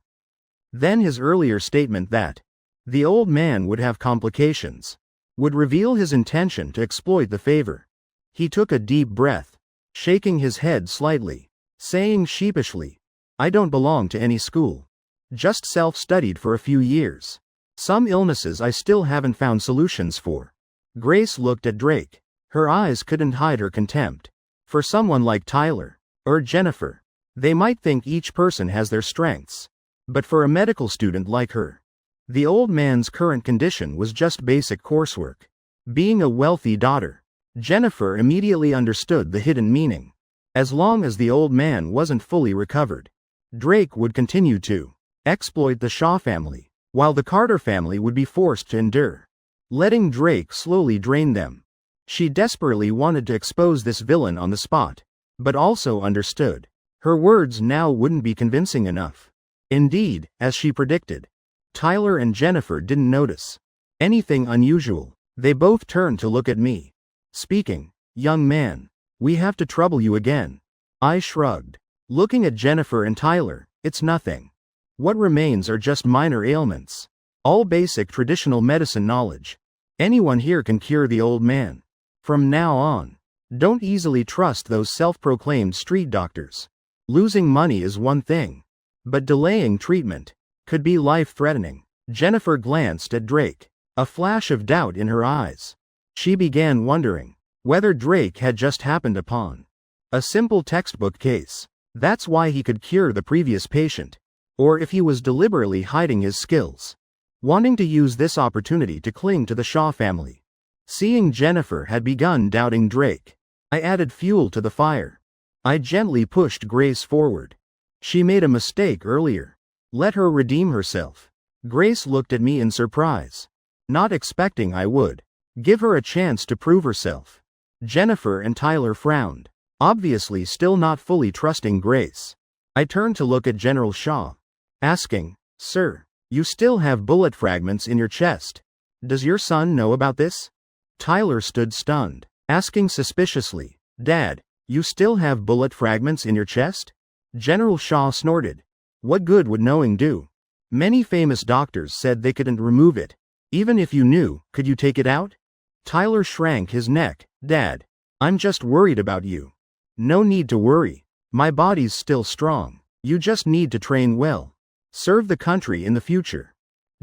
Then his earlier statement that the old man would have complications would reveal his intention to exploit the favor. He took a deep breath, shaking his head slightly, saying sheepishly, "I don't belong to any school. Just self-studied for a few years. Some illnesses I still haven't found solutions for." Grace looked at Drake. Her eyes couldn't hide her contempt. For someone like Tyler, or Jennifer, they might think each person has their strengths. But for a medical student like her, the old man's current condition was just basic coursework. Being a wealthy daughter, Jennifer immediately understood the hidden meaning. As long as the old man wasn't fully recovered, Drake would continue to exploit the Shaw family, while the Carter family would be forced to endure, letting Drake slowly drain them. She desperately wanted to expose this villain on the spot, but also understood her words now wouldn't be convincing enough. Indeed, as she predicted, Tyler and Jennifer didn't notice anything unusual. They both turned to look at me. Speaking, "Young man, we have to trouble you again." I shrugged, looking at Jennifer and Tyler. "It's nothing. What remains are just minor ailments. All basic traditional medicine knowledge. Anyone here can cure the old man. From now on, don't easily trust those self-proclaimed street doctors. Losing money is one thing, but delaying treatment could be life-threatening." Jennifer glanced at Drake, a flash of doubt in her eyes. She began wondering whether Drake had just happened upon a simple textbook case. That's why he could cure the previous patient, or if he was deliberately hiding his skills, wanting to use this opportunity to cling to the Shaw family. Seeing Jennifer had begun doubting Drake, I added fuel to the fire. I gently pushed Grace forward. "She made a mistake earlier. Let her redeem herself." Grace looked at me in surprise, not expecting I would give her a chance to prove herself. Jennifer and Tyler frowned, obviously still not fully trusting Grace. I turned to look at General Shaw, asking, "Sir, you still have bullet fragments in your chest. Does your son know about this?" Tyler stood stunned, asking suspiciously, "Dad, you still have bullet fragments in your chest?" General Shaw snorted. "What good would knowing do? Many famous doctors said they couldn't remove it. Even if you knew, could you take it out?" Tyler shrank his neck. "Dad, I'm just worried about you." "No need to worry. My body's still strong. You just need to train well. Serve the country in the future.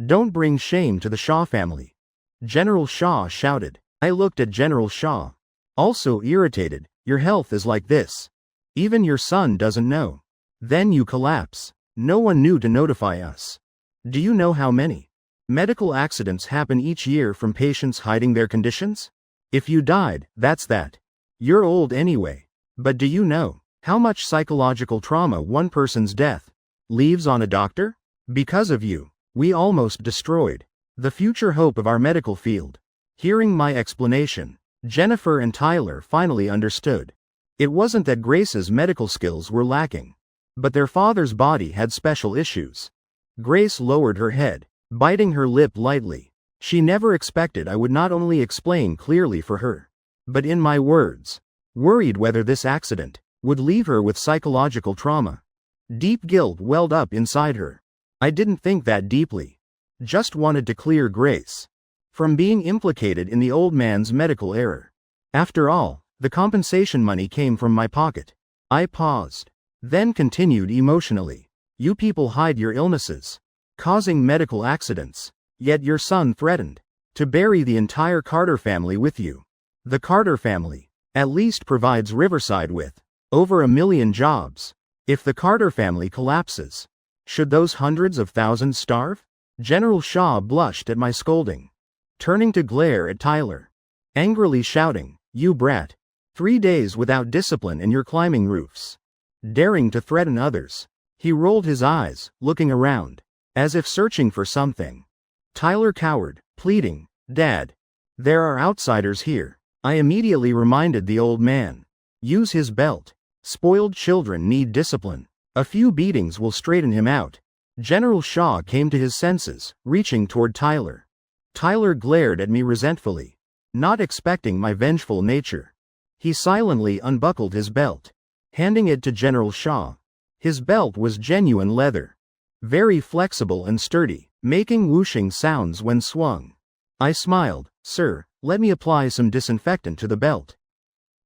Don't bring shame to the Shaw family." General Shaw shouted. I looked at General Shaw. Also irritated. Your health is like this. Even your son doesn't know. Then you collapse. No one knew to notify us. Do you know how many medical accidents happen each year from patients hiding their conditions? If you died, that's that. You're old anyway. But do you know how much psychological trauma one person's death leaves on a doctor? Because of you, we almost destroyed the future hope of our medical field. Hearing my explanation, Jennifer and Tyler finally understood. It wasn't that Grace's medical skills were lacking, but their father's body had special issues. Grace lowered her head, biting her lip lightly. She never expected I would not only explain clearly for her, but in my words, worried whether this accident would leave her with psychological trauma. Deep guilt welled up inside her. I didn't think that deeply. Just wanted to clear Grace from being implicated in the old man's medical error. After all, the compensation money came from my pocket. I paused, then continued emotionally. You people hide your illnesses, causing medical accidents, yet your son threatened to bury the entire Carter family with you. The Carter family at least provides Riverside with over 1 million jobs. If the Carter family collapses, should those hundreds of thousands starve? General Shaw blushed at my scolding, turning to glare at Tyler, angrily shouting, You brat! 3 days without discipline and you're climbing roofs, daring to threaten others. He rolled his eyes, looking around, as if searching for something. Tyler cowered, pleading, Dad, there are outsiders here. I immediately reminded the old man. Use his belt. Spoiled children need discipline. A few beatings will straighten him out. General Shaw came to his senses, reaching toward Tyler. Tyler glared at me resentfully, not expecting my vengeful nature. He silently unbuckled his belt, handing it to General Shaw. His belt was genuine leather, very flexible and sturdy, making whooshing sounds when swung. I smiled. Sir, let me apply some disinfectant to the belt.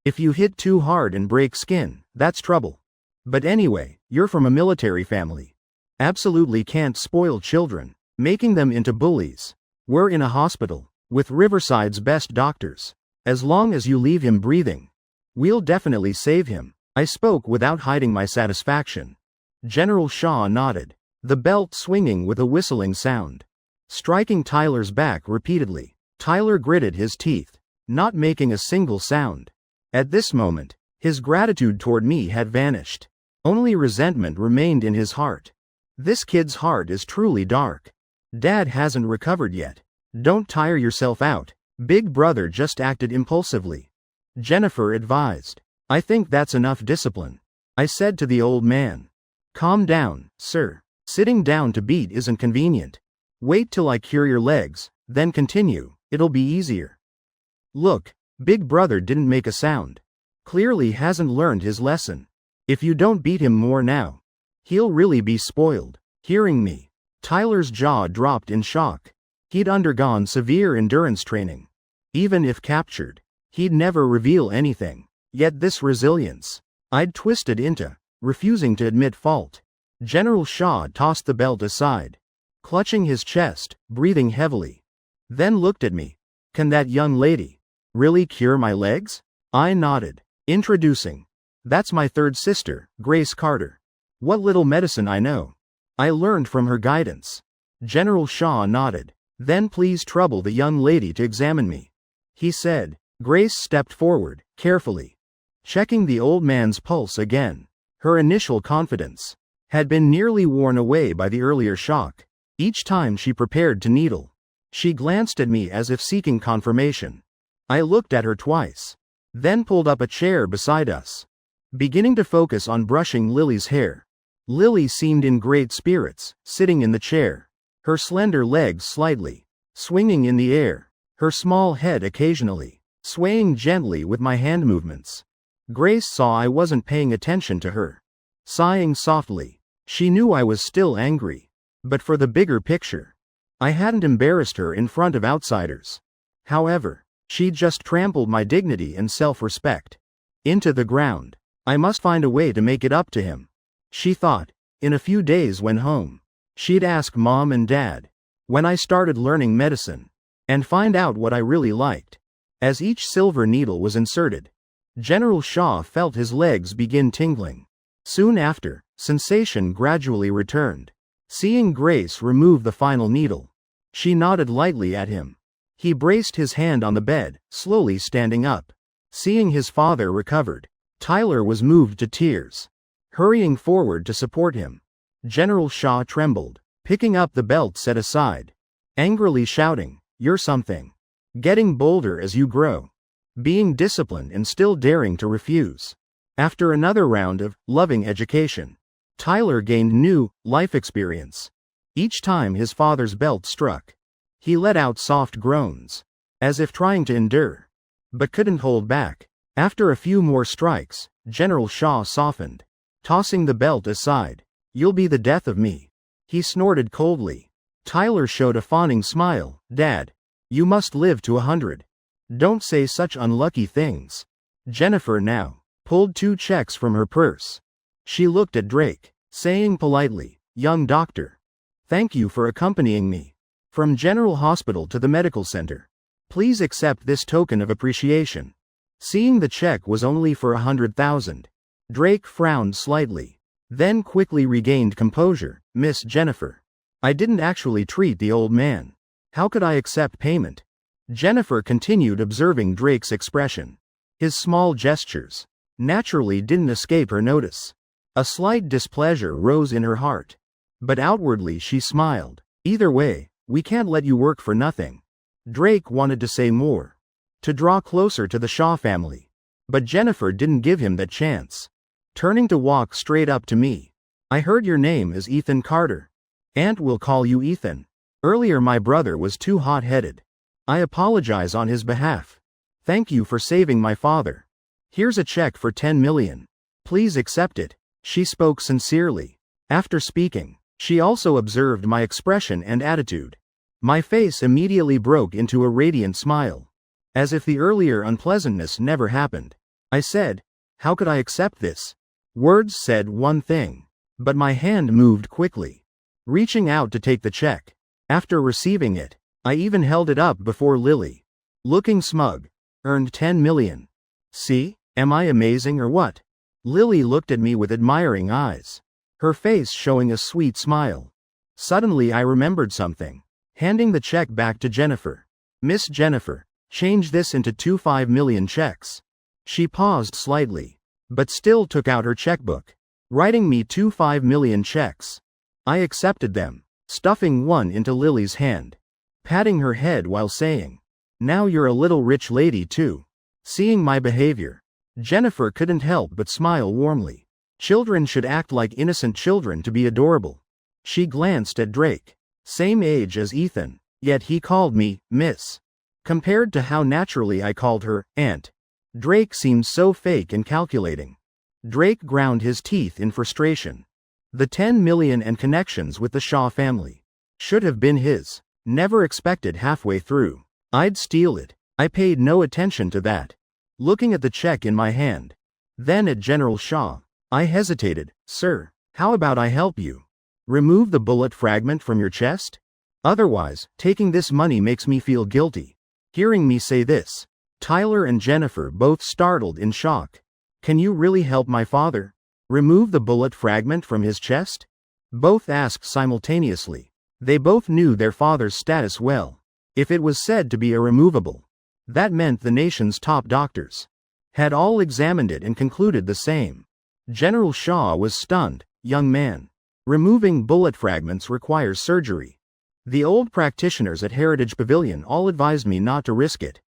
If you hit too hard and break skin, that's trouble. But anyway, you're from a military family. Absolutely can't spoil children, making them into bullies. We're in a hospital, with Riverside's best doctors. As long as you leave him breathing, we'll definitely save him. I spoke without hiding my satisfaction. General Shaw nodded, the belt swinging with a whistling sound, striking Tyler's back repeatedly. Tyler gritted his teeth, not making a single sound. At this moment, his gratitude toward me had vanished. Only resentment remained in his heart. This kid's heart is truly dark. Dad hasn't recovered yet. Don't tire yourself out. Big brother just acted impulsively. Jennifer advised. I think that's enough discipline. I said to the old man. Calm down, sir. Sitting down to beat isn't convenient. Wait till I cure your legs, then continue. It'll be easier. Look, Big brother didn't make a sound. Clearly hasn't learned his lesson. If you don't beat him more now, he'll really be spoiled. Hearing me, Tyler's jaw dropped in shock. He'd undergone severe endurance training. Even if captured, he'd never reveal anything. Yet this resilience, I'd twisted into, refusing to admit fault. General Shaw tossed the belt aside, clutching his chest, breathing heavily. Then looked at me. Can that young lady really cure my legs? I nodded. Introducing. That's my third sister, Grace Carter. What little medicine I know, I learned from her guidance. General Shaw nodded. Then please trouble the young lady to examine me, he said. Grace stepped forward, carefully, checking the old man's pulse again. Her initial confidence had been nearly worn away by the earlier shock. Each time she prepared to needle, she glanced at me as if seeking confirmation. I looked at her twice, then pulled up a chair beside us, beginning to focus on brushing Lily's hair. Lily seemed in great spirits, sitting in the chair, her slender legs slightly swinging in the air, her small head occasionally swaying gently with my hand movements. Grace saw I wasn't paying attention to her. Sighing softly, she knew I was still angry, but for the bigger picture, I hadn't embarrassed her in front of outsiders. However, she'd just trampled my dignity and self-respect into the ground. I must find a way to make it up to him, she thought. In a few days when home, she'd ask Mom and Dad when I started learning medicine. and find out what I really liked. As each silver needle was inserted, General Shaw felt his legs begin tingling. Soon after, sensation gradually returned. Seeing Grace remove the final needle, she nodded lightly at him. He braced his hand on the bed, slowly standing up. Seeing his father recovered, Tyler was moved to tears. Hurrying forward to support him, General Shaw trembled, picking up the belt set aside, angrily shouting, "You're something. Getting bolder as you grow. Being disciplined and still daring to refuse." After another round of loving education, Tyler gained new life experience. Each time his father's belt struck, he let out soft groans, as if trying to endure, but couldn't hold back. After a few more strikes, General Shaw softened, tossing the belt aside. "You'll be the death of me," he snorted coldly. Tyler showed a fawning smile. "Dad, you must live to 100. Don't say such unlucky things." Jennifer now pulled 2 checks from her purse. She looked at Drake, saying politely, "Young doctor, thank you for accompanying me from General Hospital to the medical center. Please accept this token of appreciation." Seeing the check was only for 100,000, Drake frowned slightly, then quickly regained composure. "Miss Jennifer, I didn't actually treat the old man. How could I accept payment?" Jennifer continued observing Drake's expression. His small gestures naturally didn't escape her notice. A slight displeasure rose in her heart, but outwardly she smiled. "Either way, we can't let you work for nothing." Drake wanted to say more, to draw closer to the Shaw family, but Jennifer didn't give him that chance. Turning to walk straight up to me, "I heard your name is Ethan Carter. Aunt will call you Ethan. Earlier my brother was too hot-headed. I apologize on his behalf. Thank you for saving my father. Here's a check for 10 million. Please accept it." She spoke sincerely. After speaking, she also observed my expression and attitude. My face immediately broke into a radiant smile, as if the earlier unpleasantness never happened. I said, "How could I accept this?" Words said one thing, but my hand moved quickly, reaching out to take the check. After receiving it, I even held it up before Lily, looking smug. "Earned 10 million. See, am I amazing or what?" Lily looked at me with admiring eyes, her face showing a sweet smile. Suddenly I remembered something, handing the check back to Jennifer. "Miss Jennifer, change this into 2 5 million checks." She paused slightly, but still took out her checkbook, writing me 2 5 million checks. I accepted them, stuffing one into Lily's hand, patting her head while saying, "Now you're a little rich lady too." Seeing my behavior, Jennifer couldn't help but smile warmly. Children should act like innocent children to be adorable. She glanced at Drake, same age as Ethan, yet he called me Miss, compared to how naturally I called her Aunt. Drake seemed so fake and calculating. Drake ground his teeth in frustration. The 10 million and connections with the Shaw family should have been his. Never expected halfway through I'd steal it. I paid no attention to that, looking at the check in my hand, then at General Shaw. I hesitated. "Sir, how about I help you remove the bullet fragment from your chest? Otherwise, taking this money makes me feel guilty." Hearing me say this, Tyler and Jennifer both startled in shock. "Can you really help my father remove the bullet fragment from his chest?" Both asked simultaneously. They both knew their father's status well. If it was said to be irremovable, that meant the nation's top doctors had all examined it and concluded the same. General Shaw was stunned. "Young man, removing bullet fragments requires surgery. The old practitioners at Heritage Pavilion all advised me not to risk it."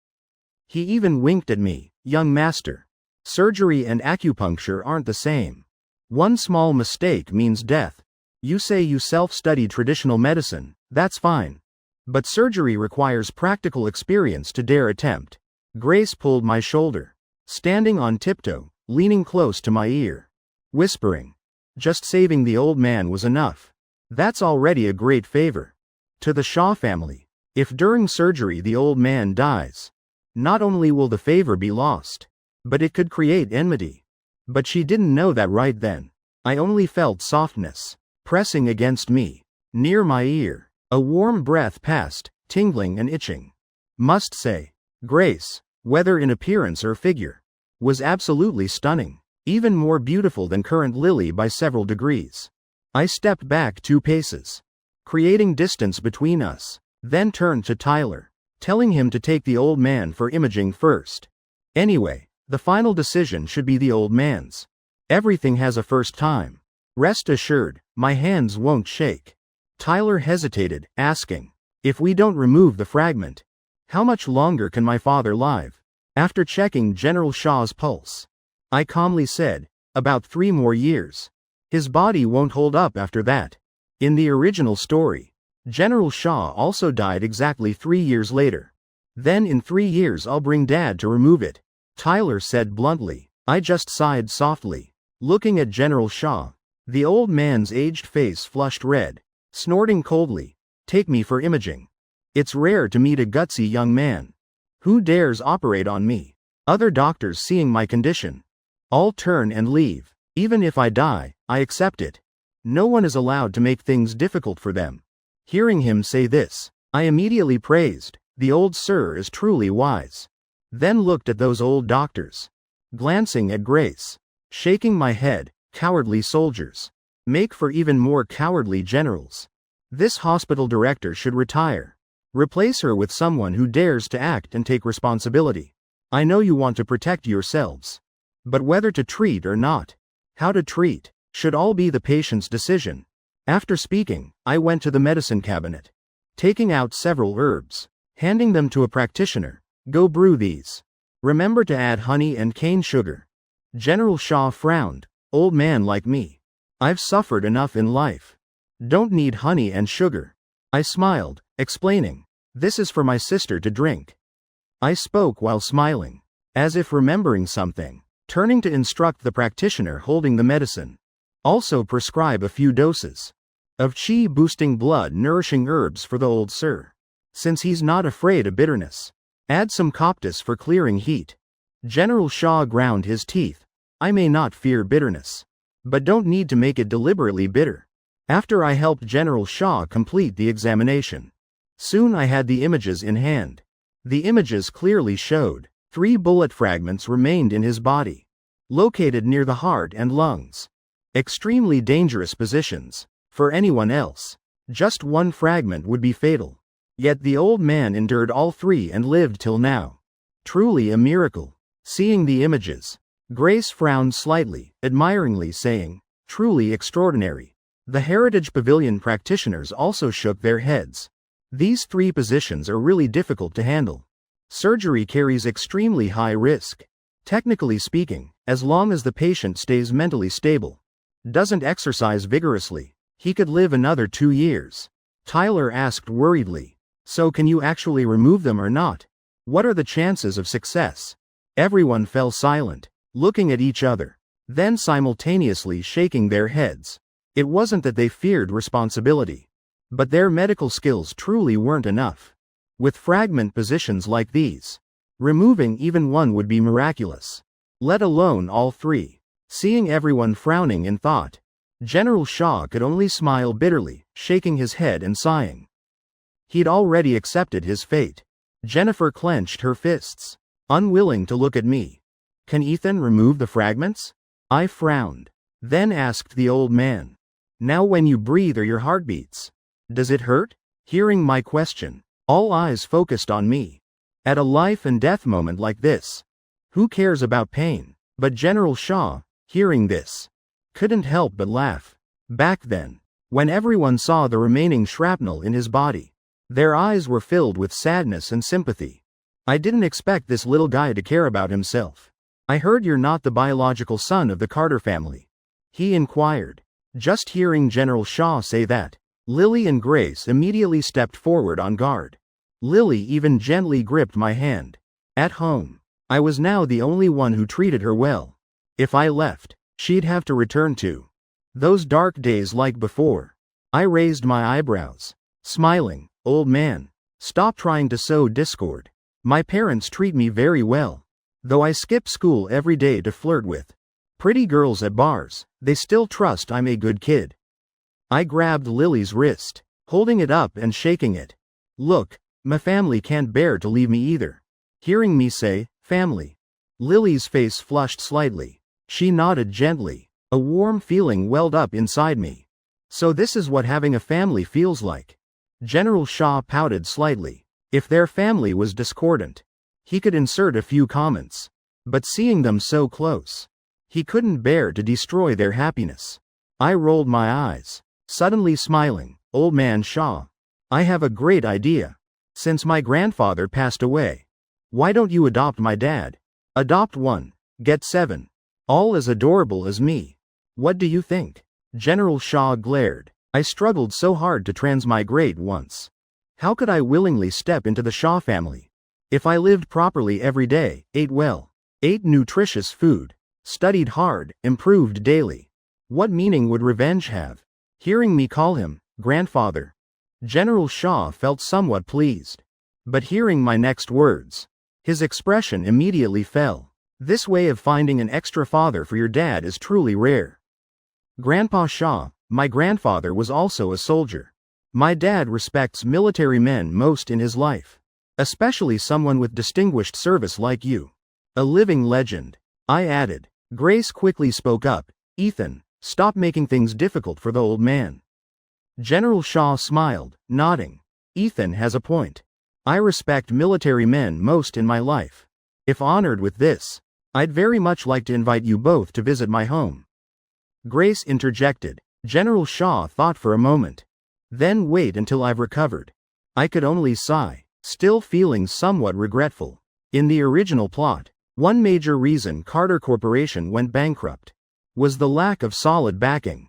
He even winked at me. "Young master, surgery and acupuncture aren't the same. One small mistake means death. You say you self-studied traditional medicine, that's fine. But surgery requires practical experience to dare attempt." Grace pulled my shoulder, standing on tiptoe, leaning close to my ear, whispering, "Just saving the old man was enough. That's already a great favor to the Shaw family. If during surgery the old man dies, not only will the favor be lost, but it could create enmity." But she didn't know that right then. I only felt softness pressing against me, near my ear. A warm breath passed, tingling and itching. Must say, Grace, whether in appearance or figure, was absolutely stunning, even more beautiful than current Lily by several degrees. I stepped back 2 paces, creating distance between us, then turned to Tyler, telling him to take the old man for imaging first. Anyway, the final decision should be the old man's. Everything has a first time. Rest assured, my hands won't shake. Tyler hesitated, asking, if we don't remove the fragment, how much longer can my father live? After checking General Shaw's pulse, I calmly said, about 3 more years. His body won't hold up after that. In the original story, General Shaw also died exactly 3 years later. Then in 3 years I'll bring Dad to remove it, Tyler said bluntly. I just sighed softly, looking at General Shaw. The old man's aged face flushed red, snorting coldly, take me for imaging. It's rare to meet a gutsy young man who dares operate on me. Other doctors seeing my condition all turn and leave. Even if I die, I accept it. No one is allowed to make things difficult for them. Hearing him say this, I immediately praised, the old sir is truly wise. Then looked at those old doctors, glancing at Grace, shaking my head, cowardly soldiers make for even more cowardly generals. This hospital director should retire. Replace her with someone who dares to act and take responsibility. I know you want to protect yourselves, but whether to treat or not, how to treat, should all be the patient's decision. After speaking, I went to the medicine cabinet, taking out several herbs, handing them to a practitioner. Go brew these. Remember to add honey and cane sugar. General Shaw frowned. Old man like me, I've suffered enough in life. Don't need honey and sugar. I smiled, explaining, this is for my sister to drink. I spoke while smiling, as if remembering something, turning to instruct the practitioner holding the medicine. Also prescribe a few doses of chi-boosting blood-nourishing herbs for the old sir. Since he's not afraid of bitterness, add some coptis for clearing heat. General Shaw ground his teeth. I may not fear bitterness, but don't need to make it deliberately bitter. After I helped General Shaw complete the examination, soon I had the images in hand. The images clearly showed 3 bullet fragments remained in his body, located near the heart and lungs. Extremely dangerous positions. For anyone else, just 1 fragment would be fatal. Yet the old man endured all 3 and lived till now. Truly a miracle. Seeing the images, Grace frowned slightly, admiringly saying, truly extraordinary. The Heritage Pavilion practitioners also shook their heads. These 3 positions are really difficult to handle. Surgery carries extremely high risk. Technically speaking, as long as the patient stays mentally stable, doesn't exercise vigorously, he could live another 2 years. Tyler asked worriedly, so can you actually remove them or not? What are the chances of success? Everyone fell silent, looking at each other, then simultaneously shaking their heads. It wasn't that they feared responsibility, but their medical skills truly weren't enough. With fragment positions like these, removing even 1 would be miraculous, let alone all 3. Seeing everyone frowning in thought, General Shaw could only smile bitterly, shaking his head and sighing. He'd already accepted his fate. Jennifer clenched her fists, unwilling to look at me. Can Ethan remove the fragments? I frowned, then asked the old man. Now when you breathe or your heart beats, does it hurt? Hearing my question, all eyes focused on me. At a life and death moment like this, who cares about pain? But General Shaw, hearing this, couldn't help but laugh. Back then, when everyone saw the remaining shrapnel in his body, their eyes were filled with sadness and sympathy. I didn't expect this little guy to care about himself. I heard you're not the biological son of the Carter family, he inquired. Just hearing General Shaw say that, Lily and Grace immediately stepped forward on guard. Lily even gently gripped my hand. At home, I was now the only one who treated her well. If I left, she'd have to return to those dark days like before. I raised my eyebrows, smiling. Old man, stop trying to sow discord. My parents treat me very well, though I skip school every day to flirt with pretty girls at bars. They still trust I'm a good kid. I grabbed Lily's wrist, holding it up and shaking it. Look, My family can't bear to leave me either. Hearing me say, family. Lily's face flushed slightly. She nodded gently. A warm feeling welled up inside me. So this is what having a family feels like. General Shaw pouted slightly. If their family was discordant, he could insert a few comments. But seeing them so close, he couldn't bear to destroy their happiness. I rolled my eyes, suddenly smiling. Old man Shaw, I have a great idea. Since my grandfather passed away, why don't you adopt my dad? Adopt one, get 7. All as adorable as me. What do you think? General Shaw glared. I struggled so hard to transmigrate once. How could I willingly step into the Shaw family? If I lived properly every day, ate well, ate nutritious food, studied hard, improved daily, what meaning would revenge have? Hearing me call him grandfather, General Shaw felt somewhat pleased. But hearing my next words, his expression immediately fell. This way of finding an extra father for your dad is truly rare. Grandpa Shaw, my grandfather was also a soldier. My dad respects military men most in his life, especially someone with distinguished service like you. A living legend, I added. Grace quickly spoke up. Ethan, stop making things difficult for the old man. General Shaw smiled, nodding. Ethan has a point. I respect military men most in my life. If honored with this, I'd very much like to invite you both to visit my home. Grace interjected. General Shaw thought for a moment. Then wait until I've recovered. I could only sigh, still feeling somewhat regretful. In the original plot, one major reason Carter Corporation went bankrupt was the lack of solid backing.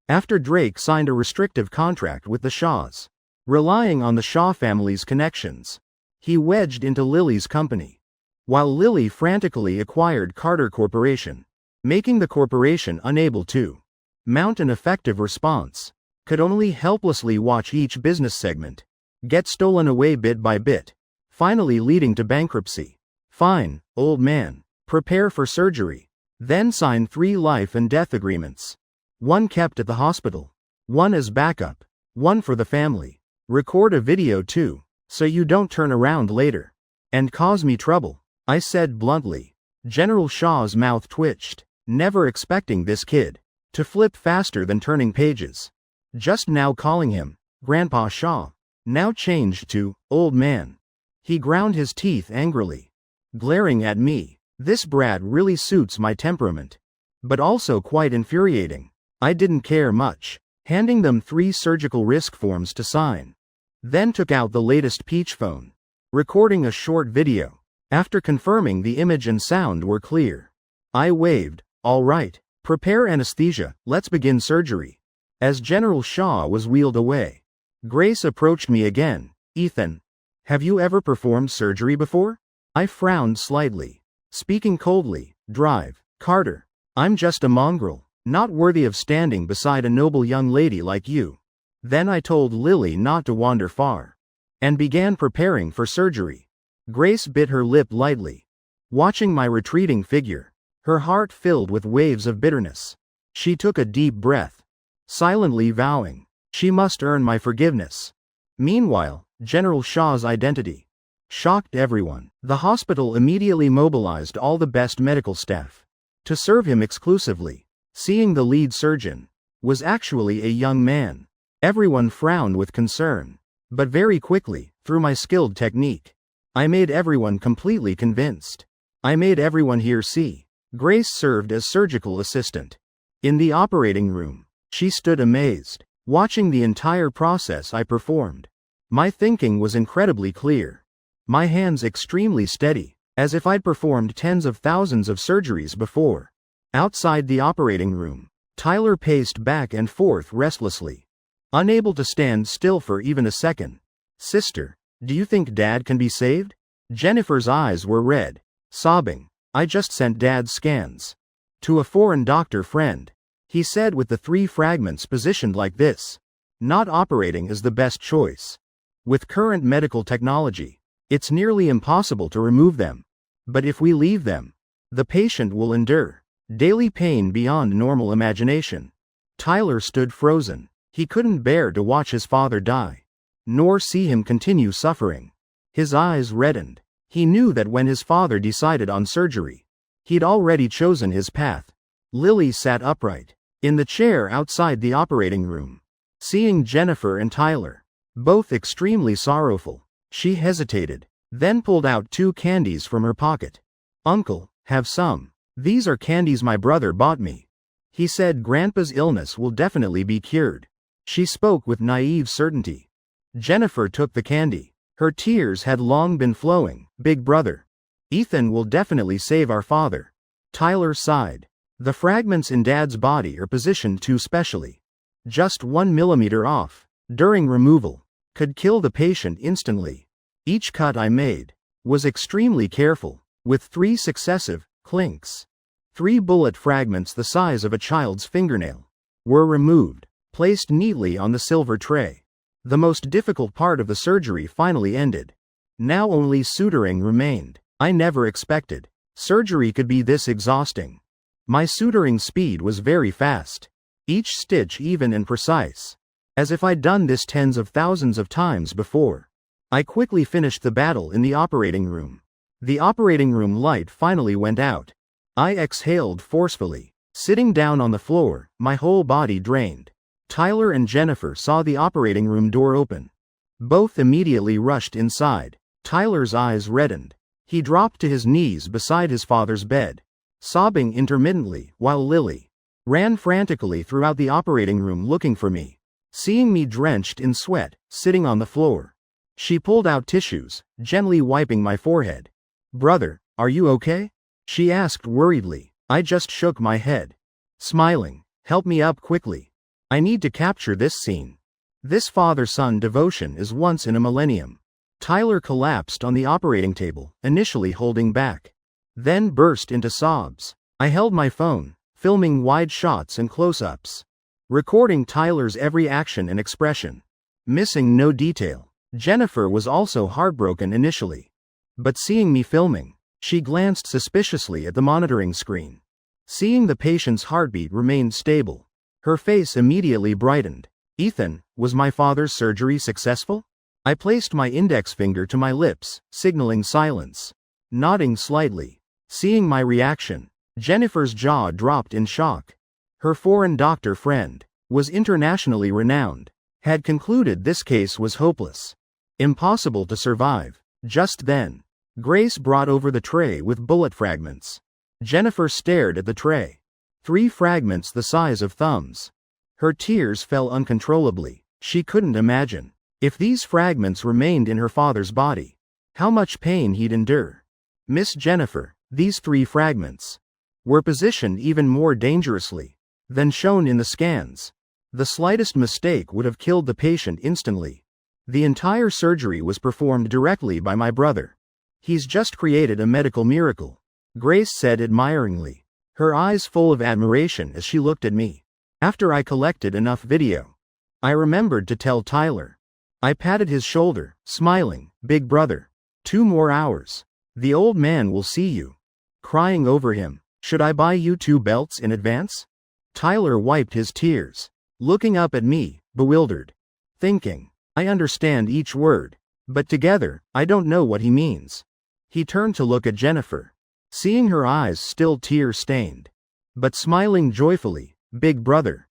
After Drake signed a restrictive contract with the Shaws, relying on the Shaw family's connections, he wedged into Lily's company, while Lily frantically acquired Carter Corporation, making the corporation unable to mount an effective response, could only helplessly watch each business segment get stolen away bit by bit, finally leading to bankruptcy. Fine, old man, prepare for surgery, then sign 3 life and death agreements. One kept at the hospital, one as backup, one for the family. Record a video too, so you don't turn around later and cause me trouble, I said bluntly. General Shaw's mouth twitched, never expecting this kid to flip faster than turning pages. Just now calling him Grandpa Shaw, now changed to old man. He ground his teeth angrily, glaring at me. This brat really suits my temperament, but also quite infuriating. I didn't care much, handing them 3 surgical risk forms to sign. Then took out the latest Peach phone, recording a short video. After confirming the image and sound were clear, I waved, all right, prepare anesthesia, let's begin surgery. As General Shaw was wheeled away, Grace approached me again. Ethan, have you ever performed surgery before? I frowned slightly, speaking coldly. Drive, Carter. I'm just a mongrel, not worthy of standing beside a noble young lady like you. Then I told Lily not to wander far, and began preparing for surgery. Grace bit her lip lightly, watching my retreating figure, her heart filled with waves of bitterness. She took a deep breath, silently vowing she must earn my forgiveness. Meanwhile, General Shaw's identity shocked everyone. The hospital immediately mobilized all the best medical staff to serve him exclusively. Seeing the lead surgeon was actually a young man, everyone frowned with concern. But very quickly, through my skilled technique, I made everyone completely convinced. I made everyone here see. Grace served as surgical assistant. In the operating room, she stood amazed, watching the entire process I performed. My thinking was incredibly clear, my hands extremely steady, as if I'd performed tens of thousands of surgeries before. Outside the operating room, Tyler paced back and forth restlessly, unable to stand still for even a second. Sister, do you think Dad can be saved? Jennifer's eyes were red, sobbing. I just sent Dad's scans to a foreign doctor friend. He said with the 3 fragments positioned like this, not operating is the best choice. With current medical technology, it's nearly impossible to remove them. But if we leave them, the patient will endure daily pain beyond normal imagination. Tyler stood frozen. He couldn't bear to watch his father die, nor see him continue suffering. His eyes reddened. He knew that when his father decided on surgery, he'd already chosen his path. Lily sat upright, in the chair outside the operating room. Seeing Jennifer and Tyler, both extremely sorrowful, she hesitated, then pulled out 2 candies from her pocket. "Uncle, have some. These are candies my brother bought me. He said Grandpa's illness will definitely be cured." She spoke with naive certainty. Jennifer took the candy. Her tears had long been flowing. "Big brother. Ethan will definitely save our father." Tyler sighed. "The fragments in Dad's body are positioned too specially. Just 1 millimeter off, during removal, could kill the patient instantly. Each cut I made was extremely careful, with 3 successive clinks. 3 bullet fragments the size of a child's fingernail were removed, placed neatly on the silver tray. The most difficult part of the surgery finally ended. Now only suturing remained. I never expected surgery could be this exhausting. My suturing speed was very fast, each stitch even and precise, as if I'd done this tens of thousands of times before. I quickly finished the battle in the operating room. The operating room light finally went out. I exhaled forcefully, sitting down on the floor, my whole body drained. Tyler and Jennifer saw the operating room door open. Both immediately rushed inside. Tyler's eyes reddened. He dropped to his knees beside his father's bed, sobbing intermittently, while Lily ran frantically throughout the operating room looking for me. Seeing me drenched in sweat, sitting on the floor, she pulled out tissues, gently wiping my forehead. "Brother, are you okay?" she asked worriedly. I just shook my head, smiling. "Help me up quickly. I need to capture this scene. This father-son devotion is once in a millennium." Tyler collapsed on the operating table, initially holding back, then burst into sobs. I held my phone, filming wide shots and close-ups, recording Tyler's every action and expression, missing no detail. Jennifer was also heartbroken initially, but seeing me filming, she glanced suspiciously at the monitoring screen. Seeing the patient's heartbeat remained stable, her face immediately brightened. "Ethan, was my father's surgery successful?" I placed my index finger to my lips, signaling silence, nodding slightly. Seeing my reaction, Jennifer's jaw dropped in shock. Her foreign doctor friend was internationally renowned, had concluded this case was hopeless, impossible to survive. Just then, Grace brought over the tray with bullet fragments. Jennifer stared at the tray. 3 fragments the size of thumbs. Her tears fell uncontrollably. She couldn't imagine, if these fragments remained in her father's body, how much pain he'd endure. "Miss Jennifer, these 3 fragments were positioned even more dangerously than shown in the scans. The slightest mistake would have killed the patient instantly. The entire surgery was performed directly by my brother. He's just created a medical miracle," Grace said admiringly, her eyes full of admiration as she looked at me. After I collected enough video, I remembered to tell Tyler. I patted his shoulder, smiling. "Big brother. 2 more hours. The old man will see you." Crying over him, "Should I buy you 2 belts in advance?" Tyler wiped his tears, looking up at me, bewildered, thinking, I understand each word, but together, I don't know what he means. He turned to look at Jennifer, seeing her eyes still tear-stained, but smiling joyfully. "Big brother.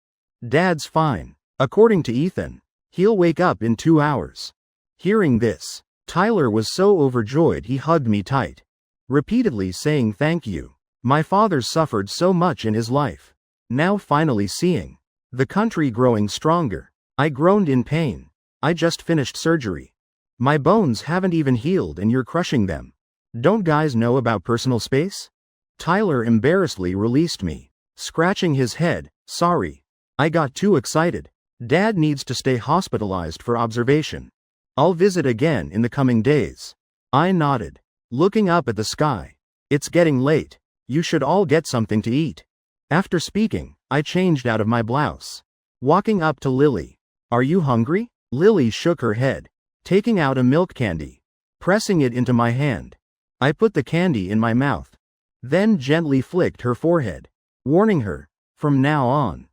Dad's fine. According to Ethan, he'll wake up in 2 hours." Hearing this, Tyler was so overjoyed he hugged me tight, repeatedly saying thank you. My father's suffered so much in his life. Now finally seeing the country growing stronger, I groaned in pain. "I just finished surgery. My bones haven't even healed and you're crushing them. Don't guys know about personal space?" Tyler embarrassedly released me, scratching his head. "Sorry. I got too excited. Dad needs to stay hospitalized for observation. I'll visit again in the coming days." I nodded, looking up at the sky. "It's getting late. You should all get something to eat." After speaking, I changed out of my blouse, walking up to Lily. "Are you hungry?" Lily shook her head, taking out a milk candy, pressing it into my hand. I put the candy in my mouth, then gently flicked her forehead, warning her, "From now on,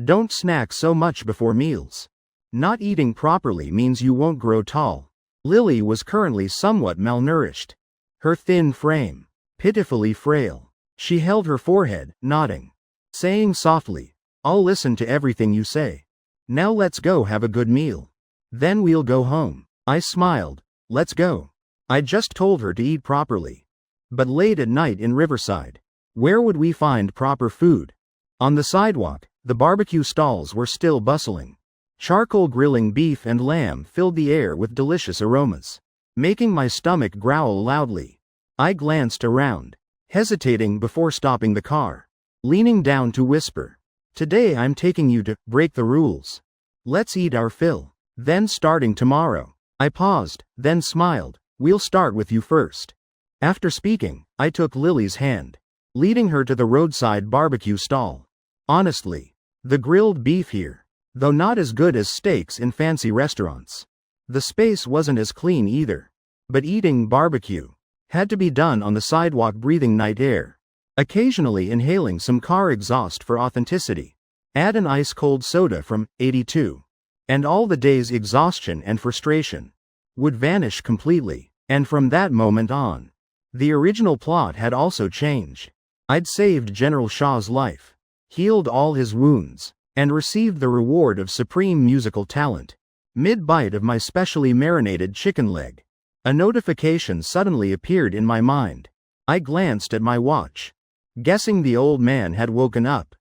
don't snack so much before meals. Not eating properly means you won't grow tall." Lily was currently somewhat malnourished. Her thin frame, pitifully frail. She held her forehead, nodding. Saying softly, "I'll listen to everything you say. Now let's go have a good meal. Then we'll go home." I smiled. Let's go. I just told her to eat properly. But late at night in Riverside, where would we find proper food? On the sidewalk, the barbecue stalls were still bustling. Charcoal grilling beef and lamb filled the air with delicious aromas, making my stomach growl loudly. I glanced around, hesitating before stopping the car, leaning down to whisper, "Today I'm taking you to break the rules. Let's eat our fill. Then starting tomorrow." I paused, then smiled. "We'll start with you first." After speaking, I took Lily's hand, leading her to the roadside barbecue stall. Honestly, the grilled beef here, though not as good as steaks in fancy restaurants. The space wasn't as clean either. But eating barbecue had to be done on the sidewalk, breathing night air, occasionally inhaling some car exhaust for authenticity. Add an ice-cold soda from 82. And all the day's exhaustion and frustration would vanish completely. And from that moment on, the original plot had also changed. I'd saved General Shah's life, healed all his wounds, and received the reward of supreme musical talent. Mid-bite of my specially marinated chicken leg, a notification suddenly appeared in my mind. I glanced at my watch, guessing the old man had woken up.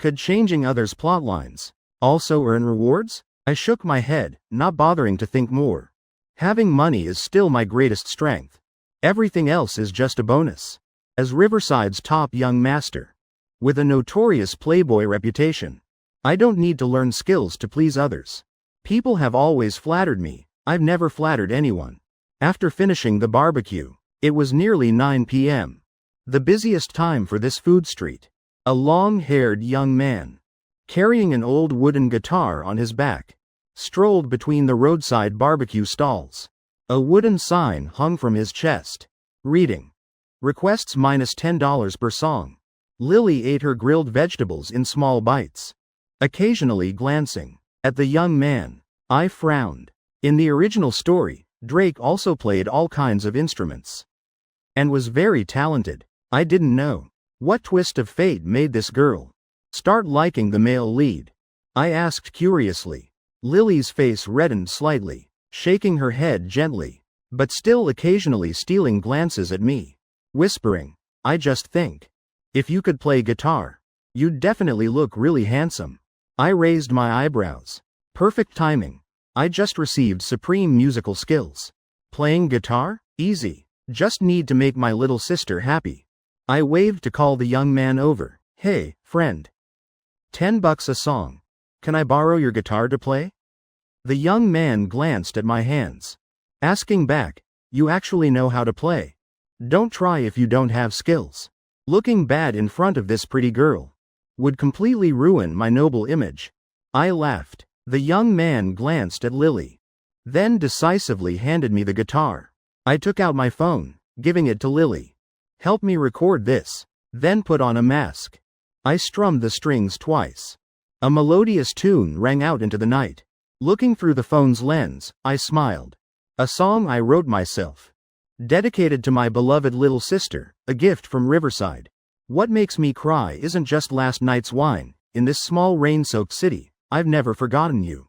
Could changing others' plotlines also earn rewards? I shook my head, not bothering to think more. Having money is still my greatest strength. Everything else is just a bonus. As Riverside's top young master, with a notorious playboy reputation, I don't need to learn skills to please others. People have always flattered me. I've never flattered anyone. After finishing the barbecue, it was nearly 9 p.m. The busiest time for this food street. A long-haired young man, carrying an old wooden guitar on his back, strolled between the roadside barbecue stalls. A wooden sign hung from his chest, reading, "Requests -$10 per song." Lily ate her grilled vegetables in small bites, occasionally glancing at the young man. I frowned. In the original story, Drake also played all kinds of instruments and was very talented. I didn't know what twist of fate made this girl start liking the male lead. I asked curiously. Lily's face reddened slightly, shaking her head gently, but still occasionally stealing glances at me, whispering, "I just think, if you could play guitar, you'd definitely look really handsome." I raised my eyebrows. Perfect timing. I just received supreme musical skills. Playing guitar? Easy. Just need to make my little sister happy. I waved to call the young man over. "Hey, friend. $10 a song. Can I borrow your guitar to play?" The young man glanced at my hands, asking back, "You actually know how to play? Don't try if you don't have skills." Looking bad in front of this pretty girl would completely ruin my noble image. I laughed. The young man glanced at Lily, then decisively handed me the guitar. I took out my phone, giving it to Lily. "Help me record this, then put on a mask." I strummed the strings twice. A melodious tune rang out into the night. Looking through the phone's lens, I smiled. A song I wrote myself, dedicated to my beloved little sister, a gift from Riverside. What makes me cry isn't just last night's wine. In this small rain-soaked city, I've never forgotten you.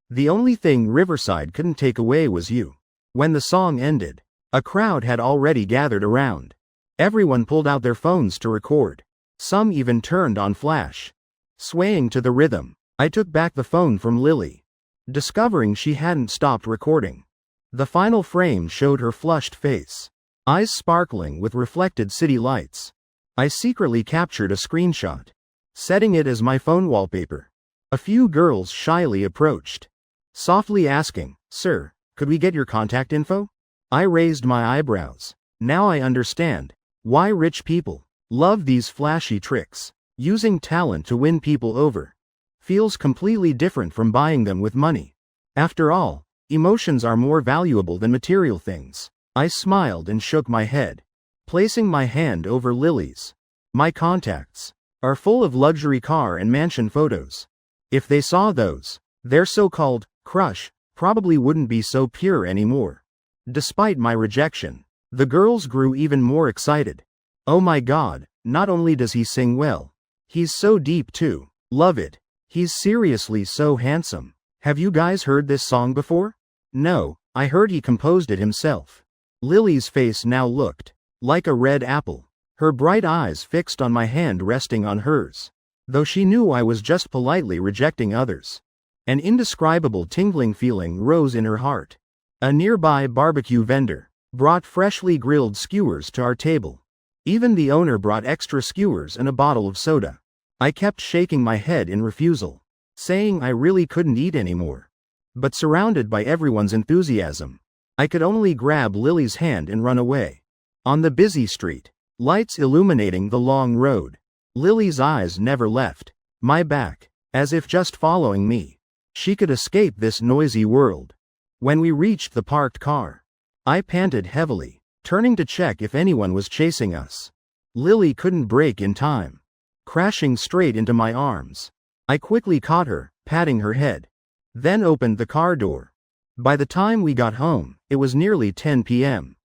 The only thing Riverside couldn't take away was you. When the song ended, a crowd had already gathered around. Everyone pulled out their phones to record. Some even turned on flash. Swaying to the rhythm, I took back the phone from Lily, discovering she hadn't stopped recording. The final frame showed her flushed face, eyes sparkling with reflected city lights. I secretly captured a screenshot, setting it as my phone wallpaper. A few girls shyly approached, softly asking, "Sir, could we get your contact info?" I raised my eyebrows. Now I understand why rich people love these flashy tricks. Using talent to win people over feels completely different from buying them with money. After all, emotions are more valuable than material things. I smiled and shook my head, placing my hand over Lily's. My contacts are full of luxury car and mansion photos. If they saw those, their so-called crush probably wouldn't be so pure anymore. Despite my rejection, the girls grew even more excited. Oh my god, not only does he sing well, he's so deep too. Love it. He's seriously so handsome. Have you guys heard this song before? No, I heard he composed it himself. Lily's face now looked like a red apple, her bright eyes fixed on my hand resting on hers. Though she knew I was just politely rejecting others, an indescribable tingling feeling rose in her heart. A nearby barbecue vendor brought freshly grilled skewers to our table. Even the owner brought extra skewers and a bottle of soda. I kept shaking my head in refusal, saying I really couldn't eat anymore. But surrounded by everyone's enthusiasm, I could only grab Lily's hand and run away. On the busy street, lights illuminating the long road, Lily's eyes never left my back, as if just following me. She could escape this noisy world. When we reached the parked car, I panted heavily, turning to check if anyone was chasing us. Lily couldn't brake in time, crashing straight into my arms. I quickly caught her, patting her head, then opened the car door. By the time we got home, it was nearly 10 p.m.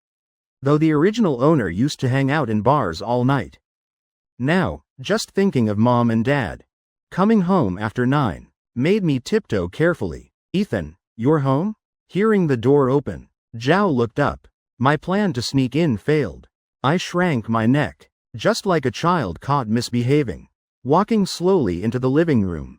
Though the original owner used to hang out in bars all night. Now, just thinking of Mom and Dad coming home after 9 made me tiptoe carefully. Ethan, you're home? Hearing the door open, Zhao looked up. My plan to sneak in failed. I shrank my neck, just like a child caught misbehaving, walking slowly into the living room.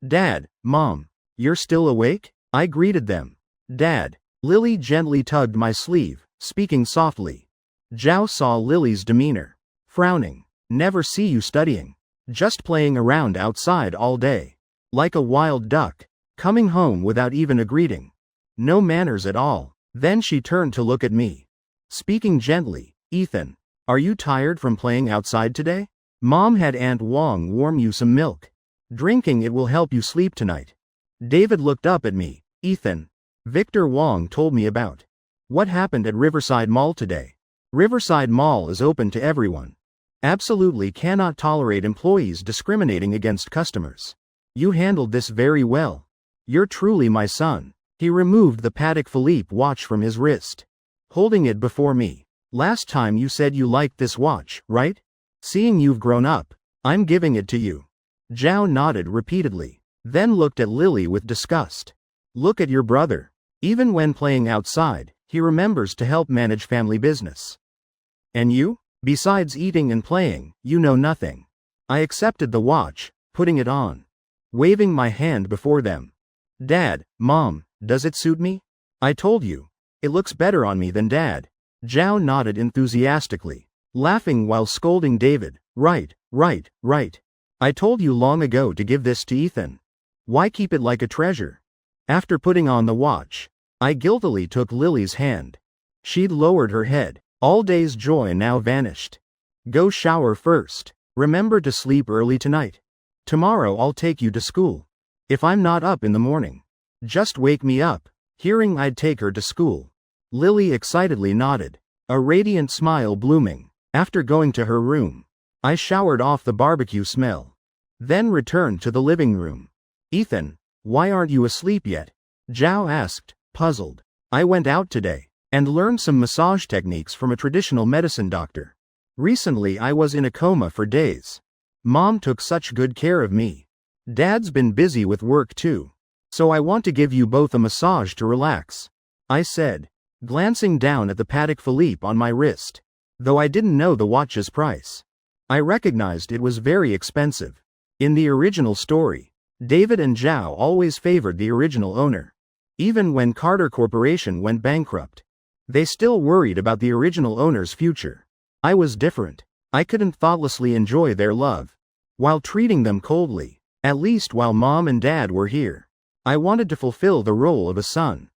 Dad, Mom, you're still awake? I greeted them. Dad. Lily gently tugged my sleeve, speaking softly. Zhao saw Lily's demeanor, frowning. Never see you studying. Just playing around outside all day. Like a wild duck, coming home without even a greeting. No manners at all. Then she turned to look at me, speaking gently. Ethan, are you tired from playing outside today? Mom had Aunt Wong warm you some milk. Drinking it will help you sleep tonight. David looked up at me. Ethan, Victor Wong told me about what happened at Riverside Mall today. Riverside Mall is open to everyone. Absolutely cannot tolerate employees discriminating against customers. You handled this very well. You're truly my son. He removed the Patek Philippe watch from his wrist, holding it before me. Last time you said you liked this watch, right? Seeing you've grown up, I'm giving it to you. Zhao nodded repeatedly, then looked at Lily with disgust. Look at your brother. Even when playing outside, he remembers to help manage family business. And you? Besides eating and playing, you know nothing. I accepted the watch, putting it on, waving my hand before them. Dad, Mom, does it suit me? I told you. It looks better on me than Dad. Zhao nodded enthusiastically, laughing while scolding David. Right. I told you long ago to give this to Ethan. Why keep it like a treasure? After putting on the watch, I guiltily took Lily's hand. She'd lowered her head. All day's joy now vanished. Go shower first. Remember to sleep early tonight. Tomorrow I'll take you to school. If I'm not up in the morning, just wake me up. Hearing I'd take her to school, Lily excitedly nodded, a radiant smile blooming. After going to her room, I showered off the barbecue smell, then returned to the living room. Ethan, why aren't you asleep yet? Zhao asked, puzzled. I went out today and learned some massage techniques from a traditional medicine doctor. Recently I was in a coma for days. Mom took such good care of me. Dad's been busy with work too. So I want to give you both a massage to relax, I said, glancing down at the Patek Philippe on my wrist. Though I didn't know the watch's price, I recognized it was very expensive. In the original story, David and Zhao always favored the original owner. Even when Carter Corporation went bankrupt, they still worried about the original owner's future. I was different. I couldn't thoughtlessly enjoy their love while treating them coldly, at least while Mom and Dad were here. I wanted to fulfill the role of a son.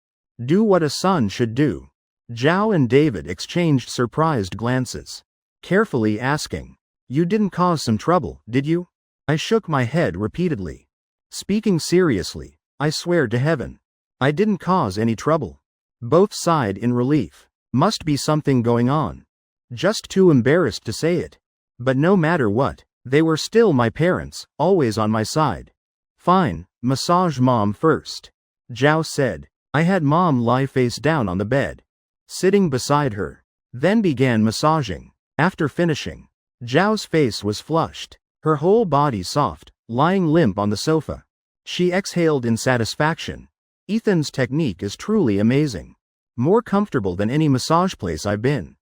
Do what a son should do. Zhao and David exchanged surprised glances, carefully asking, You didn't cause some trouble, did you? I shook my head repeatedly. Speaking seriously, I swear to heaven, I didn't cause any trouble. Both sighed in relief. Must be something going on. Just too embarrassed to say it. But no matter what, they were still my parents, always on my side. Fine, massage Mom first, Zhao said, I had mom lie face down on the bed, sitting beside her, then began massaging. After finishing, Zhao's face was flushed, her whole body soft, lying limp on the sofa. She exhaled in satisfaction. Ethan's technique is truly amazing. More comfortable than any massage place I've been.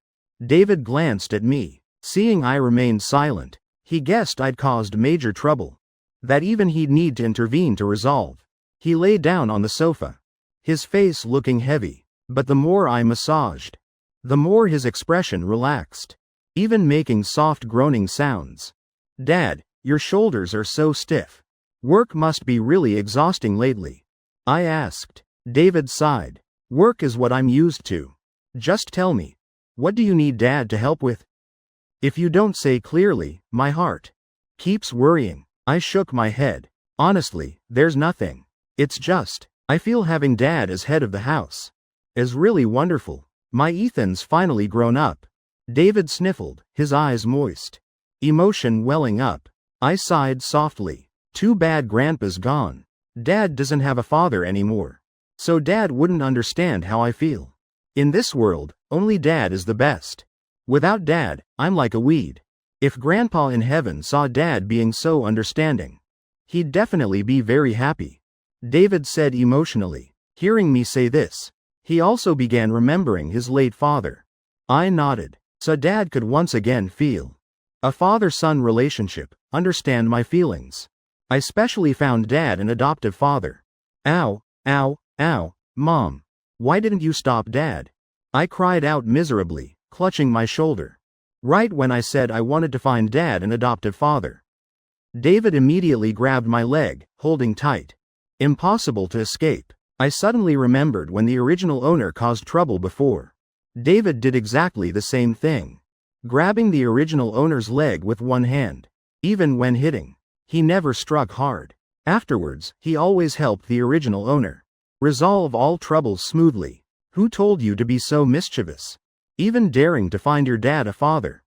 David glanced at me. Seeing I remained silent, he guessed I'd caused major trouble, that even he'd need to intervene to resolve. He lay down on the sofa, his face looking heavy, but the more I massaged, the more his expression relaxed, even making soft groaning sounds. Dad, your shoulders are so stiff. Work must be really exhausting lately. I asked. David sighed. Work is what I'm used to. Just tell me, what do you need Dad to help with? If you don't say clearly, my heart keeps worrying. I shook my head. Honestly, there's nothing. It's just, I feel having Dad as head of the house is really wonderful. My Ethan's finally grown up. David sniffled, his eyes moist, emotion welling up. I sighed softly. Too bad Grandpa's gone. Dad doesn't have a father anymore. So Dad wouldn't understand how I feel. In this world, only Dad is the best. Without Dad, I'm like a weed. If Grandpa in heaven saw Dad being so understanding, he'd definitely be very happy. David said emotionally. Hearing me say this, he also began remembering his late father. I nodded. So Dad could once again feel a father-son relationship, understand my feelings. I specially found Dad an adoptive father. Ow, ow, ow, Mom. Why didn't you stop Dad? I cried out miserably, clutching my shoulder. Right when I said I wanted to find Dad an adoptive father, David immediately grabbed my leg, holding tight. Impossible to escape. I suddenly remembered when the original owner caused trouble before. David did exactly the same thing, grabbing the original owner's leg with one hand. Even when hitting, he never struck hard. Afterwards, he always helped the original owner resolve all troubles smoothly. Who told you to be so mischievous? Even daring to find your dad a father?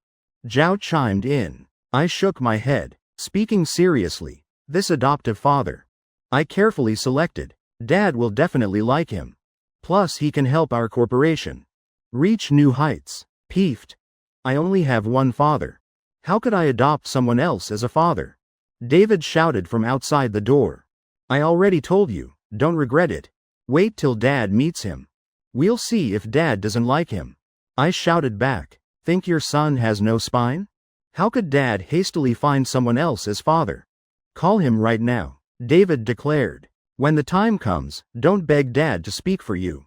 Zhao chimed in. I shook my head, speaking seriously. This adoptive father I carefully selected. Dad will definitely like him. Plus he can help our corporation reach new heights. Peeved. I only have one father. How could I adopt someone else as a father? David shouted from outside the door. I already told you, don't regret it. Wait till Dad meets him. We'll see if Dad doesn't like him. I shouted back. Think your son has no spine? How could Dad hastily find someone else as father? Call him right now, David declared. When the time comes, don't beg Dad to speak for you.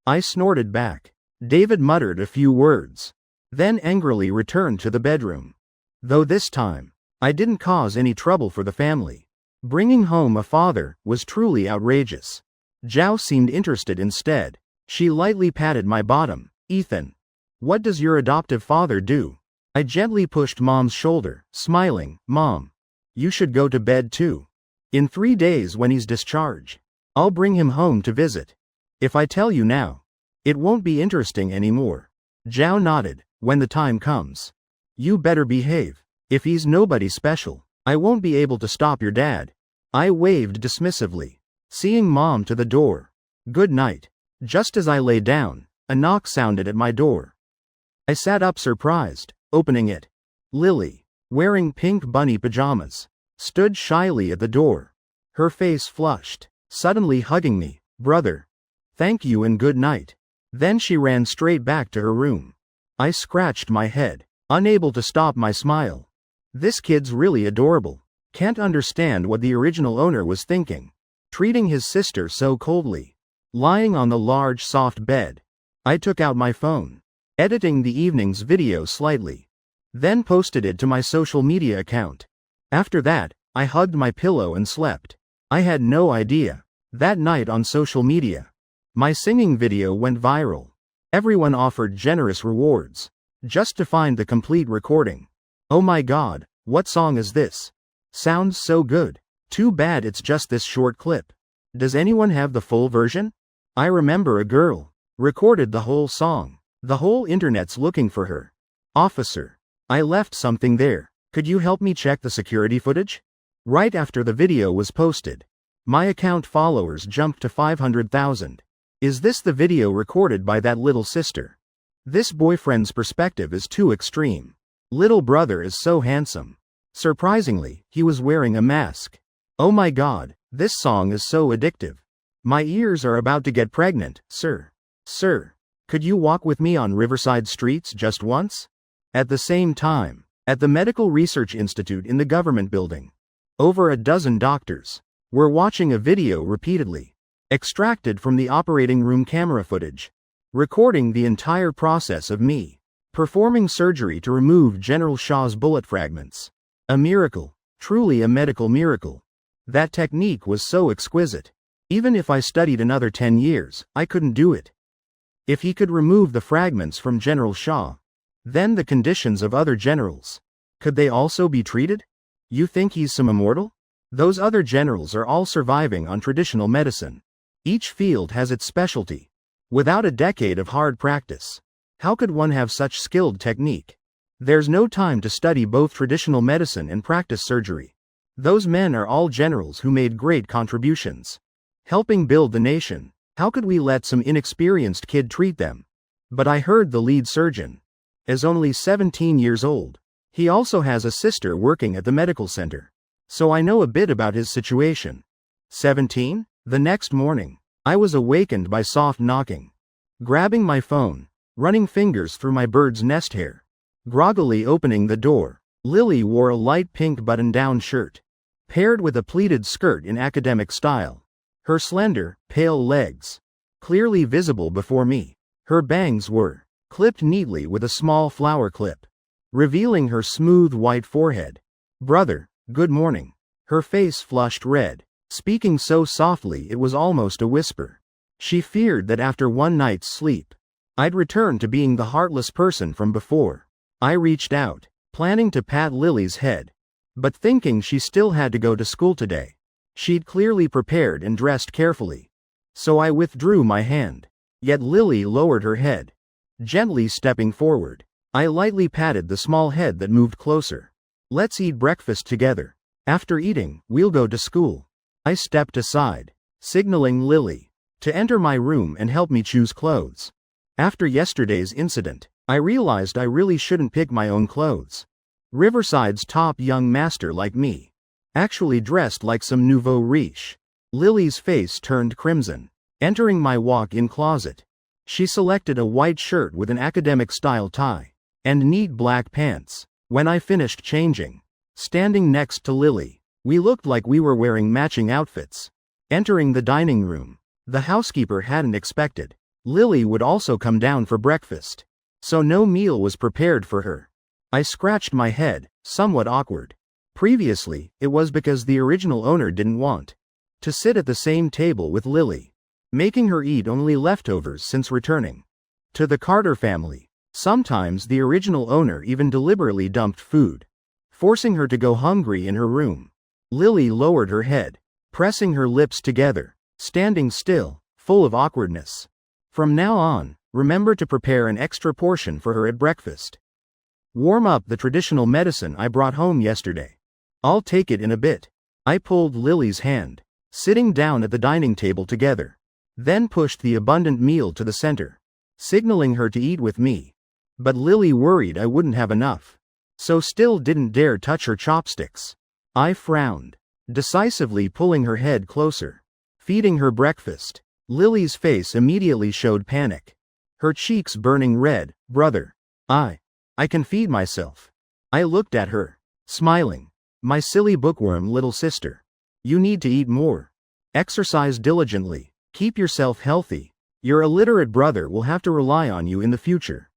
I snorted back. David muttered a few words, then angrily returned to the bedroom. Though this time, I didn't cause any trouble for the family. Bringing home a father was truly outrageous. Zhao seemed interested instead. She lightly patted my bottom. Ethan, what does your adoptive father do? I gently pushed Mom's shoulder, smiling. Mom, you should go to bed too. In 3 days when he's discharged, I'll bring him home to visit. If I tell you now, it won't be interesting anymore. Zhao nodded. When the time comes, you better behave. If he's nobody special, I won't be able to stop your dad. I waved dismissively, seeing Mom to the door. Good night. Just as I lay down, a knock sounded at my door. I sat up surprised, opening it. Lily, wearing pink bunny pajamas, stood shyly at the door, her face flushed, suddenly hugging me. Brother, thank you and good night. Then she ran straight back to her room. I scratched my head, unable to stop my smile. This kid's really adorable. Can't understand what the original owner was thinking, treating his sister so coldly. Lying on the large soft bed, I took out my phone, editing the evening's video slightly, then posted it to my social media account. After that, I hugged my pillow and slept. I had no idea. That night on social media, my singing video went viral. Everyone offered generous rewards, just to find the complete recording. Oh my god, what song is this? Sounds so good. Too bad it's just this short clip. Does anyone have the full version? I remember a girl recorded the whole song. The whole internet's looking for her. Officer, I left something there. Could you help me check the security footage? Right after the video was posted, my account followers jumped to 500,000. Is this the video recorded by that little sister? This boyfriend's perspective is too extreme. Little brother is so handsome. Surprisingly, he was wearing a mask. Oh my god, this song is so addictive. My ears are about to get pregnant, sir. Sir, could you walk with me on Riverside streets just once? At the same time, at the Medical Research Institute in the government building, over a dozen doctors were watching a video repeatedly, extracted from the operating room camera footage, recording the entire process of me performing surgery to remove General Shah's bullet fragments. A miracle, truly a medical miracle. That technique was so exquisite. Even if I studied another 10 years, I couldn't do it. If he could remove the fragments from General Shah, then the conditions of other generals, could they also be treated? You think he's some immortal? Those other generals are all surviving on traditional medicine. Each field has its specialty. Without a decade of hard practice, how could one have such skilled technique? There's no time to study both traditional medicine and practice surgery. Those men are all generals who made great contributions, helping build the nation. How could we let some inexperienced kid treat them? But I heard the lead surgeon is only 17 years old. He also has a sister working at the medical center. So I know a bit about his situation. 17? The next morning, I was awakened by soft knocking. Grabbing my phone, running fingers through my bird's nest hair, groggily opening the door, Lily wore a light pink button-down shirt, paired with a pleated skirt in academic style. Her slender, pale legs, clearly visible before me. Her bangs were clipped neatly with a small flower clip, revealing her smooth white forehead. Brother, good morning. Her face flushed red, speaking so softly it was almost a whisper. She feared that after one night's sleep, I'd return to being the heartless person from before. I reached out, planning to pat Lily's head, but thinking she still had to go to school today. She'd clearly prepared and dressed carefully. So I withdrew my hand. Yet Lily lowered her head, gently stepping forward. I lightly patted the small head that moved closer. Let's eat breakfast together. After eating, we'll go to school. I stepped aside, signaling Lily to enter my room and help me choose clothes. After yesterday's incident, I realized I really shouldn't pick my own clothes. Riverside's top young master like me actually dressed like some nouveau riche. Lily's face turned crimson. Entering my walk-in closet, she selected a white shirt with an academic-style tie and neat black pants. When I finished changing, standing next to Lily, we looked like we were wearing matching outfits. Entering the dining room, the housekeeper hadn't expected Lily would also come down for breakfast, so no meal was prepared for her. I scratched my head, somewhat awkward. Previously, it was because the original owner didn't want to sit at the same table with Lily, making her eat only leftovers since returning to the Carter family. Sometimes the original owner even deliberately dumped food, forcing her to go hungry in her room. Lily lowered her head, pressing her lips together, standing still, full of awkwardness. From now on, remember to prepare an extra portion for her at breakfast. Warm up the traditional medicine I brought home yesterday. I'll take it in a bit. I pulled Lily's hand, sitting down at the dining table together, then pushed the abundant meal to the center, signaling her to eat with me. But Lily worried I wouldn't have enough, so still didn't dare touch her chopsticks. I frowned, decisively pulling her head closer. Feeding her breakfast, Lily's face immediately showed panic, her cheeks burning red. Brother, I can feed myself. I looked at her, smiling. My silly bookworm little sister. You need to eat more. Exercise diligently. Keep yourself healthy. Your illiterate brother will have to rely on you in the future.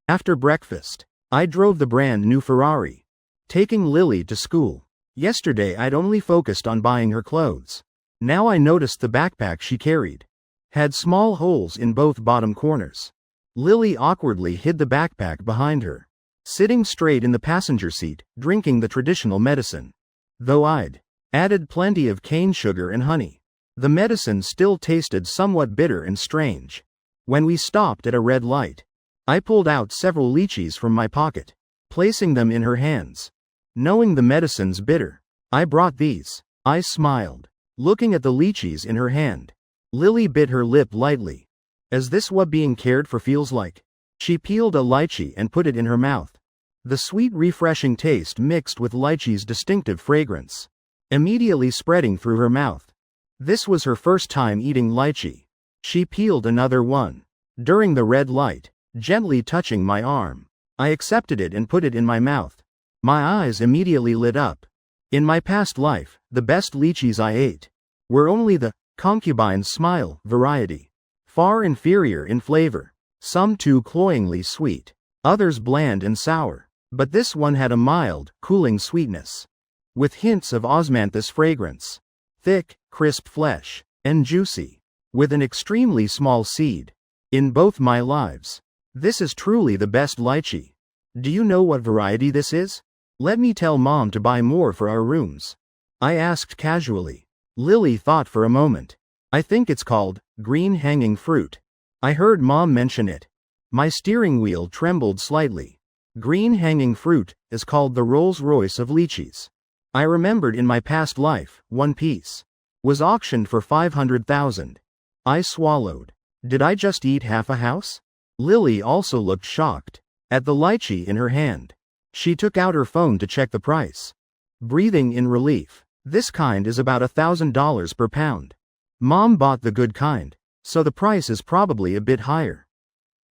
After breakfast, I drove the brand new Ferrari, taking Lily to school. Yesterday I'd only focused on buying her clothes. Now I noticed the backpack she carried had small holes in both bottom corners. Lily awkwardly hid the backpack behind her, sitting straight in the passenger seat, drinking the traditional medicine. Though I'd added plenty of cane sugar and honey, the medicine still tasted somewhat bitter and strange. When we stopped at a red light, I pulled out several lychees from my pocket, placing them in her hands. Knowing the medicine's bitter, I brought these. I smiled, looking at the lychees in her hand. Lily bit her lip lightly. Is this what being cared for feels like? She peeled a lychee and put it in her mouth. The sweet, refreshing taste mixed with lychee's distinctive fragrance, immediately spreading through her mouth. This was her first time eating lychee. She peeled another one. During the red light, gently touching my arm, I accepted it and put it in my mouth. My eyes immediately lit up. In my past life, the best lychees I ate were only the concubine smile variety, far inferior in flavor, some too cloyingly sweet, others bland and sour, but this one had a mild, cooling sweetness, with hints of osmanthus fragrance, thick, crisp flesh, and juicy, with an extremely small seed. In both my lives, this is truly the best lychee. Do you know what variety this is? Let me tell Mom to buy more for our rooms. I asked casually. Lily thought for a moment. I think it's called green hanging fruit. I heard Mom mention it. My steering wheel trembled slightly. Green hanging fruit is called the Rolls-Royce of lychees. I remembered in my past life, one piece was auctioned for 500,000. I swallowed. Did I just eat half a house? Lily also looked shocked at the lychee in her hand. She took out her phone to check the price. Breathing in relief. This kind is about $1,000 per pound. Mom bought the good kind, so the price is probably a bit higher.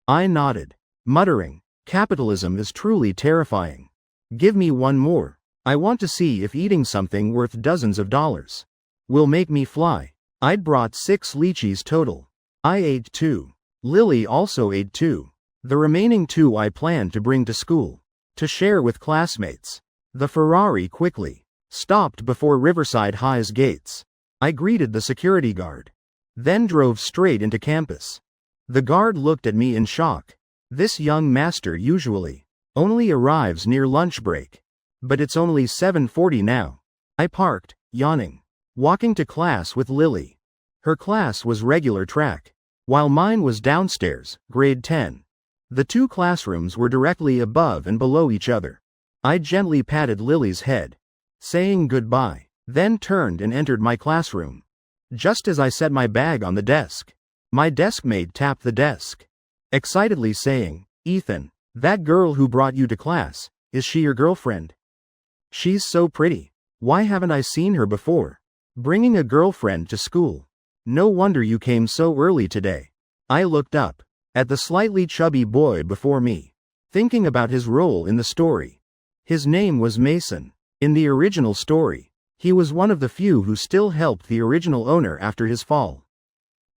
I nodded, muttering, capitalism is truly terrifying. Give me one more. I want to see if eating something worth dozens of dollars will make me fly. I'd brought 6 lychees total. I ate 2. Lily also ate 2. The remaining 2 I planned to bring to school, to share with classmates. The Ferrari quickly stopped before Riverside High's gates. I greeted the security guard, then drove straight into campus. The guard looked at me in shock. This young master usually only arrives near lunch break. But it's only 7:40 now. I parked, yawning, walking to class with Lily. Her class was regular track, while mine was downstairs, grade 10. The 2 classrooms were directly above and below each other. I gently patted Lily's head, saying goodbye, then turned and entered my classroom. Just as I set my bag on the desk, my deskmate tapped the desk, excitedly saying, "Ethan, that girl who brought you to class, is she your girlfriend? She's so pretty. Why haven't I seen her before? Bringing a girlfriend to school. No wonder you came so early today." I looked up at the slightly chubby boy before me, thinking about his role in the story. His name was Mason. In the original story, he was one of the few who still helped the original owner after his fall.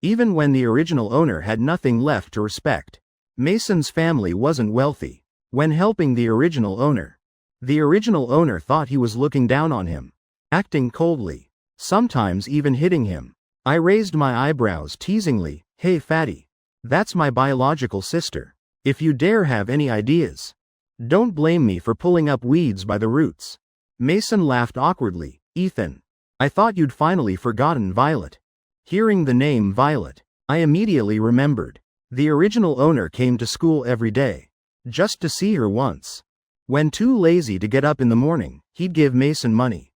Even when the original owner had nothing left to respect, Mason's family wasn't wealthy. When helping the original owner thought he was looking down on him, acting coldly, sometimes even hitting him. I raised my eyebrows teasingly. "Hey fatty, that's my biological sister. If you dare have any ideas, don't blame me for pulling up weeds by the roots." Mason laughed awkwardly. "Ethan, I thought you'd finally forgotten Violet." Hearing the name Violet, I immediately remembered. The original owner came to school every day, just to see her once. When too lazy to get up in the morning, he'd give Mason money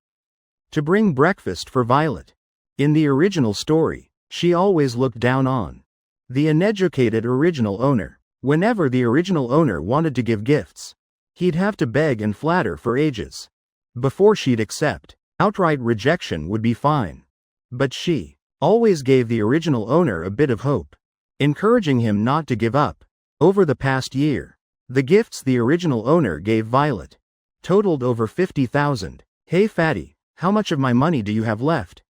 to bring breakfast for Violet. In the original story, she always looked down on the uneducated original owner. Whenever the original owner wanted to give gifts, he'd have to beg and flatter for ages before she'd accept. Outright rejection would be fine. But she always gave the original owner a bit of hope, encouraging him not to give up. Over the past year, the gifts the original owner gave Violet totaled over 50,000. "Hey fatty, how much of my money do you have left?"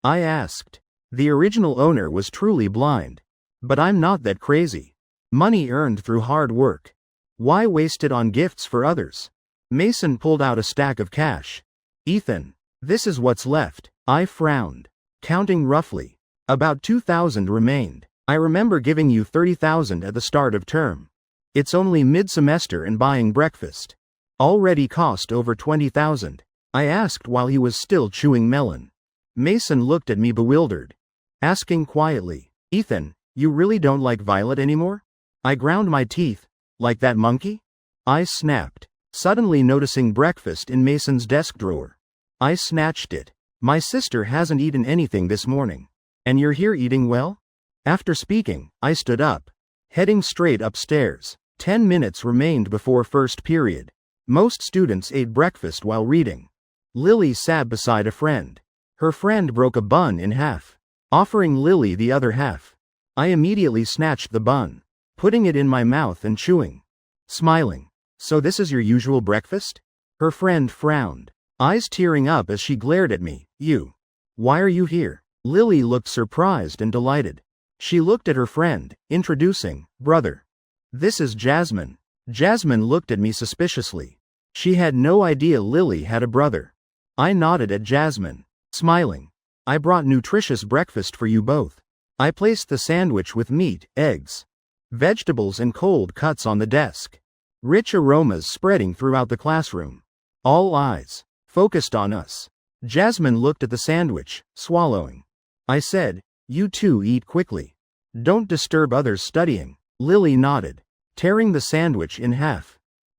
I asked. The original owner was truly blind. But I'm not that crazy. Money earned through hard work. Why waste it on gifts for others? Mason pulled out a stack of cash. "Ethan, this is what's left." I frowned, counting roughly. About 2,000 remained. "I remember giving you 30,000 at the start of term. It's only mid-semester and buying breakfast already cost over 20,000. I asked while he was still chewing melon. Mason looked at me bewildered, asking quietly, "Ethan, you really don't like Violet anymore?" I ground my teeth. "Like that monkey?" I snapped, suddenly noticing breakfast in Mason's desk drawer. I snatched it. "My sister hasn't eaten anything this morning, And you're here eating well? After speaking, I stood up, heading straight upstairs. 10 minutes remained before first period. Most students ate breakfast while reading. Lily sat beside a friend. Her friend broke a bun in half, offering Lily the other half. I immediately snatched the bun, putting it in my mouth and chewing, smiling. So this is your usual breakfast? Her friend frowned, eyes tearing up as she glared at me. Why are you here? Lily looked surprised and delighted. She looked at her friend, introducing, brother. This is Jasmine. Jasmine looked at me suspiciously. She had no idea Lily had a brother. I nodded at Jasmine, smiling. I brought nutritious breakfast for you both. I placed the sandwich with meat, eggs, vegetables and cold cuts on the desk. Rich aromas spreading throughout the classroom. All eyes focused on us. Jasmine looked at the sandwich, swallowing. I said, you two eat quickly. Don't disturb others studying. Lily nodded, tearing the sandwich in half,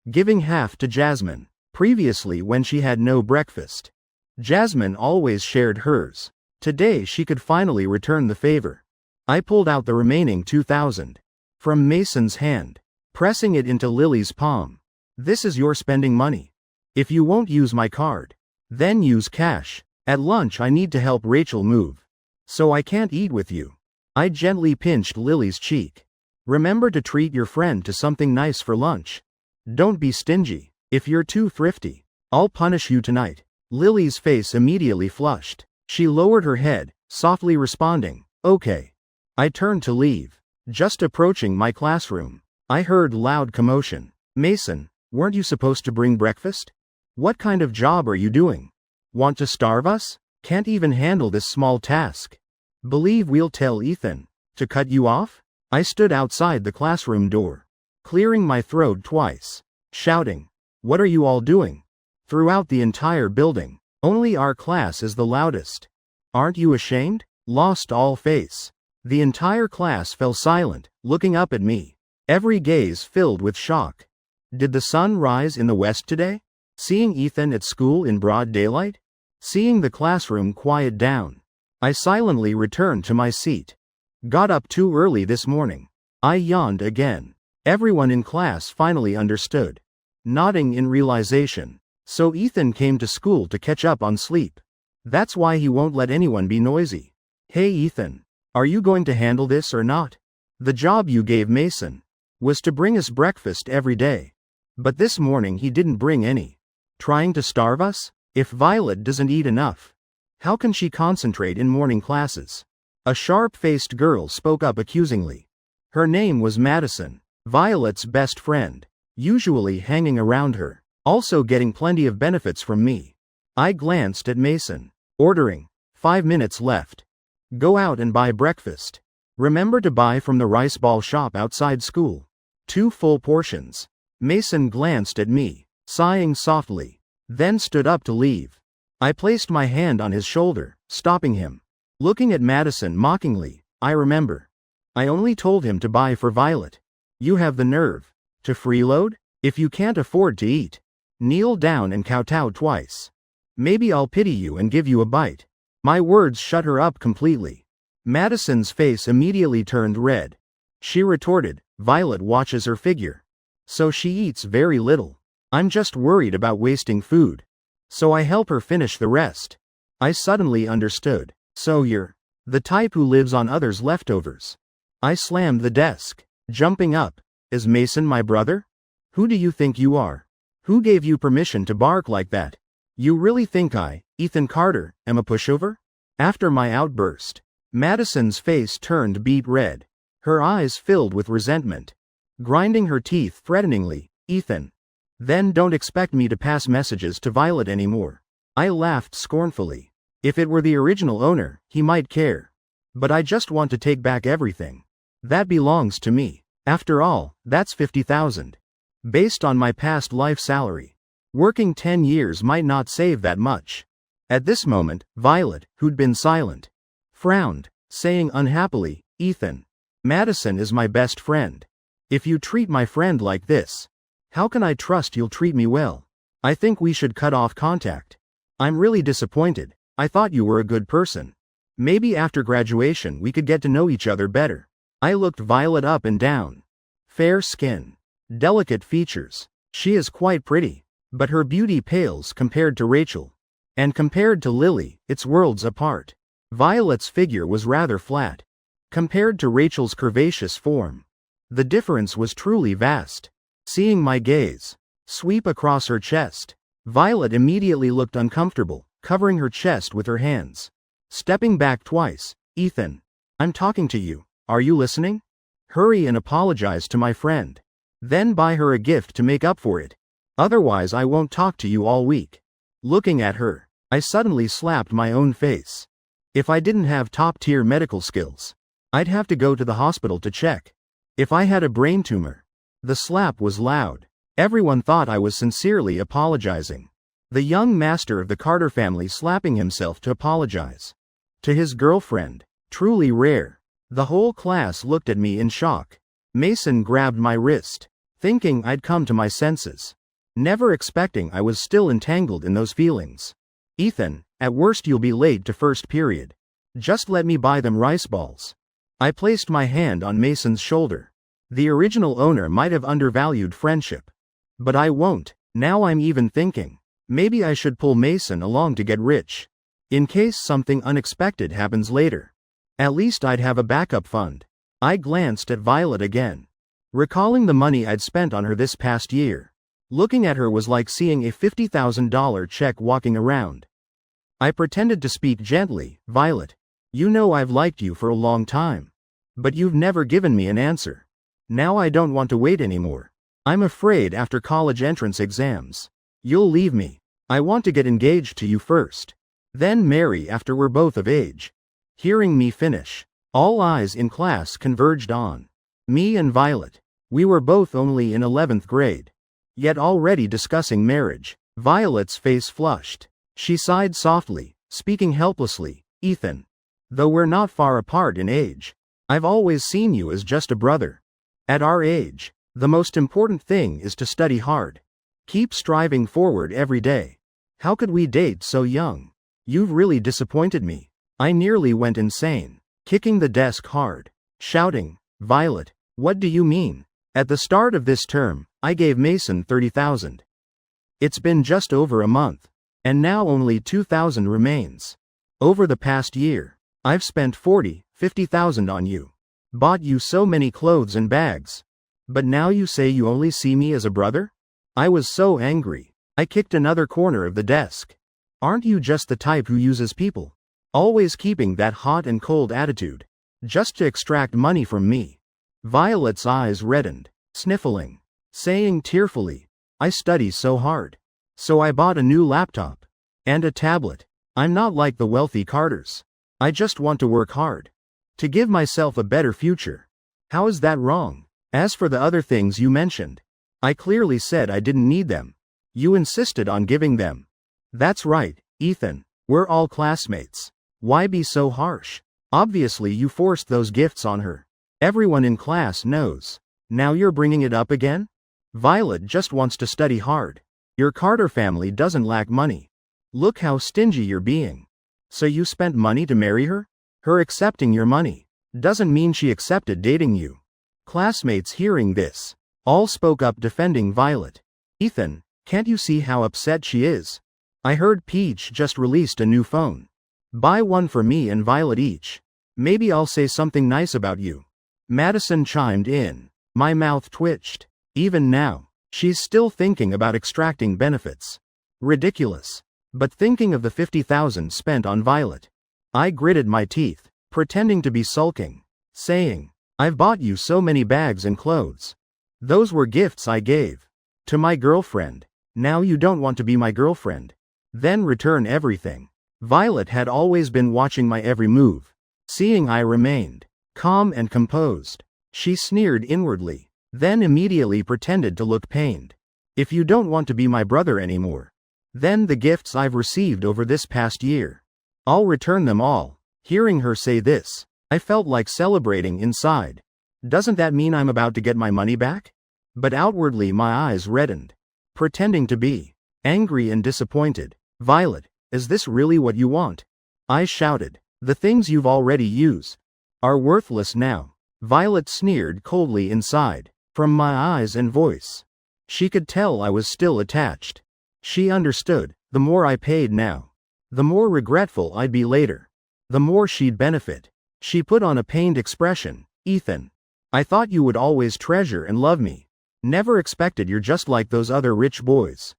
giving half to Jasmine. Previously, when she had no breakfast, Jasmine always shared hers. Today she could finally return the favor. I pulled out the remaining 2,000 from Mason's hand, pressing it into Lily's palm. This is your spending money. If you won't use my card, then use cash. At lunch I need to help Rachel move, so I can't eat with you. I gently pinched Lily's cheek. Remember to treat your friend to something nice for lunch. Don't be stingy. If you're too thrifty, I'll punish you tonight. Lily's face immediately flushed. She lowered her head, softly responding, okay. I turned to leave. Just approaching my classroom, I heard loud commotion. Mason, weren't you supposed to bring breakfast? What kind of job are you doing? Want to starve us? Can't even handle this small task. Believe we'll tell Ethan to cut you off? I stood outside the classroom door, clearing my throat twice, shouting, what are you all doing? Throughout the entire building, only our class is the loudest. Aren't you ashamed? Lost all face. The entire class fell silent, looking up at me, every gaze filled with shock. Did the sun rise in the west today? Seeing Ethan at school in broad daylight? Seeing the classroom quiet down, I silently returned to my seat. Got up too early this morning. I yawned again. Everyone in class finally understood, nodding in realization. So Ethan came to school to catch up on sleep. That's why he won't let anyone be noisy. Hey Ethan, are you going to handle this or not? The job you gave Mason was to bring us breakfast every day. But this morning he didn't bring any. Trying to starve us? If Violet doesn't eat enough, how can she concentrate in morning classes? A sharp-faced girl spoke up accusingly. Her name was Madison, Violet's best friend, usually hanging around her, also getting plenty of benefits from me. I glanced at Mason, ordering, 5 minutes left. Go out and buy breakfast. Remember to buy from the rice ball shop outside school. 2 full portions. Mason glanced at me, sighing softly, then stood up to leave. I placed my hand on his shoulder, stopping him. Looking at Madison mockingly, I remember. I only told him to buy for Violet. You have the nerve to freeload? If you can't afford to eat, kneel down and kowtow twice. Maybe I'll pity you and give you a bite. My words shut her up completely. Madison's face immediately turned red. She retorted, Violet watches her figure, so she eats very little. I'm just worried about wasting food, so I help her finish the rest. I suddenly understood. So you're the type who lives on others' leftovers. I slammed the desk, jumping up. Is Mason my brother? Who do you think you are? Who gave you permission to bark like that? You really think I, Ethan Carter, am a pushover? After my outburst, Madison's face turned beet red. Her eyes filled with resentment, grinding her teeth threateningly. Ethan, then don't expect me to pass messages to Violet anymore. I laughed scornfully. If it were the original owner, he might care. But I just want to take back everything that belongs to me. After all, that's 50,000. Based on my past life salary, working 10 years might not save that much. At this moment, Violet, who'd been silent, frowned, saying unhappily, Ethan, Madison is my best friend. If you treat my friend like this, how can I trust you'll treat me well? I think we should cut off contact. I'm really disappointed. I thought you were a good person. Maybe after graduation we could get to know each other better. I looked Violet up and down. Fair skin. Delicate features. She is quite pretty. But her beauty pales compared to Rachel. And compared to Lily, it's worlds apart. Violet's figure was rather flat. Compared to Rachel's curvaceous form. The difference was truly vast. Seeing my gaze sweep across her chest, Violet immediately looked uncomfortable, covering her chest with her hands. Stepping back twice, Ethan, I'm talking to you. Are you listening? Hurry and apologize to my friend. Then buy her a gift to make up for it. Otherwise I won't talk to you all week. Looking at her, I suddenly slapped my own face. If I didn't have top-tier medical skills, I'd have to go to the hospital to check. If I had a brain tumor. The slap was loud. Everyone thought I was sincerely apologizing. The young master of the Carter family slapping himself to apologize. To his girlfriend. Truly rare. The whole class looked at me in shock. Mason grabbed my wrist, thinking I'd come to my senses. Never expecting I was still entangled in those feelings. Ethan, at worst you'll be late to first period. Just let me buy them rice balls. I placed my hand on Mason's shoulder. The original owner might have undervalued friendship. But I won't. Now I'm even thinking, maybe I should pull Mason along to get rich. In case something unexpected happens later. At least I'd have a backup fund. I glanced at Violet again, recalling the money I'd spent on her this past year. Looking at her was like seeing a $50,000 check walking around. I pretended to speak gently. Violet, you know I've liked you for a long time. But you've never given me an answer. Now I don't want to wait anymore. I'm afraid after college entrance exams, you'll leave me. I want to get engaged to you first. Then marry after we're both of age. Hearing me finish, all eyes in class converged on me and Violet. We were both only in 11th grade. Yet already discussing marriage. Violet's face flushed. She sighed softly, speaking helplessly. Ethan, though we're not far apart in age, I've always seen you as just a brother. At our age, the most important thing is to study hard. Keep striving forward every day. How could we date so young? You've really disappointed me. I nearly went insane, kicking the desk hard, shouting, Violet, what do you mean? At the start of this term, I gave Mason $30,000. It's been just over a month, and now only $2,000 remains. Over the past year, I've spent $50,000 on you. Bought you so many clothes and bags. But now you say you only see me as a brother? I was so angry. I kicked another corner of the desk. Aren't you just the type who uses people? Always keeping that hot and cold attitude, just to extract money from me. Violet's eyes reddened, sniffling, saying tearfully, I study so hard. So I bought a new laptop. And a tablet. I'm not like the wealthy Carters. I just want to work hard. To give myself a better future. How is that wrong? As for the other things you mentioned, I clearly said I didn't need them. You insisted on giving them. That's right, Ethan. We're all classmates. Why be so harsh? Obviously you forced those gifts on her. Everyone in class knows. Now you're bringing it up again? Violet just wants to study hard. Your Carter family doesn't lack money. Look how stingy you're being. So you spent money to marry her? Her accepting your money doesn't mean she accepted dating you. Classmates hearing this, all spoke up defending Violet. Ethan, can't you see how upset she is? I heard Peach just released a new phone. Buy one for me and Violet each. Maybe I'll say something nice about you. Madison chimed in. My mouth twitched. Even now, she's still thinking about extracting benefits. Ridiculous. But thinking of the $50,000 spent on Violet. I gritted my teeth, pretending to be sulking, saying, I've bought you so many bags and clothes. Those were gifts I gave to my girlfriend. Now you don't want to be my girlfriend. Then return everything. Violet had always been watching my every move. Seeing I remained calm and composed, she sneered inwardly, then immediately pretended to look pained. If you don't want to be my brother anymore, then the gifts I've received over this past year, I'll return them all. Hearing her say this, I felt like celebrating inside. Doesn't that mean I'm about to get my money back? But outwardly my eyes reddened, pretending to be angry and disappointed. Violet, is this really what you want? I shouted. The things you've already used are worthless now. Violet sneered coldly inside. From my eyes and voice, she could tell I was still attached. She understood, the more I paid now, the more regretful I'd be later. The more she'd benefit. She put on a pained expression. Ethan, I thought you would always treasure and love me. Never expected you're just like those other rich boys.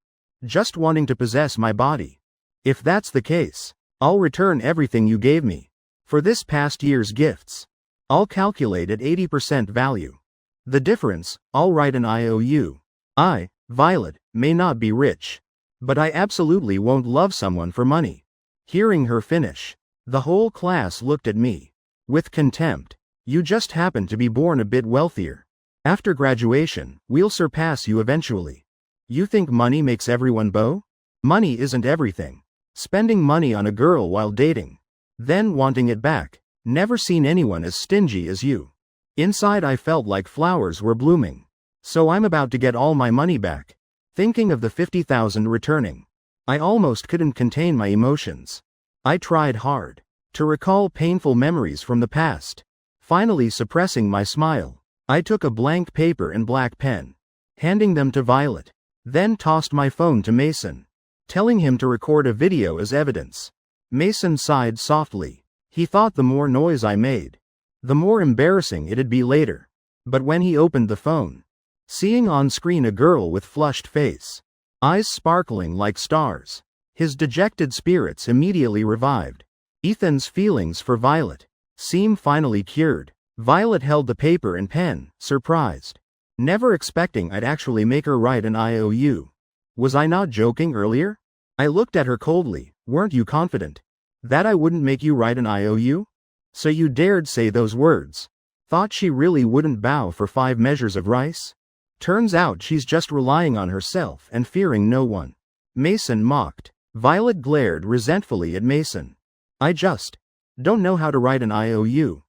Just wanting to possess my body. If that's the case, I'll return everything you gave me. For this past year's gifts. I'll calculate at 80% value. The difference, I'll write an IOU. I, Violet, may not be rich. But I absolutely won't love someone for money. Hearing her finish, the whole class looked at me. With contempt. You just happen to be born a bit wealthier. After graduation, we'll surpass you eventually. You think money makes everyone beau? Money isn't everything. Spending money on a girl while dating, then wanting it back. Never seen anyone as stingy as you. Inside I felt like flowers were blooming. So I'm about to get all my money back. Thinking of the 50,000 returning, I almost couldn't contain my emotions. I tried hard to recall painful memories from the past. Finally suppressing my smile, I took a blank paper and black pen, handing them to Violet, then tossed my phone to Mason, telling him to record a video as evidence. Mason sighed softly. He thought the more noise I made, the more embarrassing it'd be later. But when he opened the phone, seeing on screen a girl with flushed face, eyes sparkling like stars, his dejected spirits immediately revived. Ethan's feelings for Violet seemed finally cured. Violet held the paper and pen, surprised, never expecting I'd actually make her write an IOU. Was I not joking earlier? I looked at her coldly. Weren't you confident that I wouldn't make you write an IOU? So you dared say those words. Thought she really wouldn't bow for 5 measures of rice? Turns out she's just relying on herself and fearing no one. Mason mocked. Violet glared resentfully at Mason. I just don't know how to write an IOU.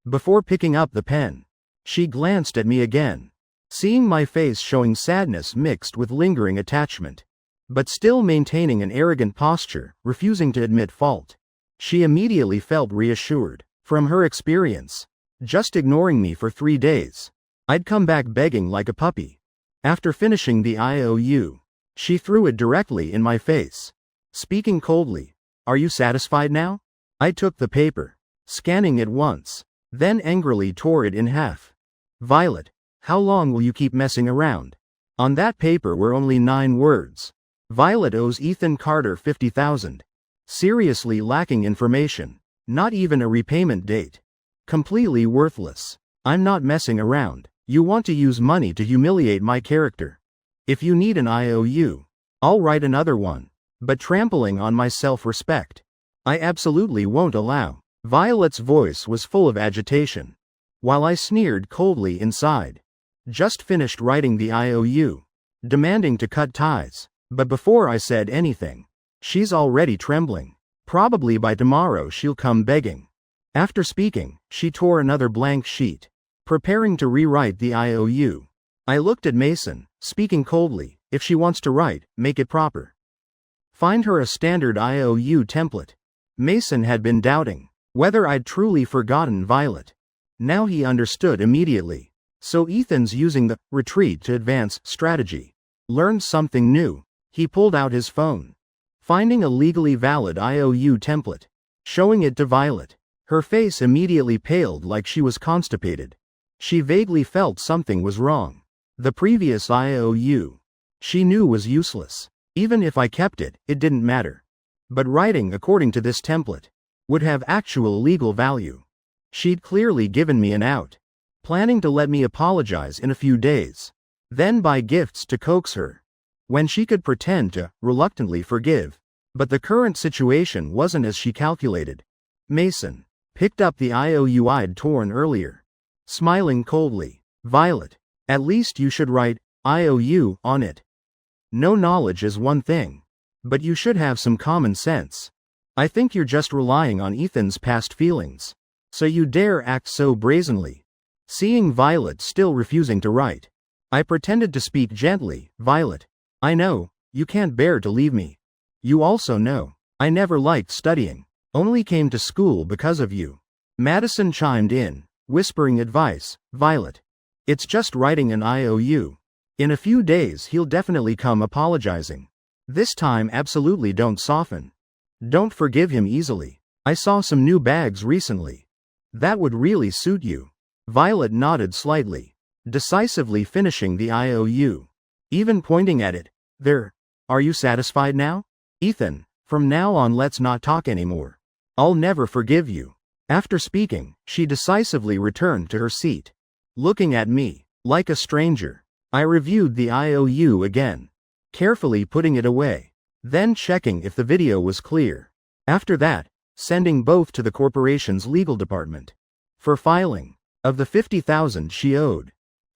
Before picking up the pen, she glanced at me again, seeing my face showing sadness mixed with lingering attachment, but still maintaining an arrogant posture, refusing to admit fault. She immediately felt reassured. From her experience, just ignoring me for 3 days, I'd come back begging like a puppy. After finishing the IOU, she threw it directly in my face, speaking coldly. Are you satisfied now? I took the paper, scanning it once, then angrily tore it in half. Violet, how long will you keep messing around? On that paper were only 9 words. Violet owes Ethan Carter 50,000. Seriously lacking information. Not even a repayment date. Completely worthless. I'm not messing around. You want to use money to humiliate my character. If you need an IOU, I'll write another one. But trampling on my self-respect, I absolutely won't allow. Violet's voice was full of agitation, while I sneered coldly inside. Just finished writing the IOU, demanding to cut ties. But before I said anything, she's already trembling. Probably by tomorrow she'll come begging. After speaking, she tore another blank sheet, preparing to rewrite the IOU. I looked at Mason, speaking coldly. If she wants to write, make it proper. Find her a standard IOU template. Mason had been doubting whether I'd truly forgotten Violet. Now he understood immediately. So Ethan's using the retreat to advance strategy. Learned something new. He pulled out his phone, finding a legally valid IOU template, showing it to Violet. Her face immediately paled like she was constipated. She vaguely felt something was wrong. The previous IOU, she knew, was useless. Even if I kept it, it didn't matter. But writing according to this template would have actual legal value. She'd clearly given me an out, planning to let me apologize in a few days, then buy gifts to coax her, when she could pretend to reluctantly forgive. But the current situation wasn't as she calculated. Mason picked up the IOU I'd torn earlier, smiling coldly. Violet, at least you should write IOU on it. No, knowledge is one thing, but you should have some common sense. I think you're just relying on Ethan's past feelings, so you dare act so brazenly. Seeing Violet still refusing to write, I pretended to speak gently. Violet, I know, you can't bear to leave me. You also know, I never liked studying. Only came to school because of you. Madison chimed in, whispering advice, Violet. It's just writing an IOU. In a few days he'll definitely come apologizing. This time absolutely don't soften. Don't forgive him easily. I saw some new bags recently. That would really suit you. Violet nodded slightly, decisively finishing the IOU. Even pointing at it. There. Are you satisfied now? Ethan, from now on let's not talk anymore. I'll never forgive you. After speaking, she decisively returned to her seat. Looking at me, like a stranger. I reviewed the IOU again, carefully putting it away, then checking if the video was clear. After that, sending both to the corporation's legal department for filing. Of the $50,000 she owed,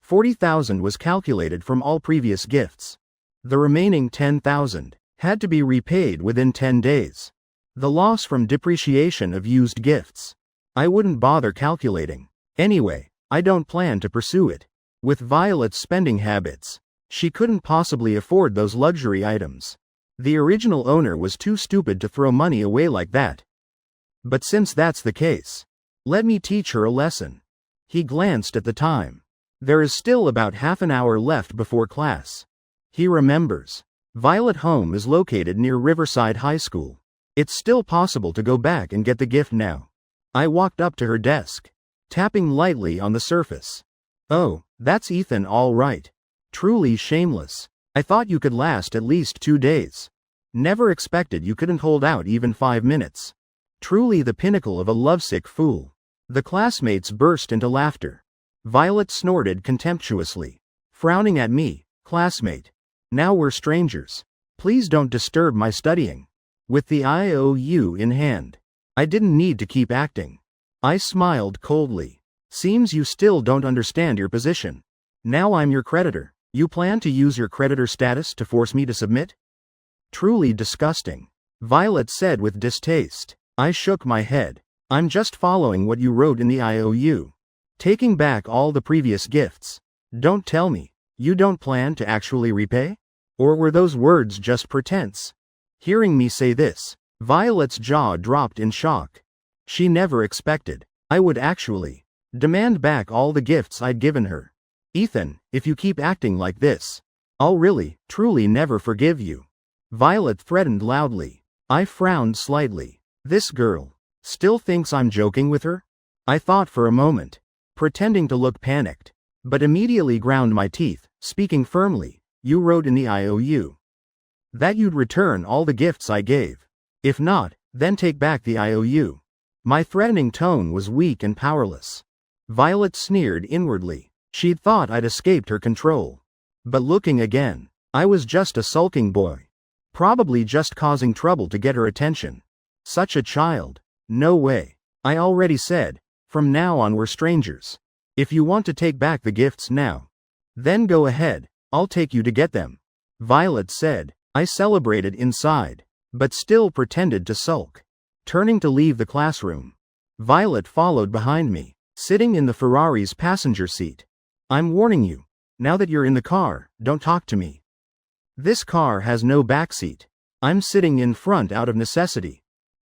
$40,000 was calculated from all previous gifts. The remaining $10,000 had to be repaid within 10 days. The loss from depreciation of used gifts. I wouldn't bother calculating. Anyway, I don't plan to pursue it. With Violet's spending habits, she couldn't possibly afford those luxury items. The original owner was too stupid to throw money away like that. But since that's the case, let me teach her a lesson. He glanced at the time. There is still about half an hour left before class. He remembers. Violet home is located near Riverside High School. It's still possible to go back and get the gift now. I walked up to her desk, tapping lightly on the surface. Oh, that's Ethan all right. Truly shameless. I thought you could last at least 2 days. Never expected you couldn't hold out even 5 minutes. Truly the pinnacle of a lovesick fool. The classmates burst into laughter. Violet snorted contemptuously, frowning at me. Classmate. Now we're strangers. Please don't disturb my studying. With the IOU in hand, I didn't need to keep acting. I smiled coldly. Seems you still don't understand your position. Now I'm your creditor. You plan to use your creditor status to force me to submit? Truly disgusting. Violet said with distaste. I shook my head. I'm just following what you wrote in the IOU. Taking back all the previous gifts. Don't tell me, you don't plan to actually repay? Or were those words just pretense? Hearing me say this, Violet's jaw dropped in shock. She never expected I would actually demand back all the gifts I'd given her. Ethan, if you keep acting like this, I'll really, truly never forgive you. Violet threatened loudly. I frowned slightly. This girl still thinks I'm joking with her? I thought for a moment, pretending to look panicked, but immediately ground my teeth, speaking firmly. You wrote in the IOU that you'd return all the gifts I gave. If not, then take back the IOU. My threatening tone was weak and powerless. Violet sneered inwardly. She'd thought I'd escaped her control. But looking again, I was just a sulking boy. Probably just causing trouble to get her attention. Such a child. No way. I already said, from now on we're strangers. If you want to take back the gifts now, then go ahead, I'll take you to get them. Violet said. I celebrated inside, but still pretended to sulk. Turning to leave the classroom, Violet followed behind me, sitting in the Ferrari's passenger seat. I'm warning you, now that you're in the car, don't talk to me. This car has no backseat. I'm sitting in front out of necessity.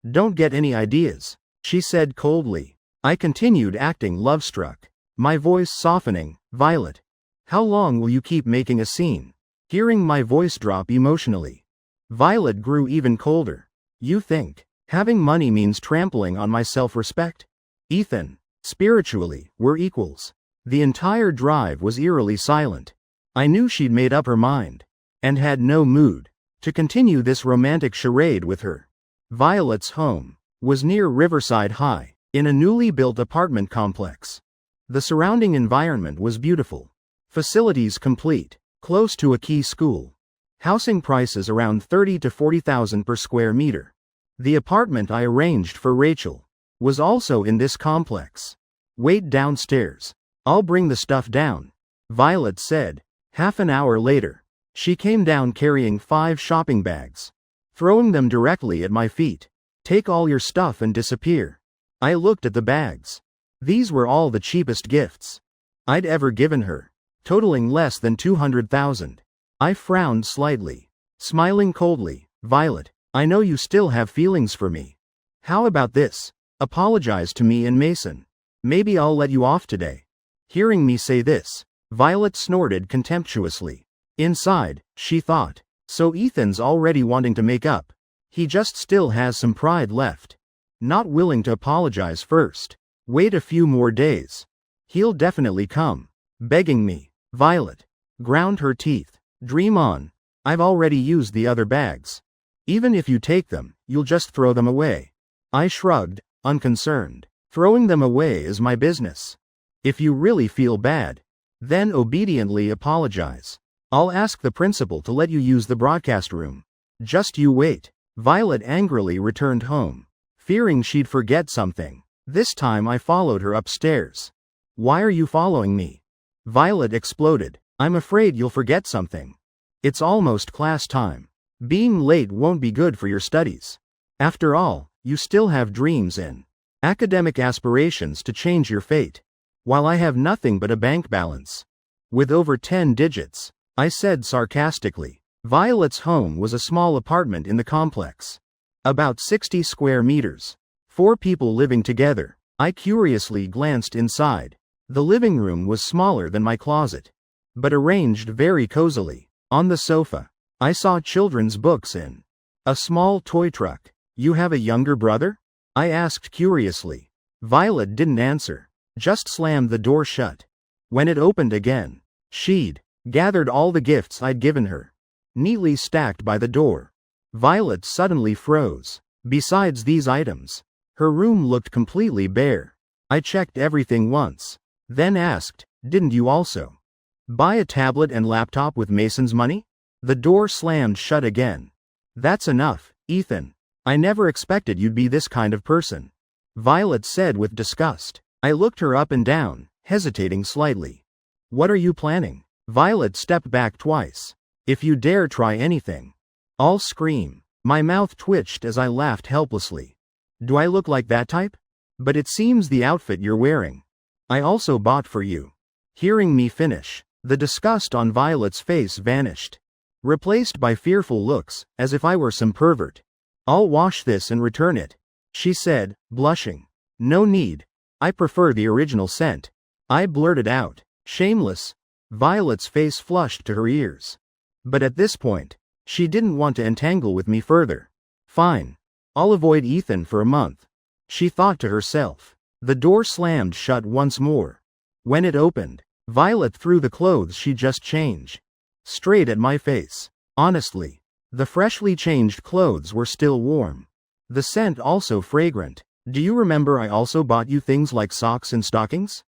Don't get any ideas, she said coldly. I continued acting love-struck, my voice softening. Violet, how long will you keep making a scene? Hearing my voice drop emotionally, Violet grew even colder. You think having money means trampling on my self-respect? Ethan, spiritually, we're equals. The entire drive was eerily silent. I knew she'd made up her mind, and had no mood to continue this romantic charade with her. Violet's home was near Riverside High, in a newly built apartment complex. The surrounding environment was beautiful. Facilities complete, close to a key school. Housing prices around $30,000 to $40,000 per square meter. The apartment I arranged for Rachel was also in this complex. Wait downstairs. I'll bring the stuff down, Violet said. Half an hour later, she came down carrying 5 shopping bags, throwing them directly at my feet. Take all your stuff and disappear. I looked at the bags. These were all the cheapest gifts I'd ever given her, totaling less than $200,000. I frowned slightly, smiling coldly. Violet, I know you still have feelings for me. How about this? Apologize to me and Mason. Maybe I'll let you off today. Hearing me say this, Violet snorted contemptuously. Inside, she thought, so Ethan's already wanting to make up. He just still has some pride left. Not willing to apologize first. Wait a few more days. He'll definitely come. Begging me. Violet ground her teeth. Dream on. I've already used the other bags. Even if you take them, you'll just throw them away. I shrugged, unconcerned. Throwing them away is my business. If you really feel bad, then obediently apologize. I'll ask the principal to let you use the broadcast room. Just you wait. Violet angrily returned home, fearing she'd forget something. This time I followed her upstairs. Why are you following me? Violet exploded. I'm afraid you'll forget something. It's almost class time. Being late won't be good for your studies. After all, you still have dreams and academic aspirations to change your fate. While I have nothing but a bank balance with over 10 digits, I said sarcastically. Violet's home was a small apartment in the complex. About 60 square meters. 4 people living together. I curiously glanced inside. The living room was smaller than my closet, but arranged very cozily. On the sofa, I saw children's books in a small toy truck. You have a younger brother? I asked curiously. Violet didn't answer, just slammed the door shut. When it opened again, she'd gathered all the gifts I'd given her, neatly stacked by the door. Violet suddenly froze. Besides these items, her room looked completely bare. I checked everything once, then asked, didn't you also buy a tablet and laptop with Mason's money? The door slammed shut again. That's enough, Ethan. I never expected you'd be this kind of person, Violet said with disgust. I looked her up and down, hesitating slightly. What are you planning? Violet stepped back twice. If you dare try anything, I'll scream. My mouth twitched as I laughed helplessly. Do I look like that type? But it seems the outfit you're wearing, I also bought for you. Hearing me finish, the disgust on Violet's face vanished, replaced by fearful looks, as if I were some pervert. I'll wash this and return it, she said, blushing. No need. I prefer the original scent. I blurted out. Shameless. Violet's face flushed to her ears. But at this point, she didn't want to entangle with me further. Fine. I'll avoid Ethan for a month, she thought to herself. The door slammed shut once more. When it opened, Violet threw the clothes she just changed straight at my face. Honestly, the freshly changed clothes were still warm. The scent also fragrant. Do you remember I also bought you things like socks and stockings?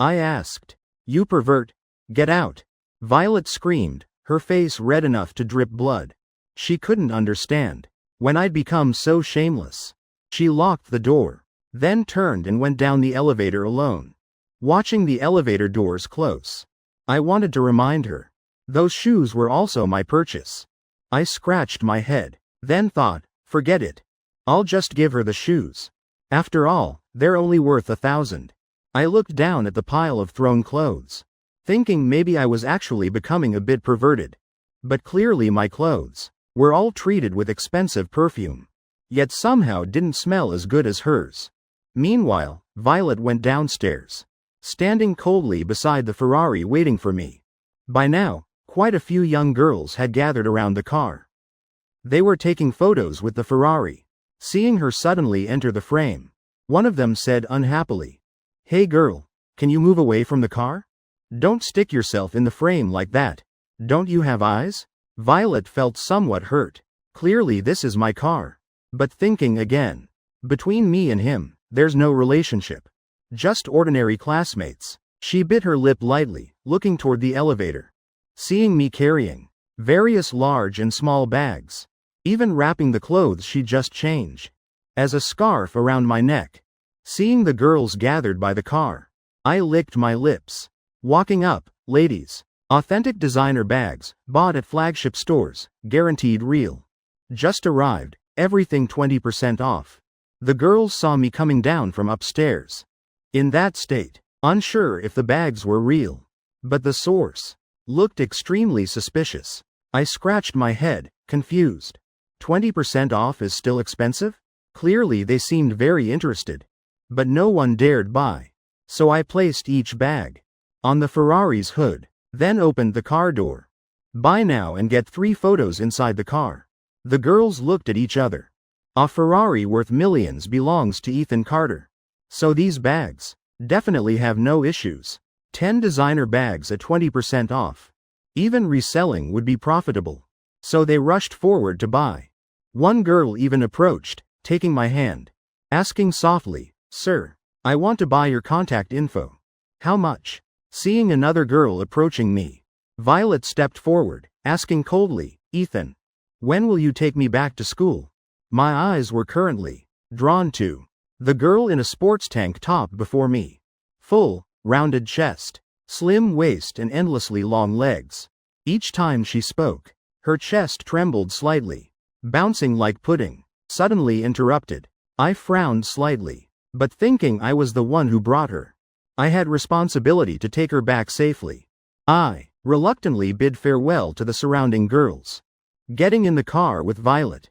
I asked. You pervert. Get out. Violet screamed, her face red enough to drip blood. She couldn't understand when I'd become so shameless. She locked the door, then turned and went down the elevator alone, watching the elevator doors close. I wanted to remind her. Those shoes were also my purchase. I scratched my head, then thought, forget it. I'll just give her the shoes. After all, they're only worth 1,000. I looked down at the pile of thrown clothes, thinking maybe I was actually becoming a bit perverted. But clearly my clothes were all treated with expensive perfume, yet somehow didn't smell as good as hers. Meanwhile, Violet went downstairs, standing coldly beside the Ferrari waiting for me. By now, quite a few young girls had gathered around the car. They were taking photos with the Ferrari. Seeing her suddenly enter the frame, one of them said unhappily, "Hey girl, can you move away from the car? Don't stick yourself in the frame like that. Don't you have eyes?" Violet felt somewhat hurt. Clearly this is my car. But thinking again, between me and him, there's no relationship. Just ordinary classmates. She bit her lip lightly, looking toward the elevator. Seeing me carrying various large and small bags, even wrapping the clothes she just changed as a scarf around my neck. Seeing the girls gathered by the car, I licked my lips. Walking up, ladies. Authentic designer bags, bought at flagship stores, guaranteed real. Just arrived, everything 20% off. The girls saw me coming down from upstairs, in that state, unsure if the bags were real. But the source looked extremely suspicious. I scratched my head, confused. 20% off is still expensive? Clearly they seemed very interested. But no one dared buy. So I placed each bag on the Ferrari's hood, then opened the car door. Buy now and get 3 photos inside the car. The girls looked at each other. A Ferrari worth millions belongs to Ethan Carter. So these bags definitely have no issues. 10 designer bags at 20% off. Even reselling would be profitable. So they rushed forward to buy. One girl even approached, taking my hand, asking softly, "Sir, I want to buy your contact info. How much?" Seeing another girl approaching me, Violet stepped forward, asking coldly, "Ethan, when will you take me back to school?" My eyes were currently drawn to the girl in a sports tank top before me. Full, rounded chest, slim waist and endlessly long legs. Each time she spoke, her chest trembled slightly, bouncing like pudding. Suddenly interrupted. I frowned slightly, but thinking I was the one who brought her, I had responsibility to take her back safely. I reluctantly bid farewell to the surrounding girls, getting in the car with Violet.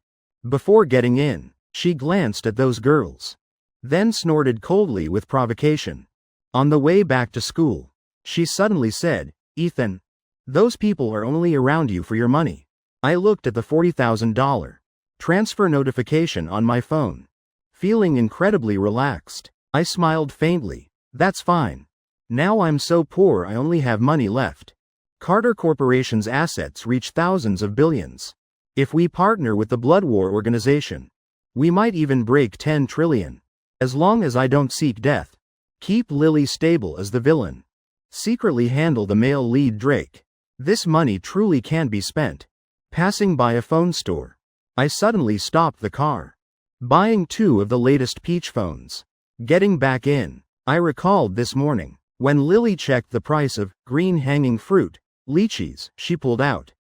Before getting in, she glanced at those girls, then snorted coldly with provocation. On the way back to school, she suddenly said, "Ethan, those people are only around you for your money." I looked at the $40,000 transfer notification on my phone. Feeling incredibly relaxed, I smiled faintly. That's fine. Now I'm so poor I only have money left. Carter Corporation's assets reach thousands of billions. If we partner with the Blood War organization, we might even break 10 trillion. As long as I don't seek death. Keep Lily stable as the villain. Secretly handle the male lead Drake. This money truly can be spent. Passing by a phone store, I suddenly stopped the car, buying 2 of the latest Peach phones. Getting back in, I recalled this morning, when Lily checked the price of green hanging fruit, lychees, she pulled out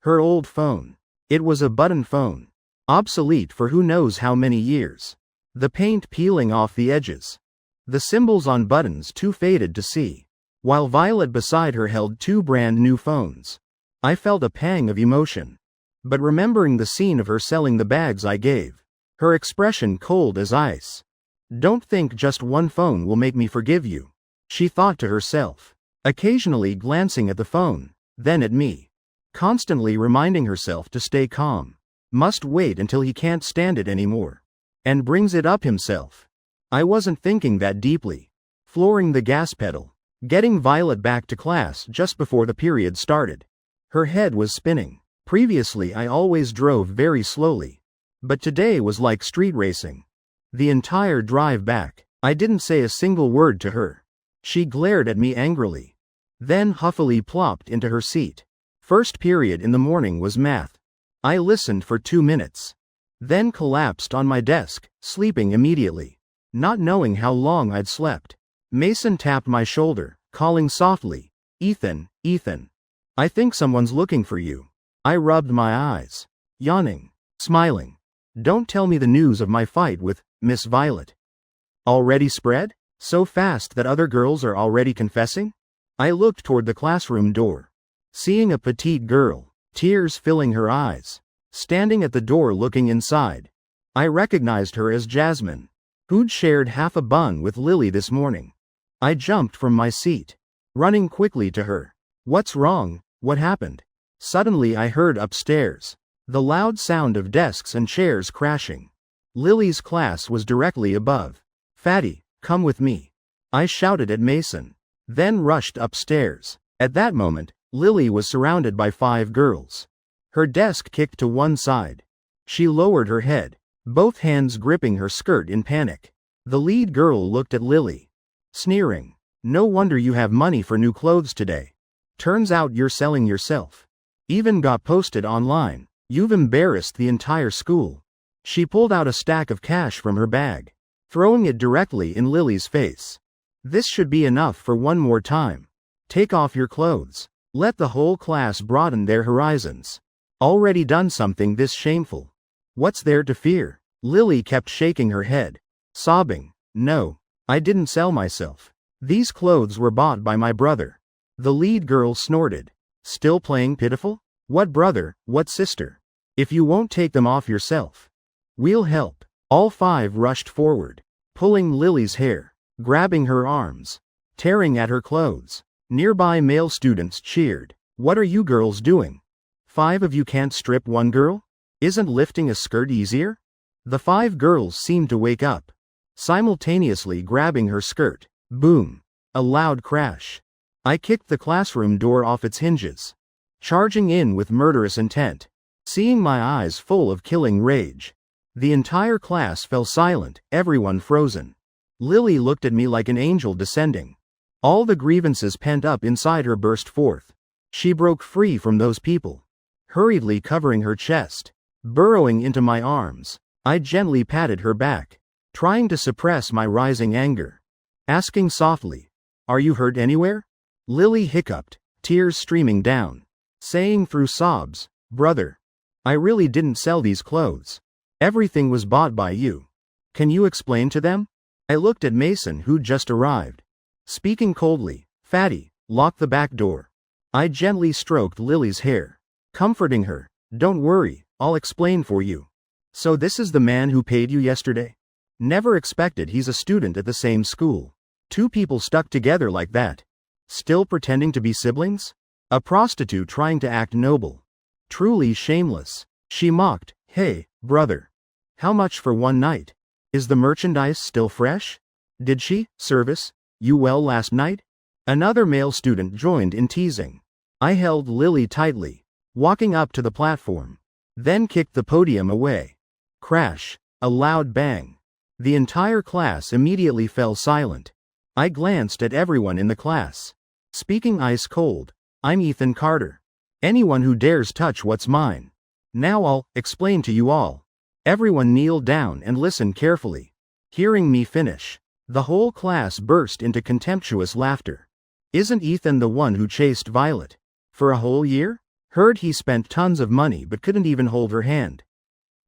her old phone. It was a button phone, obsolete for who knows how many years. The paint peeling off the edges. The symbols on buttons too faded to see. While Violet beside her held 2 brand new phones. I felt a pang of emotion. But remembering the scene of her selling the bags I gave, her expression cold as ice. "Don't think just one phone will make me forgive you," she thought to herself, occasionally glancing at the phone, then at me. Constantly reminding herself to stay calm. Must wait until he can't stand it anymore. And brings it up himself. I wasn't thinking that deeply. Flooring the gas pedal. Getting Violet back to class just before the period started. Her head was spinning. Previously I always drove very slowly. But today was like street racing. The entire drive back, I didn't say a single word to her. She glared at me angrily. Then huffily plopped into her seat. First period in the morning was math. I listened for 2 minutes. Then collapsed on my desk, sleeping immediately. Not knowing how long I'd slept. Mason tapped my shoulder, calling softly, "Ethan, Ethan. I think someone's looking for you." I rubbed my eyes, yawning, smiling. "Don't tell me the news of my fight with Miss Violet. Already spread? So fast that other girls are already confessing?" I looked toward the classroom door. Seeing a petite girl, tears filling her eyes, standing at the door looking inside. I recognized her as Jasmine, who'd shared half a bun with Lily this morning. I jumped from my seat, running quickly to her. "What's wrong? What happened?" Suddenly I heard upstairs the loud sound of desks and chairs crashing. Lily's class was directly above. "Fatty, come with me," I shouted at Mason, then rushed upstairs. At that moment, Lily was surrounded by 5 girls. Her desk kicked to one side. She lowered her head, both hands gripping her skirt in panic. The lead girl looked at Lily, sneering. "No wonder you have money for new clothes today. Turns out you're selling yourself. Even got posted online. You've embarrassed the entire school." She pulled out a stack of cash from her bag, throwing it directly in Lily's face. "This should be enough for one more time. Take off your clothes. Let the whole class broaden their horizons. Already done something this shameful. What's there to fear?" Lily kept shaking her head, sobbing. "No, I didn't sell myself. These clothes were bought by my brother." The lead girl snorted. "Still playing pitiful? What brother, what sister? If you won't take them off yourself, we'll help." All 5 rushed forward, pulling Lily's hair, grabbing her arms, tearing at her clothes. Nearby male students cheered. What are you girls doing? 5 of you can't strip one girl? Isn't lifting a skirt easier? The 5 girls seemed to wake up, simultaneously grabbing her skirt. Boom! A loud crash. I kicked the classroom door off its hinges, charging in with murderous intent. Seeing my eyes full of killing rage, the entire class fell silent, everyone frozen. Lily looked at me like an angel descending. All the grievances pent up inside her burst forth. She broke free from those people, hurriedly covering her chest, burrowing into my arms. I gently patted her back, trying to suppress my rising anger, asking softly, "Are you hurt anywhere?" Lily hiccuped, tears streaming down, saying through sobs, "Brother, I really didn't sell these clothes. Everything was bought by you. Can you explain to them?" I looked at Mason, who just arrived. Speaking coldly, "Fatty, lock the back door." I gently stroked Lily's hair, comforting her. "Don't worry, I'll explain for you. So this is the man who paid you yesterday? Never expected he's a student at the same school. 2 people stuck together like that. Still pretending to be siblings? A prostitute trying to act noble. Truly shameless." She mocked, "Hey, brother. How much for one night? Is the merchandise still fresh? Did she service you well last night?" Another male student joined in teasing. I held Lily tightly, walking up to the platform, then kicked the podium away. Crash! A loud bang. The entire class immediately fell silent. I glanced at everyone in the class. Speaking ice cold, "I'm Ethan Carter. Anyone who dares touch what's mine. Now I'll explain to you all." Everyone kneeled down and listened carefully. Hearing me finish, the whole class burst into contemptuous laughter. "Isn't Ethan the one who chased Violet for a whole year? Heard he spent tons of money but couldn't even hold her hand.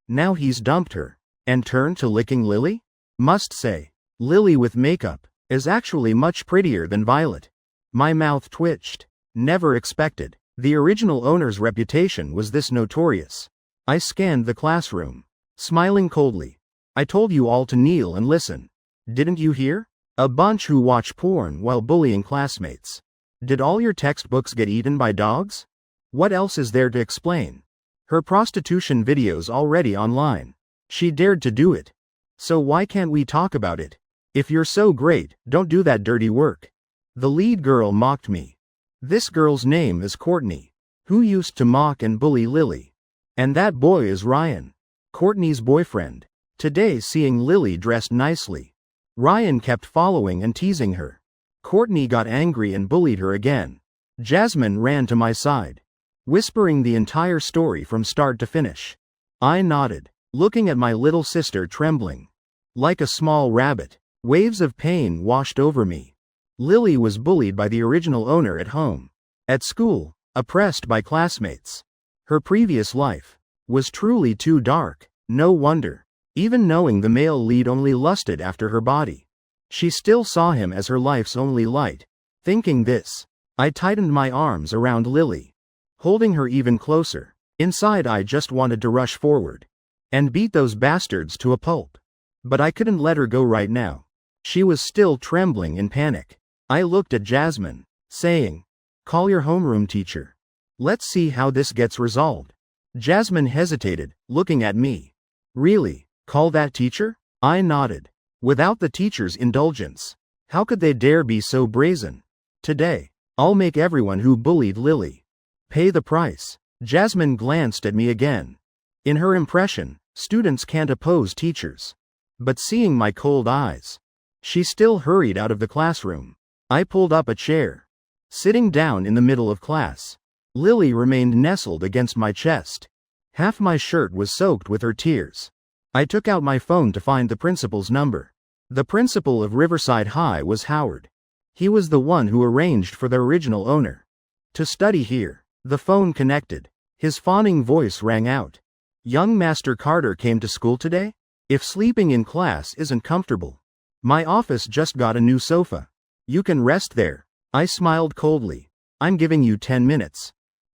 Now he's dumped her and turned to licking Lily? Must say, Lily with makeup is actually much prettier than Violet." My mouth twitched. Never expected the original owner's reputation was this notorious. I scanned the classroom, smiling coldly. "I told you all to kneel and listen. Didn't you hear? A bunch who watch porn while bullying classmates. Did all your textbooks get eaten by dogs? What else is there to explain? Her prostitution video's already online. She dared to do it. So why can't we talk about it? If you're so great, don't do that dirty work." The lead girl mocked me. "This girl's name is Courtney, who used to mock and bully Lily. And that boy is Ryan, Courtney's boyfriend. Today, seeing Lily dressed nicely, Ryan kept following and teasing her. Courtney got angry and bullied her again." Jasmine ran to my side, whispering the entire story from start to finish. I nodded, looking at my little sister trembling like a small rabbit. Waves of pain washed over me. Lily was bullied by the original owner at home. At school, oppressed by classmates. Her previous life was truly too dark. No wonder. Even knowing the male lead only lusted after her body, she still saw him as her life's only light. Thinking this, I tightened my arms around Lily, holding her even closer. Inside I just wanted to rush forward and beat those bastards to a pulp. But I couldn't let her go right now. She was still trembling in panic. I looked at Jasmine, saying, "Call your homeroom teacher. Let's see how this gets resolved." Jasmine hesitated, looking at me. "Really? Call that teacher?" I nodded. Without the teacher's indulgence, how could they dare be so brazen? "Today, I'll make everyone who bullied Lily pay the price." Jasmine glanced at me again. In her impression, students can't oppose teachers. But seeing my cold eyes, she still hurried out of the classroom. I pulled up a chair, sitting down in the middle of class. Lily remained nestled against my chest. Half my shirt was soaked with her tears. I took out my phone to find the principal's number. The principal of Riverside High was Howard. He was the one who arranged for the original owner to study here. The phone connected. His fawning voice rang out. "Young Master Carter came to school today? If sleeping in class isn't comfortable, my office just got a new sofa. You can rest there." I smiled coldly. "I'm giving you 10 minutes.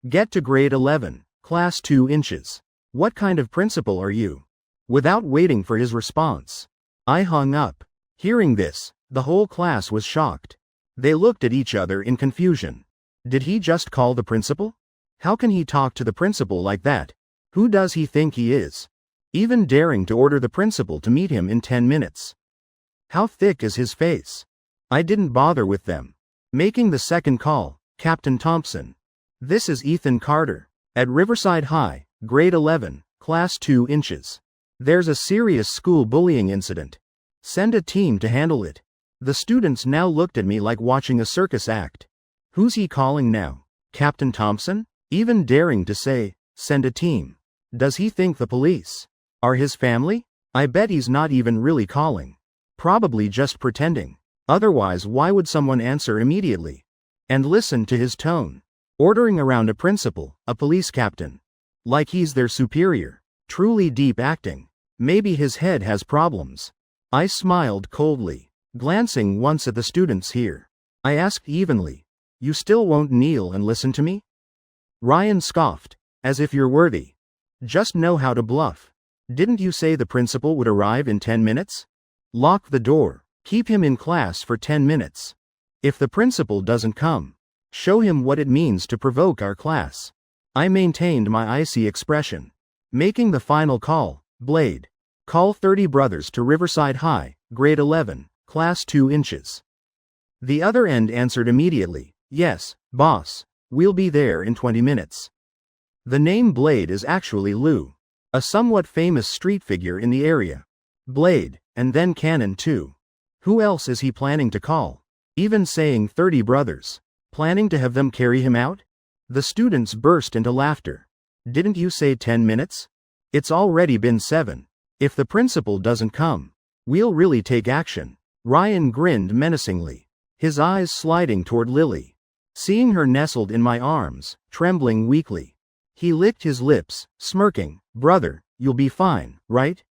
Get to grade 11, class 2 inches. What kind of principal are you?" without waiting for his response. I hung up. Hearing this, the whole class was shocked. They looked at each other in confusion. Did he just call the principal? How can he talk to the principal like that? Who does he think he is? Even daring to order the principal to meet him in 10 minutes. How thick is his face? I didn't bother with them. Making the second call, Captain Thompson. This is Ethan Carter, at Riverside High, grade 11, class 2 inches. There's a serious school bullying incident. Send a team to handle it. The students now looked at me like watching a circus act. Who's he calling now? Captain Thompson? Even daring to say, send a team. Does he think the police are his family? I bet he's not even really calling. Probably just pretending. Otherwise, why would someone answer immediately? And listen to his tone. Ordering around a principal, a police captain. Like he's their superior. Truly deep acting. Maybe his head has problems. I smiled coldly, glancing once at the students here. I asked evenly, you still won't kneel and listen to me? Ryan scoffed, as if you're worthy. Just know how to bluff. Didn't you say the principal would arrive in 10 minutes? Lock the door. Keep him in class for 10 minutes. If the principal doesn't come, show him what it means to provoke our class. I maintained my icy expression. Making the final call, Blade. Call 30 brothers to Riverside High, grade 11, class 2 inches. The other end answered immediately, yes, boss, we'll be there in 20 minutes. The name Blade is actually Lou, a somewhat famous street figure in the area. Blade, and then Cannon too. Who else is he planning to call? Even saying 30 brothers. Planning to have them carry him out? The students burst into laughter. Didn't you say 10 minutes? It's already been 7. If the principal doesn't come, we'll really take action. Ryan grinned menacingly, his eyes sliding toward Lily. Seeing her nestled in my arms, trembling weakly, he licked his lips, smirking, brother, you'll be fine, right?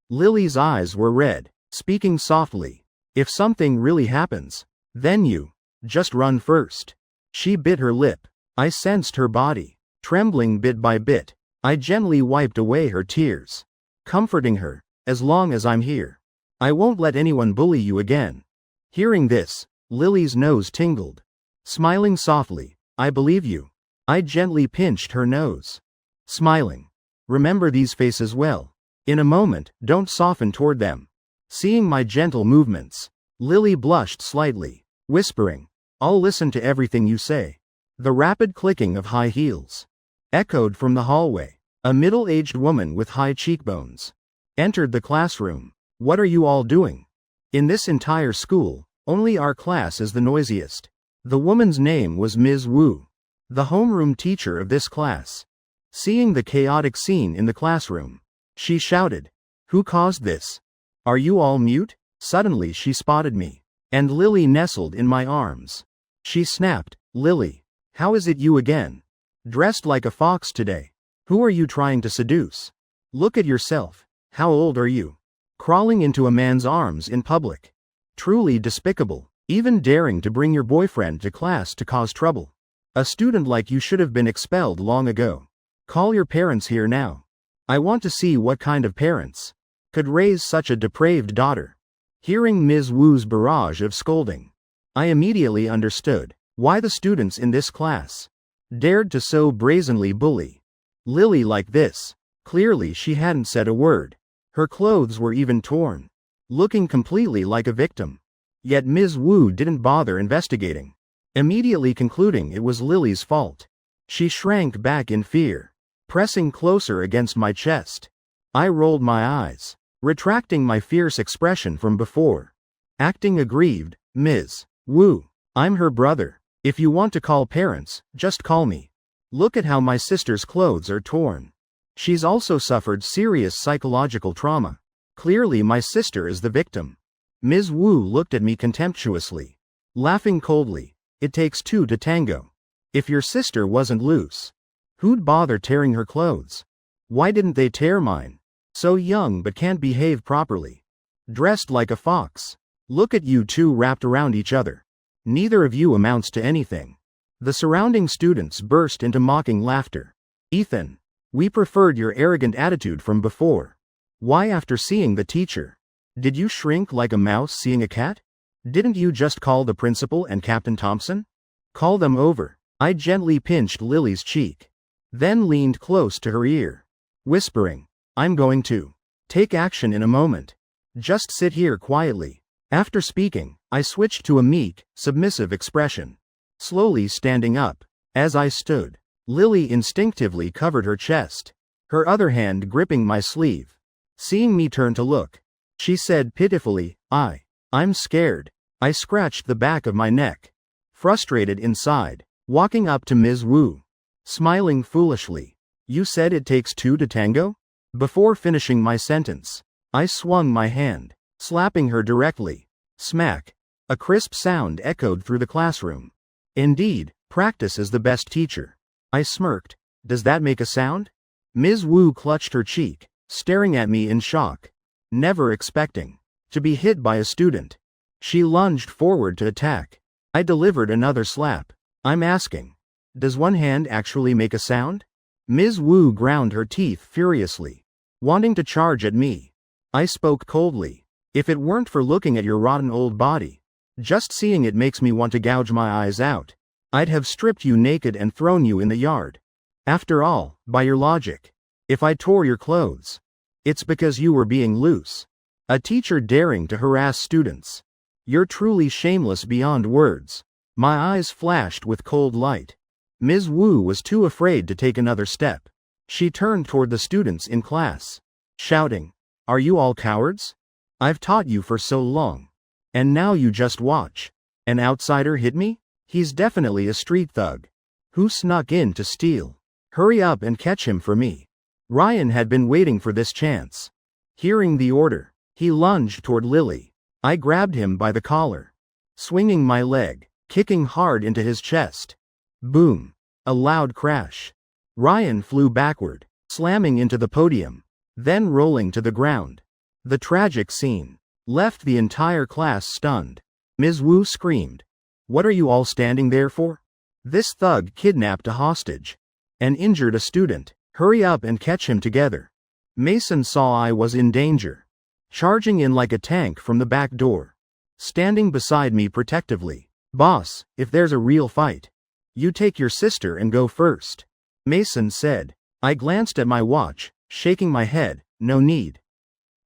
Lily's eyes were red, speaking softly, if something really happens, then you just run first. She bit her lip. I sensed her body trembling bit by bit. I gently wiped away her tears, comforting her, as long as I'm here, I won't let anyone bully you again. Hearing this, Lily's nose tingled. Smiling softly, I believe you. I gently pinched her nose. Smiling. Remember these faces well. In a moment, don't soften toward them. Seeing my gentle movements, Lily blushed slightly, whispering, I'll listen to everything you say. The rapid clicking of high heels echoed from the hallway. A middle-aged woman with high cheekbones entered the classroom. What are you all doing? In this entire school, only our class is the noisiest. The woman's name was Ms. Wu, the homeroom teacher of this class. Seeing the chaotic scene in the classroom, she shouted, Who caused this? Are you all mute? Suddenly she spotted me, and Lily nestled in my arms. She snapped, Lily, how is it you again? Dressed like a fox today. Who are you trying to seduce? Look at yourself. How old are you? Crawling into a man's arms in public. Truly despicable, even daring to bring your boyfriend to class to cause trouble. A student like you should have been expelled long ago. Call your parents here now. I want to see what kind of parents could raise such a depraved daughter. Hearing Ms. Wu's barrage of scolding, I immediately understood why the students in this class dared to so brazenly bully Lily like this. Clearly she hadn't said a word. Her clothes were even torn, looking completely like a victim. Yet Ms. Wu didn't bother investigating, immediately concluding it was Lily's fault. She shrank back in fear, pressing closer against my chest. I rolled my eyes, retracting my fierce expression from before. Acting aggrieved, Ms. Wu, I'm her brother. If you want to call parents, just call me. Look at how my sister's clothes are torn. She's also suffered serious psychological trauma. Clearly my sister is the victim. Ms. Wu looked at me contemptuously, laughing coldly. It takes two to tango. If your sister wasn't loose, who'd bother tearing her clothes? Why didn't they tear mine? So young but can't behave properly. Dressed like a fox. Look at you two wrapped around each other. Neither of you amounts to anything. The surrounding students burst into mocking laughter. Ethan, we preferred your arrogant attitude from before. Why after seeing the teacher? Did you shrink like a mouse seeing a cat? Didn't you just call the principal and Captain Thompson? Call them over. I gently pinched Lily's cheek, then leaned close to her ear, whispering, I'm going to take action in a moment. Just sit here quietly. After speaking, I switched to a meek, submissive expression, slowly standing up. As I stood, Lily instinctively covered her chest, her other hand gripping my sleeve. Seeing me turn to look, she said pitifully, I'm scared. I scratched the back of my neck, frustrated inside, walking up to Ms. Wu, smiling foolishly. You said it takes two to tango? Before finishing my sentence, I swung my hand, slapping her directly. Smack. A crisp sound echoed through the classroom. Indeed, practice is the best teacher. I smirked. Does that make a sound? Ms. Wu clutched her cheek, staring at me in shock, never expecting to be hit by a student. She lunged forward to attack. I delivered another slap. I'm asking, does one hand actually make a sound? Ms. Wu ground her teeth furiously, wanting to charge at me. I spoke coldly. If it weren't for looking at your rotten old body, just seeing it makes me want to gouge my eyes out. I'd have stripped you naked and thrown you in the yard. After all, by your logic, if I tore your clothes, it's because you were being loose. A teacher daring to harass students. You're truly shameless beyond words. My eyes flashed with cold light. Ms. Wu was too afraid to take another step. She turned toward the students in class, shouting, Are you all cowards? I've taught you for so long. And now you just watch. An outsider hit me? He's definitely a street thug. Who snuck in to steal? Hurry up and catch him for me. Ryan had been waiting for this chance. Hearing the order, he lunged toward Lily. I grabbed him by the collar, swinging my leg, kicking hard into his chest. Boom. A loud crash. Ryan flew backward, slamming into the podium, then rolling to the ground. The tragic scene left the entire class stunned. Ms. Wu screamed, What are you all standing there for? This thug kidnapped a hostage and injured a student. Hurry up and catch him together. Mason saw I was in danger, charging in like a tank from the back door, standing beside me protectively. Boss, if there's a real fight, you take your sister and go first, Mason said. I glanced at my watch, shaking my head. No need.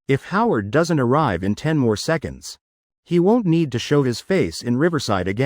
If Howard doesn't arrive in 10 more seconds, he won't need to show his face in Riverside again.